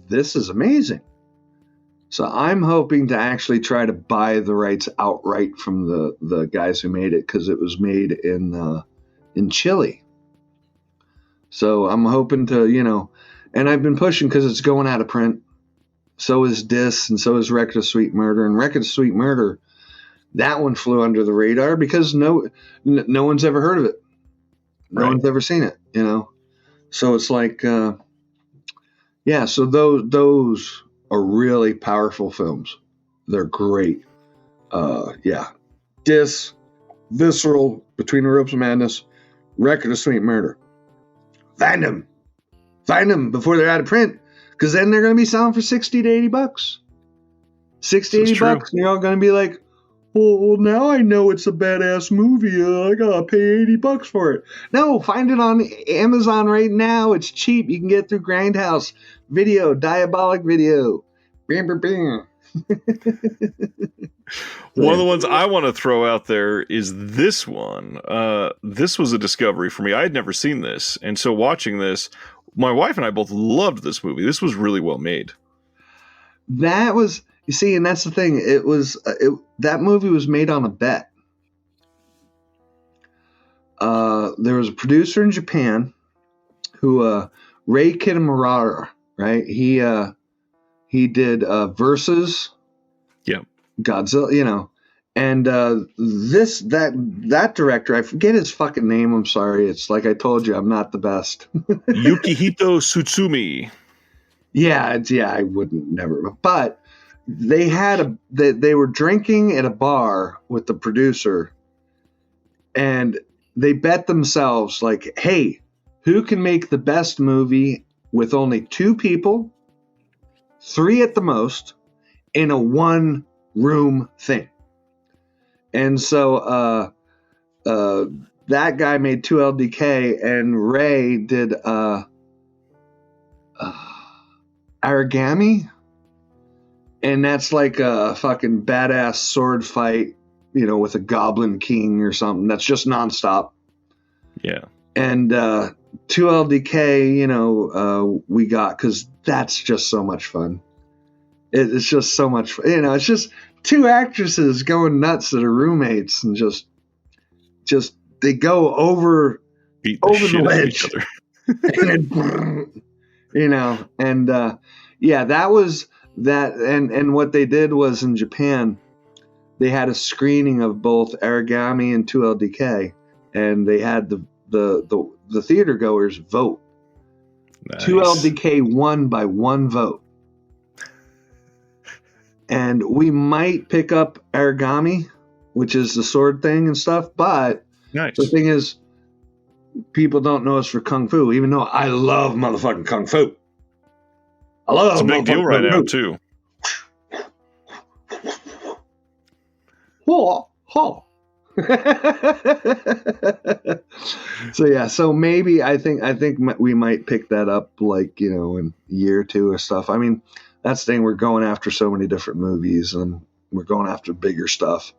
this is amazing. So I'm hoping to actually try to buy the rights outright from the guys who made it, because it was made in Chile. So I'm hoping to, and I've been pushing because it's going out of print. So is Dis, and so is Record of Sweet Murder. And Record of Sweet Murder, that one flew under the radar because no one's ever heard of it. No one's ever seen it, So it's like, so those are really powerful films. They're great. Dis, Visceral, Between the Ropes of Madness, Record of Sweet Murder. Find them before they're out of print, because then they're going to be selling for $60 to $80. $60 to $80, and you're all going to be like, well, now I know it's a badass movie. I gotta pay $80 for it. No, find it on Amazon right now. It's cheap. You can get it through Grindhouse Video, Diabolic Video. Bam, bam, bam. One of the ones I want to throw out there is this one. This was a discovery for me. I had never seen this, and so watching this, my wife and I both loved this movie. This was really well made. That was, you see, and that's the thing. It was that movie was made on a bet. There was a producer in Japan who Ray Kitamura, right? He did Versus, Godzilla, and that director, I forget his fucking name. I'm sorry. It's like I told you, I'm not the best. Yukihito Tsutsumi. Yeah, I wouldn't never. But they were drinking at a bar with the producer, and they bet themselves like, hey, who can make the best movie with only 2 people, 3 at the most, in a 1-room thing? And so that guy made 2LDK, and Ray did Origami, and that's like a fucking badass sword fight, with a Goblin King or something. That's just nonstop. Yeah. And 2LDK, we got, because that's just so much fun. It's just so much fun. It's just 2 actresses going nuts that are roommates, and just they go over the ledge. That was that. And what they did was, in Japan, they had a screening of both Origami and 2LDK, and they had the theater goers vote. Nice. 2LDK won by 1 vote. And we might pick up Origami, which is the sword thing and stuff, but nice. The thing is, people don't know us for Kung Fu, even though I love motherfucking Kung Fu. I love it's a big deal right now, too. So maybe I think we might pick that up, like, in a year or 2 or stuff. I mean, that's the thing. We're going after so many different movies, and we're going after bigger stuff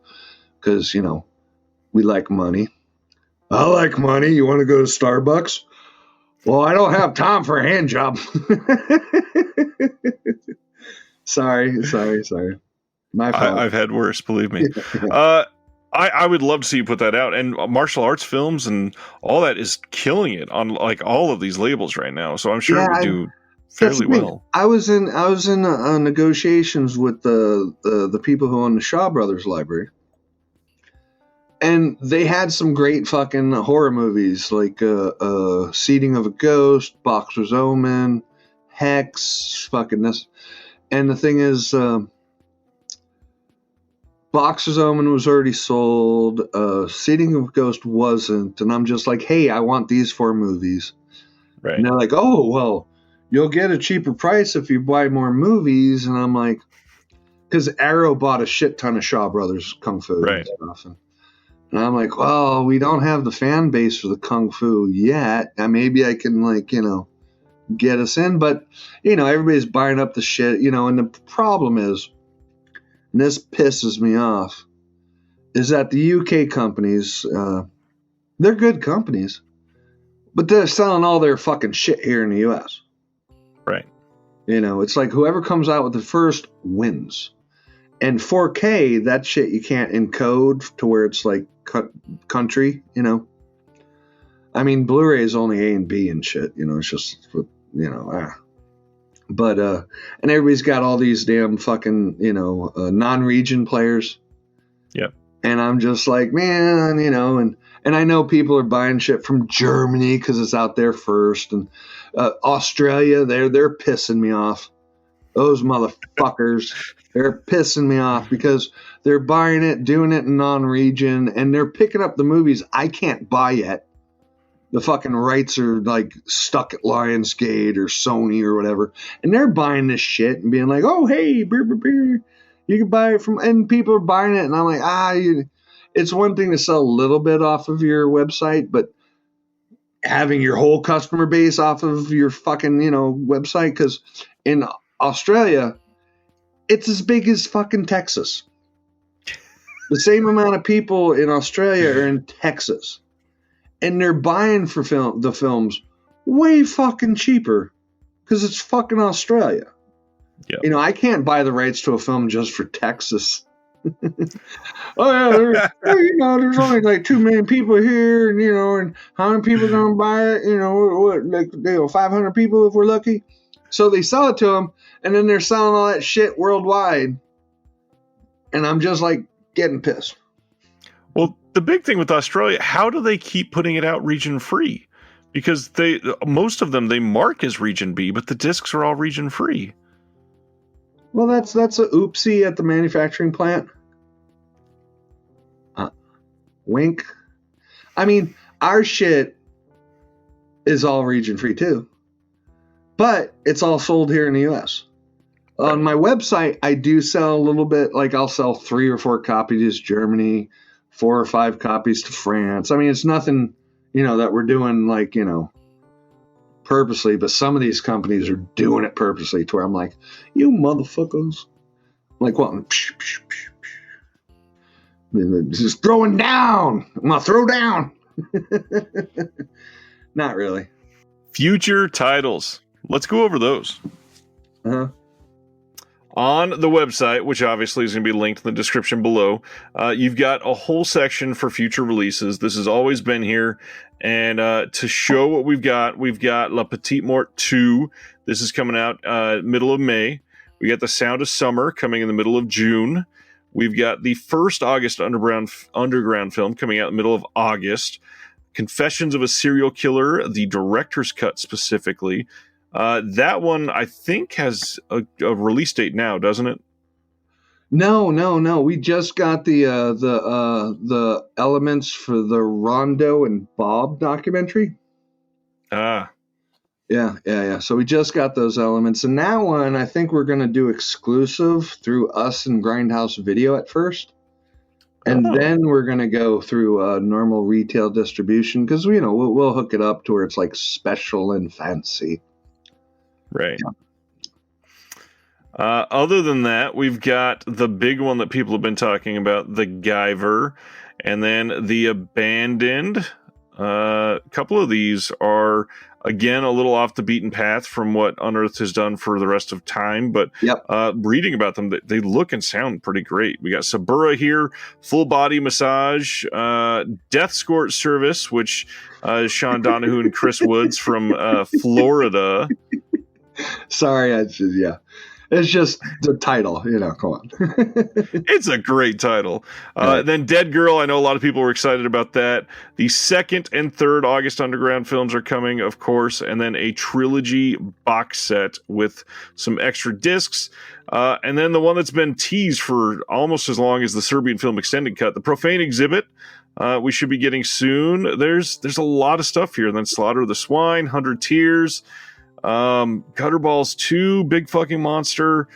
because, we like money. I like money. You want to go to Starbucks? Well, I don't have time for a hand job. Sorry. My fault. I've had worse, believe me. I would love to see you put that out. And martial arts films and all that is killing it on like all of these labels right now. So I'm sure it would do That's the fairly thing. well. I was in negotiations with the people who own the Shaw Brothers Library, and they had some great fucking horror movies like Seeding of a Ghost, Boxer's Omen, Hex, fucking this. And the thing is, Boxer's Omen was already sold. Seeding of a Ghost wasn't, and I'm just like, hey, I want these 4 movies. Right. And they're like, oh, well, you'll get a cheaper price if you buy more movies. And I'm like, because Arrow bought a shit ton of Shaw Brothers Kung Fu Right. and stuff. And I'm like, well, we don't have the fan base for the Kung Fu yet. And maybe I can, like, get us in. But, everybody's buying up the shit, and the problem is, and this pisses me off, is that the UK companies, they're good companies, but they're selling all their fucking shit here in the US. Right. It's like whoever comes out with the first wins. And 4K, that shit you can't encode to where it's like country, I mean, Blu-ray is only A and B and shit, it's just, But, and everybody's got all these damn fucking, non-region players. Yep. And I'm just like, man, and I know people are buying shit from Germany because it's out there first. And Australia, they're pissing me off. Those motherfuckers, they're pissing me off because they're buying it, doing it in non-region, and they're picking up the movies I can't buy yet. The fucking rights are like stuck at Lionsgate or Sony or whatever. And they're buying this shit and being like, oh, hey, beer. You can buy it from, and people are buying it. And I'm like, it's one thing to sell a little bit off of your website, but having your whole customer base off of your fucking, website. Because in Australia, it's as big as fucking Texas. The same amount of people in Australia are in Texas. And they're buying for the films way fucking cheaper because it's fucking Australia. Yep. I can't buy the rights to a film just for Texas. Oh yeah, there's only like 2 million people here, and how many people gonna buy it? 500 people if we're lucky. So they sell it to them, and then they're selling all that shit worldwide, and I'm just like getting pissed. Well, the big thing with Australia, how do they keep putting it out region free? Because most of them they mark as region B, but the discs are all region free. Well, that's a oopsie at the manufacturing plant. Wink. I mean, our shit is all region free too, but it's all sold here in the U.S. Right. On my website, I do sell a little bit. Like I'll sell 3 or 4 copies to Germany, 4 or 5 copies to France. I mean, it's nothing, that we're doing like, purposely, but some of these companies are doing it purposely to where I'm like, you motherfuckers. Like what? Just throwing down. I'm going to throw down. Not really. Future titles. Let's go over those. Uh-huh. On the website, which obviously is going to be linked in the description below, you've got a whole section for future releases. This has always been here. And to show what we've got La Petite Mort 2. This is coming out middle of May. We got The Sound of Summer coming in the middle of June. We've got the first August Underground film coming out in the middle of August. Confessions of a Serial Killer, the director's cut specifically. That one, I think, has a release date now, doesn't it? No. We just got the elements for the Rondo and Bob documentary. Ah. Yeah. So we just got those elements. And that one, I think we're going to do exclusive through us and Grindhouse Video at first. And then we're going to go through normal retail distribution because, we'll hook it up to where it's like special and fancy. Right. Yeah. Other than that, we've got the big one that people have been talking about, the Guyver, and then the Abandoned, A couple of these are, again, a little off the beaten path from what Unearthed has done for the rest of time, but Yep. reading about them, they look and sound pretty great. We got Sabura here, full body massage, death escort service, which is Sean Donahue and Chris Woods from Florida. Sorry, it's just the title, come on. It's a great title. Then Dead Girl, I know a lot of people were excited about that. The second and third August Underground films are coming, of course, and then a trilogy box set with some extra discs. And then the one that's been teased for almost as long as the Serbian film extended cut, the Profane Exhibit, we should be getting soon. There's a lot of stuff here. And then Slaughter of the Swine, 100 Tears, Gutterballs 2, Big Fucking Monster.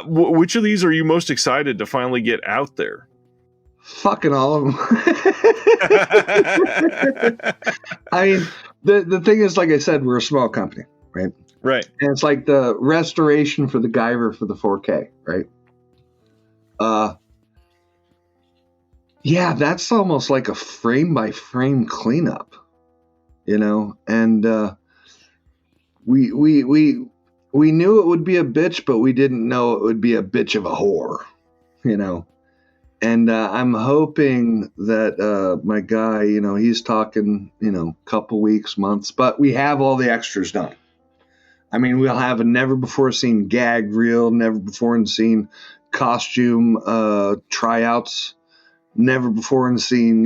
Which of these are you most excited to finally get out there? Fucking all of them. I mean, the thing is, like I said, we're a small company, right? Right. And it's like the restoration for the Guyver for the 4K, right? Yeah, that's almost like a frame by frame cleanup, and we knew it would be a bitch, but we didn't know it would be a bitch of a whore, And I'm hoping that my guy, he's talking, couple weeks, months, but we have all the extras done. I mean, we'll have a never before seen gag reel, never before seen costume tryouts, never before seen,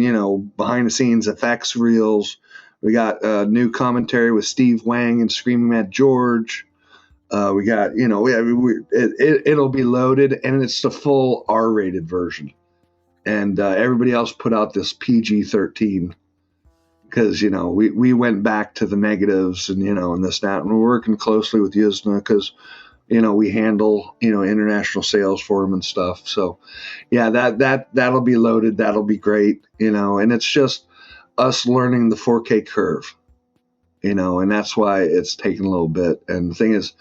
behind the scenes effects reels. We got new commentary with Steve Wang and Screaming Mad George. We got, it'll be loaded, and it's the full R-rated version. And everybody else put out this PG-13 because, we went back to the negatives and, and this, that, and we're working closely with Yuzna because, we handle, international sales for them and stuff. So, yeah, that'll be loaded. That'll be great, and it's just us learning the 4K curve, and that's why it's taking a little bit. And the thing is,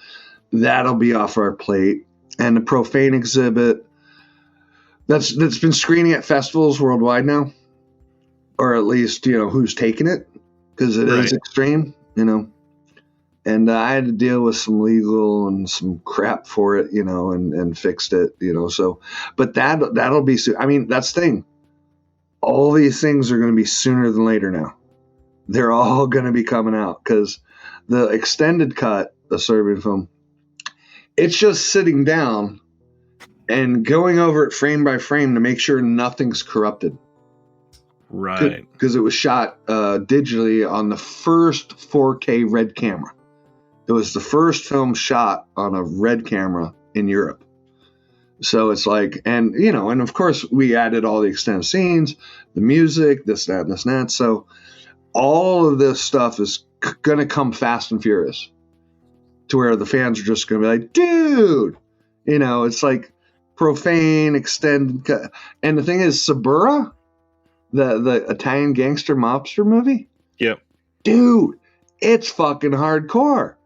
that'll be off our plate. And the Profane Exhibit, that's been screening at festivals worldwide now, or at least, who's taking it, because it is extreme, And I had to deal with some legal and some crap for it, and fixed it, So, but that'll be soon. I mean, that's the thing. All these things are going to be sooner than later now. They're all going to be coming out because the extended cut, the Serbian film, it's just sitting down and going over it frame by frame to make sure nothing's corrupted. Right. Because it was shot digitally on the first 4K red camera. It was the first film shot on a red camera in Europe. So it's like, and of course we added all the extended scenes, the music, this, that, and this, and that. So all of this stuff is going to come fast and furious to where the fans are just going to be like, dude, it's like Profane, extended cut. And the thing is, Sabura, the Italian gangster mobster movie. Yep. Dude, it's fucking hardcore.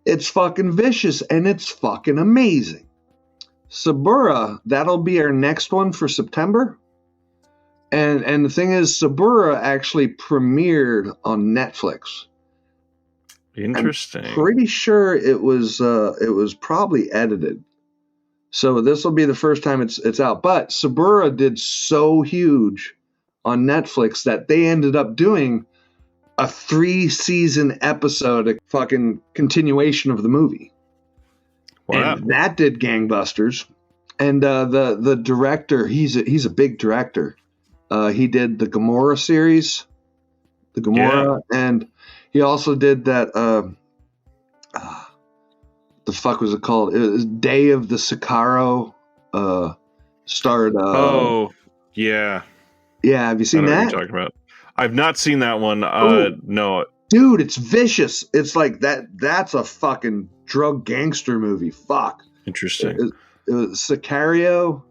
It's fucking vicious, and it's fucking amazing. Sabura, that'll be our next one for September. And the thing is, Sabura actually premiered on Netflix. Interesting. I'm pretty sure it was probably edited. So this will be the first time it's out. But Sabura did so huge on Netflix that they ended up doing a 3-season episode, a fucking continuation of the movie. Wow. And that did gangbusters. And the director, he's a big director. He did the Gomorrah series, and he also did that. The fuck was it called? It was Day of the Sicario. Starred. Oh, yeah. Yeah, have you seen that? What you're talking about. I've not seen that one. No. Dude, it's vicious. It's like that. That's a fucking drug gangster movie. Fuck. Interesting. It was Sicario,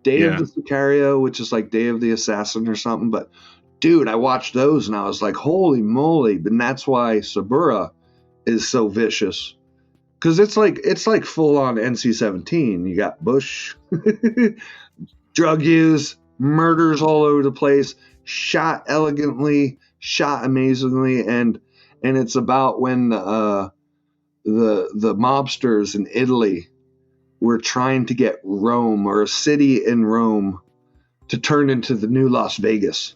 Day of the Sicario, which is like Day of the Assassin or something. But dude, I watched those and I was like, holy moly! And that's why Sabura is so vicious, because it's like full on NC-17. You got Bush, drug use, murders all over the place, shot elegantly, shot amazingly, and it's about when the mobsters in Italy were trying to get Rome, or a city in Rome, to turn into the new Las Vegas.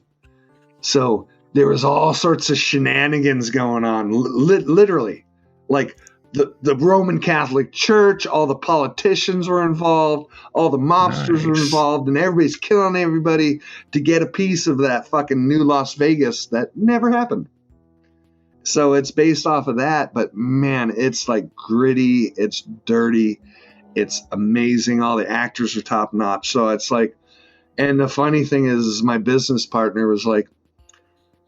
So there was all sorts of shenanigans going on, literally. Like the Roman Catholic Church, all the politicians were involved, all the mobsters were involved, and everybody's killing everybody to get a piece of that fucking new Las Vegas that never happened. So it's based off of that, but man, it's like gritty, it's dirty, it's amazing. All the actors are top notch. So it's like, and the funny thing is my business partner was like,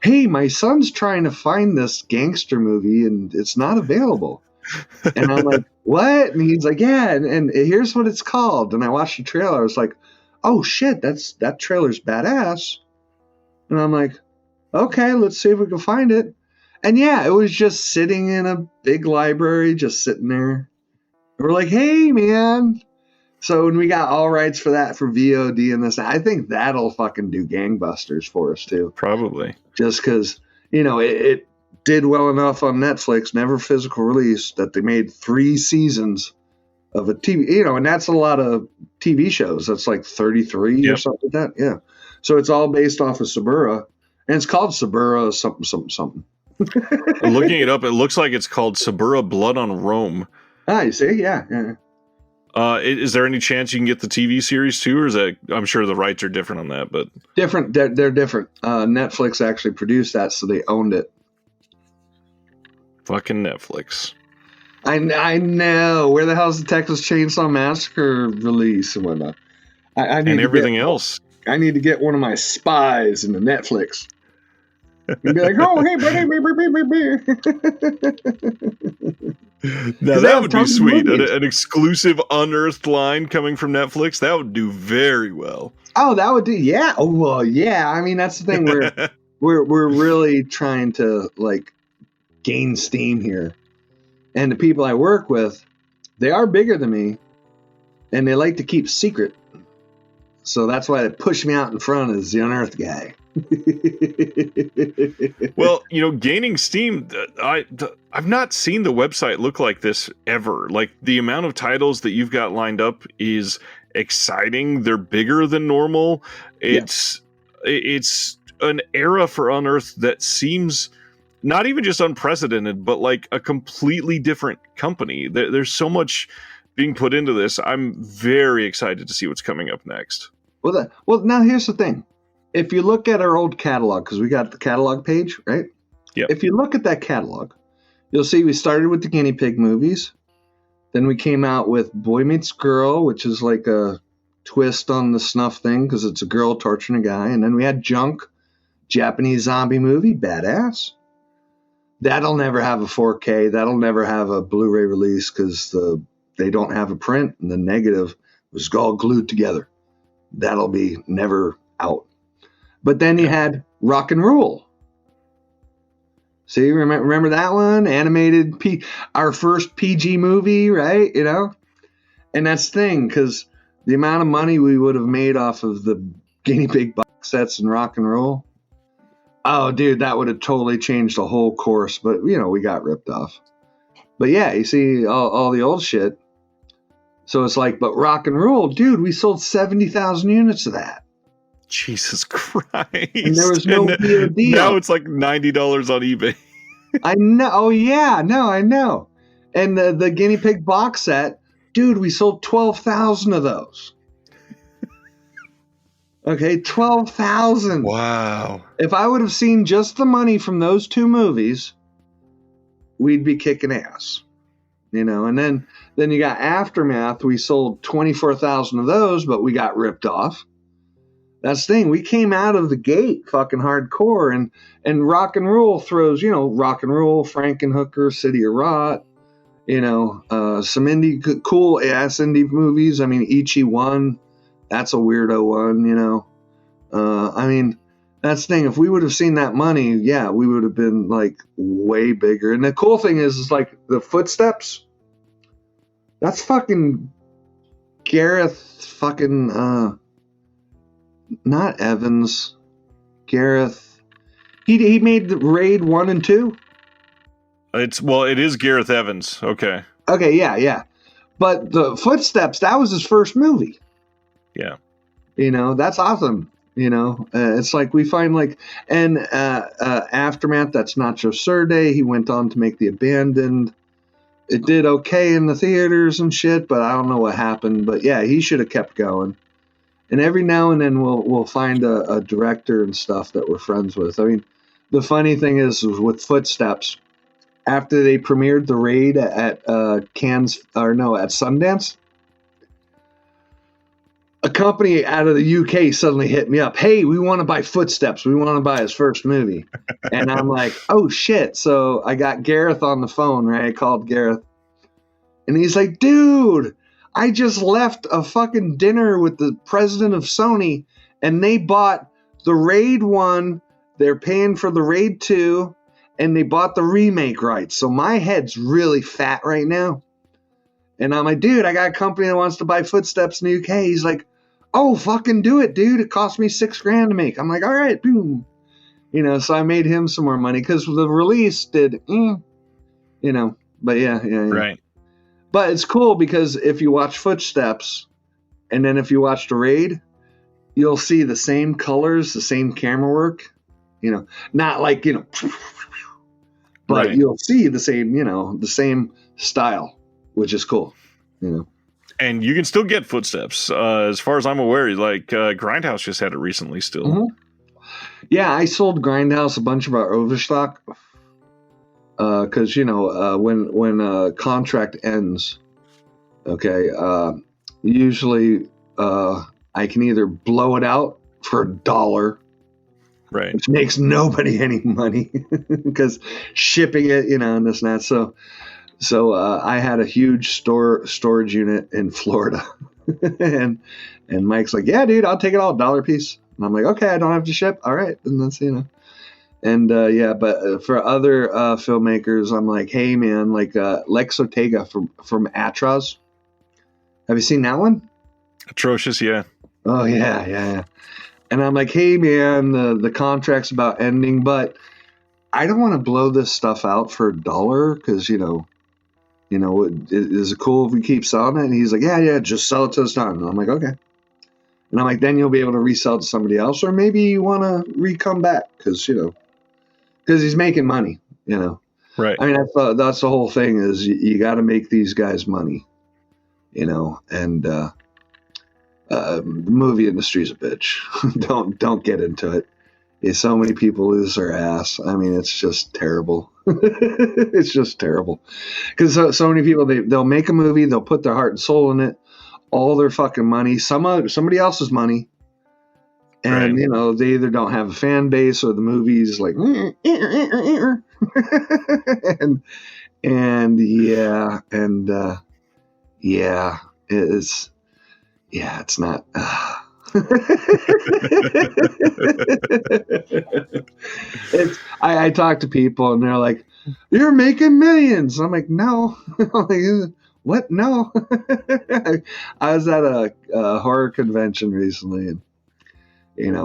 hey, my son's trying to find this gangster movie and it's not available. And I'm like, what? And he's like, yeah, and here's what it's called. And I watched the trailer. I was like, oh shit, that trailer's badass. And I'm like, okay, let's see if we can find it. And yeah, it was just sitting in a big library, just sitting there. And we're like, hey, man. So when we got all rights for that for VOD and this, I think that'll fucking do gangbusters for us too. Probably. Just because, it did well enough on Netflix, never physical release, that they made 3 seasons of a TV, and that's a lot of TV shows. That's like 33 or something like that. Yeah. So it's all based off of Suburra, and it's called Suburra something, something, something. Looking it up, it looks like it's called Suburra Blood on Rome. Ah, you see? Yeah. Is there any chance you can get the TV series too, or is that? I'm sure the rights are different on that, but different. They're different. Netflix actually produced that, so they owned it. Fucking Netflix. I know. Where the hell's the Texas Chainsaw Massacre release and whatnot? I need and everything else. I need to get one of my spies into Netflix. And be like, oh, hey, buddy, Now that would be sweet. An exclusive Unearthed line coming from Netflix. That would do very well. Oh, that would do. Yeah. Oh, well, yeah. I mean, that's the thing. We're really trying to like gain steam here, and the people I work with, they are bigger than me, and they like to keep secret. So that's why they push me out in front as the Unearthed guy. Well, gaining steam, I've not seen the website look like this ever. Like, the amount of titles that you've got lined up is exciting. They're bigger than normal. It's an era for Unearthed that seems not even just unprecedented, but like a completely different company. There's so much being put into this. I'm very excited to see what's coming up next. Well, now here's the thing. If you look at our old catalog, because we got the catalog page, right? Yeah. If you look at that catalog, you'll see we started with the guinea pig movies. Then we came out with Boy Meets Girl, which is like a twist on the snuff thing because it's a girl torturing a guy. And then we had Junk, Japanese zombie movie, badass. That'll never have a 4K. That'll never have a Blu-ray release because they don't have a print, and the negative was all glued together. That'll be never out. But then you had Rock and Roll. See, remember that one? Animated, our first PG movie, right? And that's the thing, because the amount of money we would have made off of the guinea pig box sets and Rock and Roll. Oh, dude, that would have totally changed the whole course. But, we got ripped off. But yeah, you see all the old shit. So it's like, but Rock and Roll, dude, we sold 70,000 units of that. Jesus Christ. And there was no VOD. Now it's like $90 on eBay. I know. Oh, yeah. No, I know. And the guinea pig box set, dude, we sold 12,000 of those. Okay, 12,000. Wow. If I would have seen just the money from those 2 movies, we'd be kicking ass. And then you got Aftermath. We sold 24,000 of those, but we got ripped off. That's the thing. We came out of the gate fucking hardcore, and Rock and Roll throws, Rock and Roll, Frankenhooker, City of Rot, some indie, cool ass indie movies. I mean, Ichi 1, that's a weirdo one, I mean, that's the thing. If we would have seen that money, yeah, we would have been like way bigger. And the cool thing is like the Footsteps. That's fucking Gareth fucking, not Evans, Gareth. He made the Raid 1 and 2. It is Gareth Evans. Okay. Okay, yeah. But the Footsteps, that was his first movie. Yeah. That's awesome. It's like we find Aftermath, that's Nacho Serde. He went on to make The Abandoned. It did okay in the theaters and shit, but I don't know what happened. But yeah, he should have kept going. And every now and then we'll find a director and stuff that we're friends with. I mean, the funny thing is with Footsteps, after they premiered The Raid at Sundance, a company out of the UK suddenly hit me up. Hey, we want to buy Footsteps. We want to buy his first movie. And I'm like, oh shit. So I got Gareth on the phone, right? I called Gareth. And he's like, dude, I just left a fucking dinner with the president of Sony, and they bought the Raid 1. They're paying for the Raid 2, and they bought the remake rights. So my head's really fat right now. And I'm like, dude, I got a company that wants to buy Footsteps in the UK. He's like, oh, fucking do it, dude. It cost me $6,000 to make. I'm like, all right, boom. So I made him some more money because the release did, but yeah. Right. But it's cool because if you watch Footsteps and then if you watch The Raid, you'll see the same colors, the same camera work, not like, but right. You'll see the same style, which is cool, And you can still get Footsteps. As far as I'm aware, Grindhouse just had it recently still. Mm-hmm. Yeah, I sold Grindhouse a bunch of our overstock because, when a contract ends, okay, usually I can either blow it out for $1, right, which makes nobody any money because shipping it, and this and that. So I had a huge storage unit in Florida, and Mike's like, "Yeah, dude, I'll take it all $1 piece." And I'm like, "Okay, I don't have to ship. All right." And that's and but for other filmmakers, I'm like, "Hey, man, Lex Ortega from Atraz. Have you seen that one? Atrocious, yeah. Oh yeah. And I'm like, "Hey, man, the contract's about ending, but I don't want to blow this stuff out for $1 because is it cool if we keep selling it?" And he's like, yeah, just sell it to us done. And I'm like, okay. And I'm like, then you'll be able to resell it to somebody else, or maybe you want to come back because he's making money, Right. I mean, that's the whole thing is you got to make these guys money, and the movie industry's a bitch. don't get into it. So many people lose their ass. I mean, it's just terrible. It's just terrible. Because so many people, they'll make a movie, they'll put their heart and soul in it, all their fucking money, somebody else's money. And, right. They either don't have a fan base or the movie's like, it's not. I talk to people and they're like, "You're making millions." I'm like, "No." I'm like, what? No. I was at a horror convention recently, and and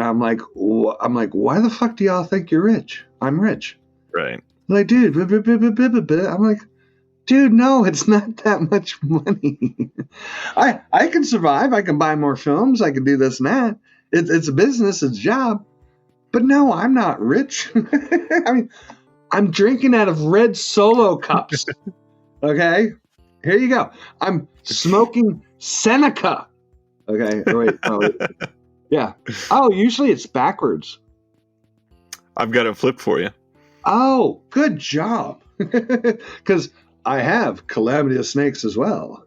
I'm like, why the fuck do y'all think you're rich? I'm rich. Right. Like, dude, I'm like, dude, no, it's not that much money. I can survive. I can buy more films. I can do this and that. It's a business. It's a job. But no, I'm not rich. I mean, I'm drinking out of red Solo cups. Okay? Here you go. I'm smoking Seneca. Okay. Wait. Yeah. Oh, usually it's backwards. I've got it flipped for you. Oh, good job. Because I have Calamity of Snakes as well.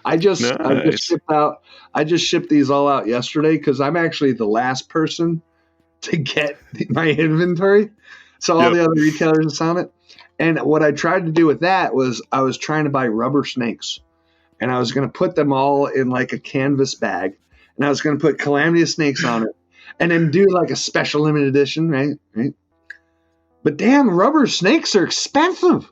I just shipped these all out yesterday because I'm actually the last person to get my inventory. So all the other retailers are selling it. And what I tried to do with that was I was trying to buy rubber snakes. And I was going to put them all in like a canvas bag. And I was going to put Calamity of Snakes on it. And then do like a special limited edition, right? But damn, rubber snakes are expensive.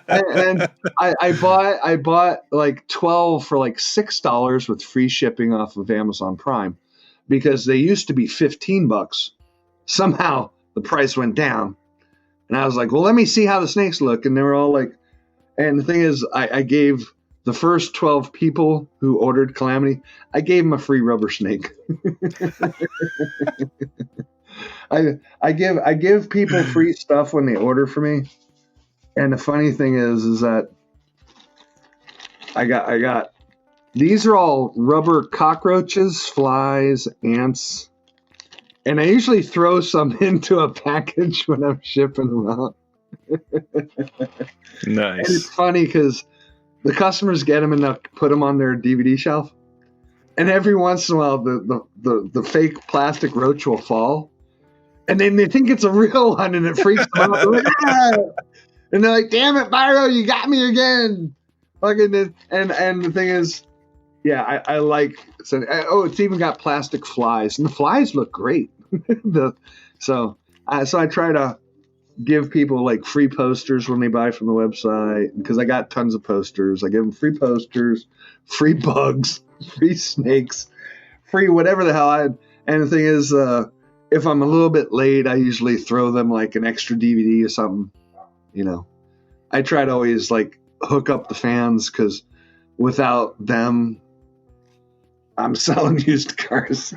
and I bought like 12 for like $6 with free shipping off of Amazon Prime. because they used to be $15. Somehow the price went down. And I was like, well, let me see how the snakes look. And they were all like, and the thing is, I gave the first 12 people who ordered Calamity, I gave them a free rubber snake. I give people free stuff when they order for me. And the funny thing is that I got these are all rubber cockroaches, flies, ants. And I usually throw some into a package when I'm shipping them out. Nice. And it's funny because the customers get them and they'll put them on their DVD shelf. And every once in a while, the fake plastic roach will fall. And then they think it's a real one and it freaks them out. They're like, ah! And they're like, damn it, Biro, you got me again. And the thing is, yeah, I like, it's even got plastic flies. And the flies look great. So I try to give people like free posters when they buy from the website, because I got tons of posters. I give them free posters, free bugs, free snakes, free whatever the hell and the thing is, if I'm a little bit late, I usually throw them like an extra DVD or something. I try to always like hook up the fans, because without them, I'm selling used cars.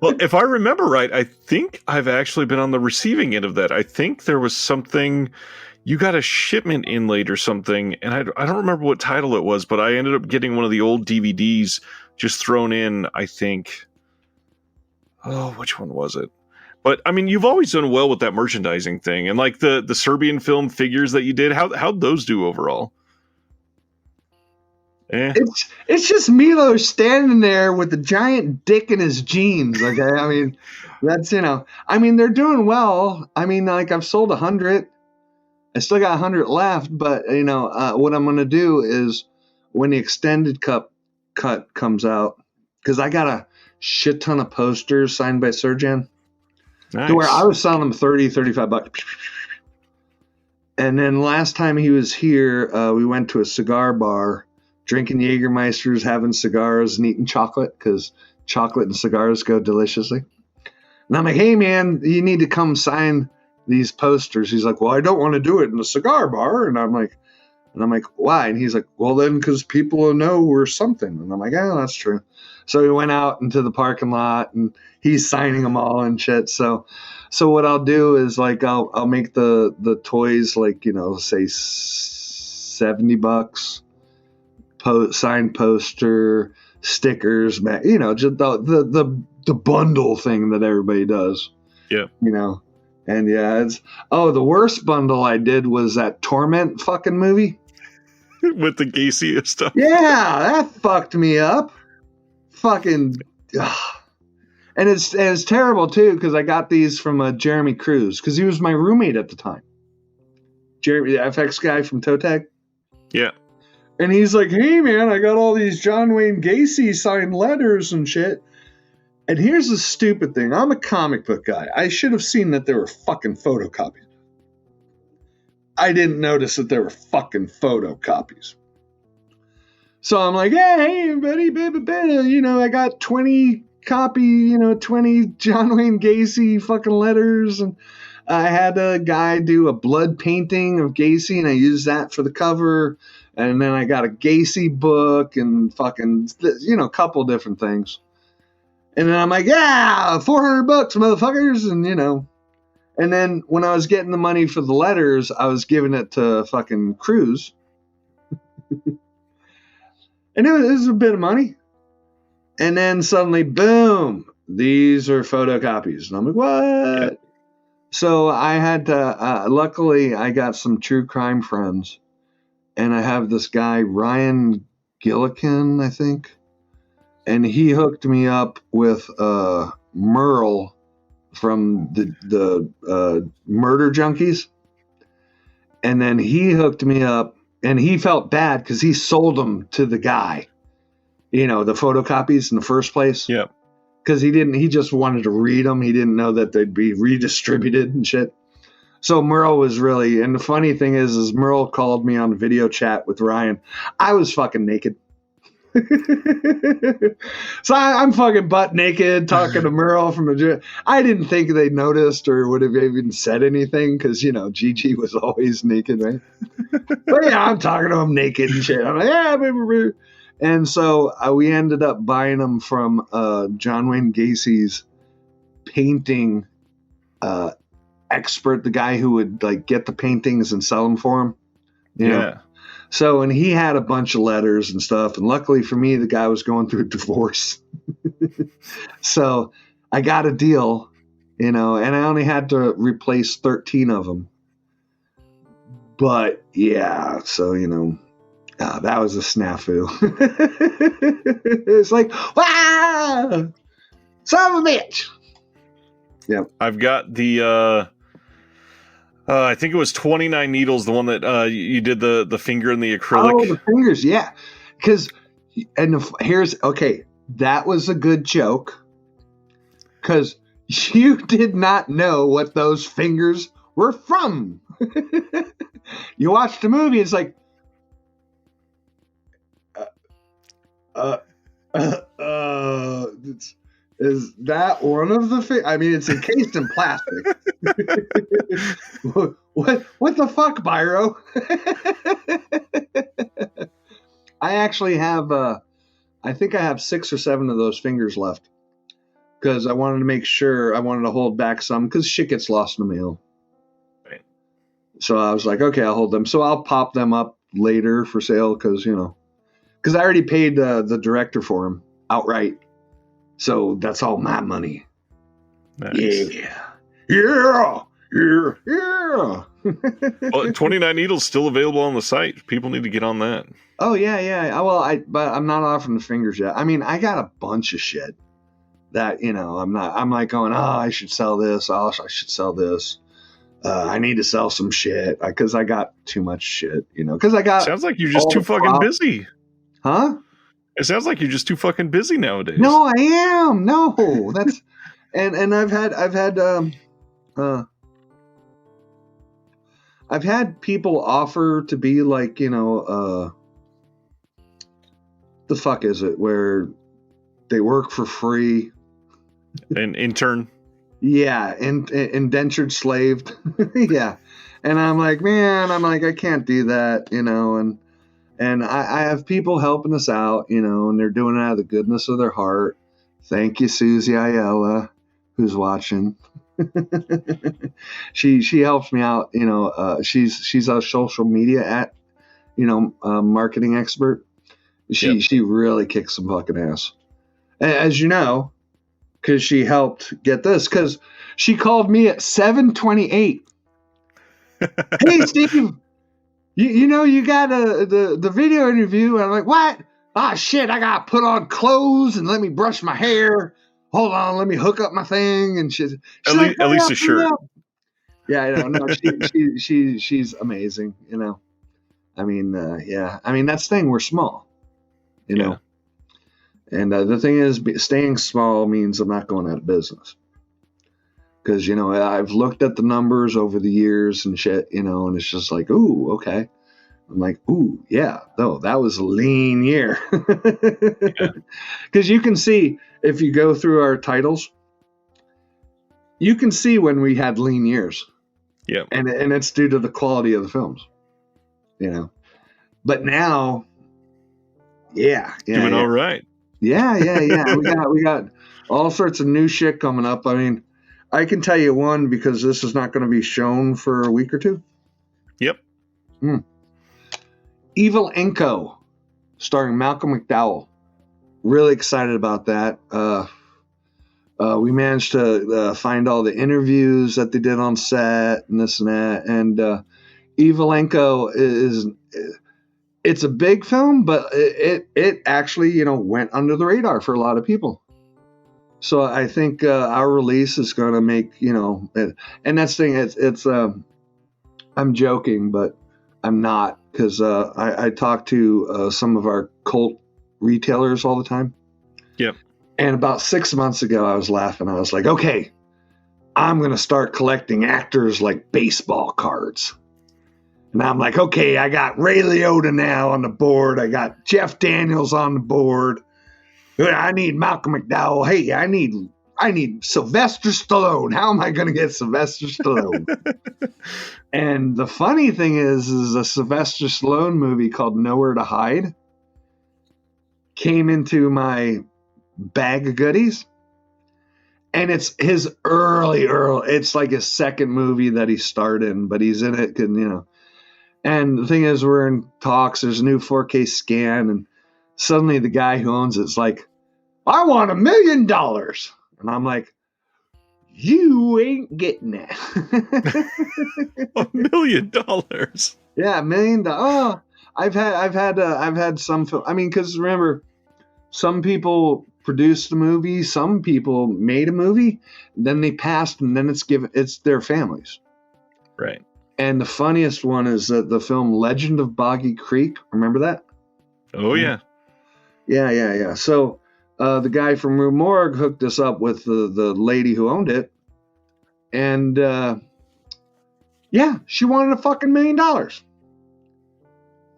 Well, if I remember right, I think I've actually been on the receiving end of that. I think there was something, you got a shipment in late or something, and I don't remember what title it was, but I ended up getting one of the old DVDs just thrown in, I think. Oh, which one was it? But I mean, you've always done well with that merchandising thing, and like the Serbian film figures that you did. How'd those do overall? It's just Milo standing there with a giant dick in his jeans. Okay, I mean, that's I mean, they're doing well. I mean, like I've sold 100. I still got 100 left, but what I'm gonna do is when the extended cut comes out, because I got a shit ton of posters signed by Serjan. Nice. To where I was selling them $30-$35. And then last time he was here, we went to a cigar bar, drinking Jägermeisters, having cigars, and eating chocolate, because chocolate and cigars go deliciously. And I'm like, hey, man, you need to come sign these posters. He's like, well, I don't want to do it in a cigar bar. And I'm like, why? And he's like, well, then because people will know we're something. And I'm like, yeah, that's true. So we went out into the parking lot, and he's signing them all and shit. So what I'll do is like I'll make the toys like say $70, signed poster, stickers, just the bundle thing that everybody does. Yeah. And yeah, the worst bundle I did was that Torment fucking movie with the Gacy stuff. Yeah, that fucked me up. Fucking, and it's terrible too, because I got these from Jeremy Cruz, because he was my roommate at the time. Jeremy, the FX guy from Toe Tag. Yeah. And he's like, hey man, I got all these John Wayne Gacy signed letters and shit. And here's the stupid thing. I'm a comic book guy. I should have seen that there were fucking photocopies. I didn't notice that there were fucking photocopies. So I'm like, hey, buddy, I got 20 20 John Wayne Gacy fucking letters. And I had a guy do a blood painting of Gacy, and I used that for the cover. And then I got a Gacy book and fucking, a couple different things. And then I'm like, yeah, $400, motherfuckers. And then when I was getting the money for the letters, I was giving it to fucking Cruz. And it was a bit of money. And then suddenly, boom, these are photocopies. And I'm like, what? Yeah. So I had to, luckily, I got some true crime friends. And I have this guy, Ryan Gillikin, I think. And he hooked me up with Merle from the Murder Junkies. And then he hooked me up. And he felt bad because he sold them to the guy, the photocopies in the first place. Yeah. Because he just wanted to read them. He didn't know that they'd be redistributed and shit. So Merle was really, and the funny thing is Merle called me on video chat with Ryan. I was fucking naked. So I'm fucking butt naked talking to Merle from a. I didn't think they noticed or would have even said anything because Gigi was always naked, right? But yeah, I'm talking to him naked and shit. I'm like, yeah, baby. And so we ended up buying them from John Wayne Gacy's painting expert, the guy who would like get the paintings and sell them for him. You know? So, and he had a bunch of letters and stuff. And luckily for me, the guy was going through a divorce. So I got a deal, and I only had to replace 13 of them. But yeah, so, that was a snafu. It's like, ah, son of a bitch. Yeah. I've got the, I think it was 29 needles, the one that you did the finger and the acrylic. Oh, the fingers, yeah. Okay, that was a good joke. Because you did not know what those fingers were from. You watched the movie, it's like, is that one of the I mean, it's encased in plastic. What the fuck, Biro? I actually have, I think I have 6 or 7 of those fingers left. Because I wanted to make sure, I wanted to hold back some, because shit gets lost in the mail. Right. So I was like, okay, I'll hold them. So I'll pop them up later for sale, because, because I already paid the director for them outright. So that's all my money. Nice. Yeah. Well, 29 needles still available on the site. People need to get on that. Oh yeah. Well, but I'm not offering the fingers yet. I mean, I got a bunch of shit that I'm like going, I should sell this. I should sell this. I need to sell some shit because I got too much shit. Because I got. Sounds like you're just too fucking busy. Huh? It sounds like you're just too fucking busy nowadays. No, I am. No, that's and I've had people offer to be like, the fuck is it where they work for free? An intern. Yeah, indentured slave. Yeah, and I'm like, man, I can't do that, and I have people helping us out, and they're doing it out of the goodness of their heart. Thank you, Susie Ayala, who's watching. She helps me out. She's a social media marketing expert. She really kicks some fucking ass, as you know, because she helped get this. Because she called me at 7:28. Hey, Steve. You got the video interview. And I'm like, what? Ah, shit, I got to put on clothes and let me brush my hair. Hold on, let me hook up my thing. And she's at least a shirt. Yeah, I know. No, she's amazing, I mean, yeah. I mean, that's the thing. We're small, Yeah. And the thing is, staying small means I'm not going out of business. Because, I've looked at the numbers over the years and shit, and it's just like, ooh, okay. I'm like, ooh, yeah, no, that was a lean year. Because you can see, if you go through our titles, you can see when we had lean years. Yeah. And it's due to the quality of the films, But now, Doing all right. Yeah. We got all sorts of new shit coming up. I mean, I can tell you one because this is not going to be shown for a week or two. Yep. Evil Inco, starring Malcolm McDowell. Really excited about that. We managed to find all the interviews that they did on set and this and that. And Evil Inco it's a big film, but it actually, went under the radar for a lot of people. So I think our release is going to make, and that's the thing. It's I'm joking, but I'm not, because I talk to some of our cult retailers all the time. Yep. And about 6 months ago, I was laughing. I was like, okay, I'm going to start collecting actors like baseball cards. And I'm like, okay, I got Ray Liotta now on the board. I got Jeff Daniels on the board. I need Malcolm McDowell. Hey, I need Sylvester Stallone. How am I going to get Sylvester Stallone? And the funny thing is a Sylvester Stallone movie called Nowhere to Hide came into my bag of goodies. And it's his early, it's like his second movie that he starred in, but he's in it, And the thing is, we're in talks. There's a new 4K scan, and suddenly the guy who owns it's like, I want $1 million. And I'm like, you ain't getting that. $1 million. Yeah, $1 million. Oh, I've had some film. I mean, because remember, some people produced a movie, some people made a movie, then they passed, and then it's their families. Right. And the funniest one is the film Legend of Boggy Creek. Remember that? Oh yeah. Yeah. So the guy from Rue Morgue hooked us up with the lady who owned it, and she wanted a fucking $1 million.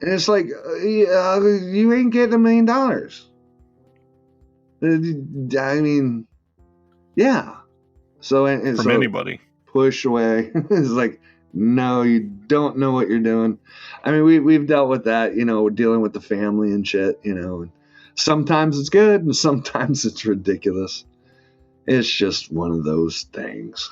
And it's like, you ain't getting $1 million. I mean, yeah. So and From so anybody. Push away. It's like, no, you don't know what you're doing. I mean, we've dealt with that, we're dealing with the family and shit, and sometimes it's good and sometimes it's ridiculous. It's just one of those things.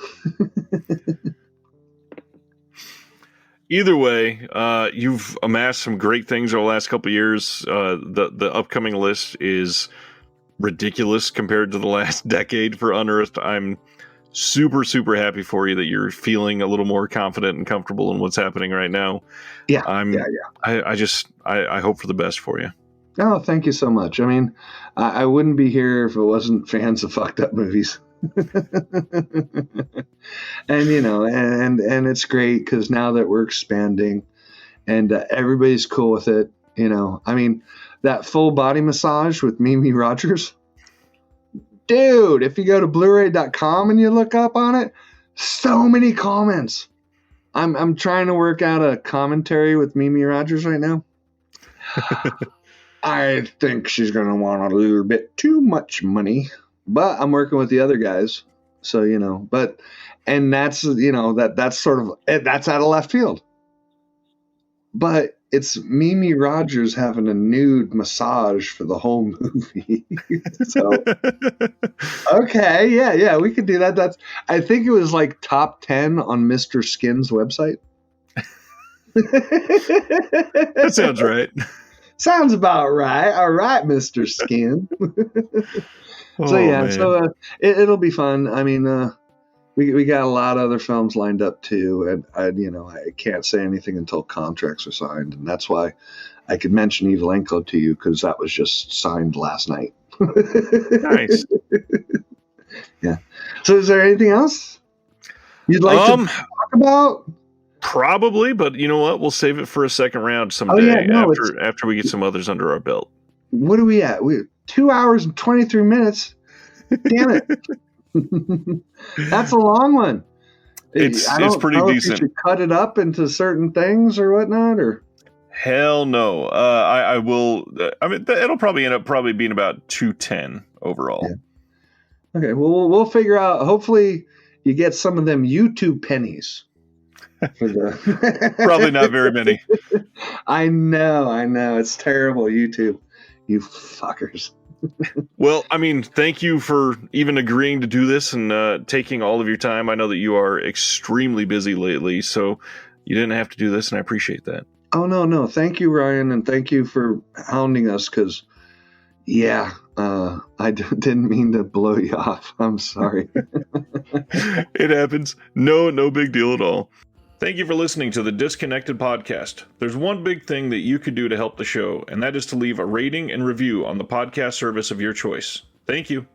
Either way, you've amassed some great things over the last couple of years. The upcoming list is ridiculous compared to the last decade for Unearthed. I'm super, super happy for you that you're feeling a little more confident and comfortable in what's happening right now. Yeah. I hope for the best for you. Oh, thank you so much. I mean, I wouldn't be here if it wasn't fans of fucked up movies. And and it's great because now that we're expanding and everybody's cool with it, I mean, that full body massage with Mimi Rogers, dude, if you go to blu-ray.com and you look up on it, so many comments. I'm trying to work out a commentary with Mimi Rogers right now. I think she's going to want a little bit too much money, but I'm working with the other guys. So, and that's, that's sort of, that's out of left field. But it's Mimi Rogers having a nude massage for the whole movie. So, okay, yeah, we could do that. I think it was like top 10 on Mr. Skin's website. That sounds right. Sounds about right. All right, Mr. Skin. So it'll be fun. I mean, we got a lot of other films lined up too, and I can't say anything until contracts are signed, and that's why I could mention Evelenko to you because that was just signed last night. Nice. Yeah. So, is there anything else you'd like to talk about? Probably, but you know what? We'll save it for a second round someday after we get some others under our belt. What are we at? We're 2 hours and 23 minutes. Damn it. That's a long one. It's pretty decent. You should cut it up into certain things or whatnot, or hell no. I will. I mean, it'll probably end up being about 2:10 overall. Yeah. Okay. Well, we'll figure out. Hopefully, you get some of them YouTube pennies. Probably not very many. I know. It's terrible, YouTube. You fuckers. Well, I mean, thank you for even agreeing to do this and taking all of your time. I know that you are extremely busy lately, so you didn't have to do this, and I appreciate that. Oh, no. Thank you, Ryan, and thank you for hounding us because, I didn't mean to blow you off. I'm sorry. It happens. No big deal at all. Thank you for listening to the Disconnected Podcast. There's one big thing that you could do to help the show, and that is to leave a rating and review on the podcast service of your choice. Thank you.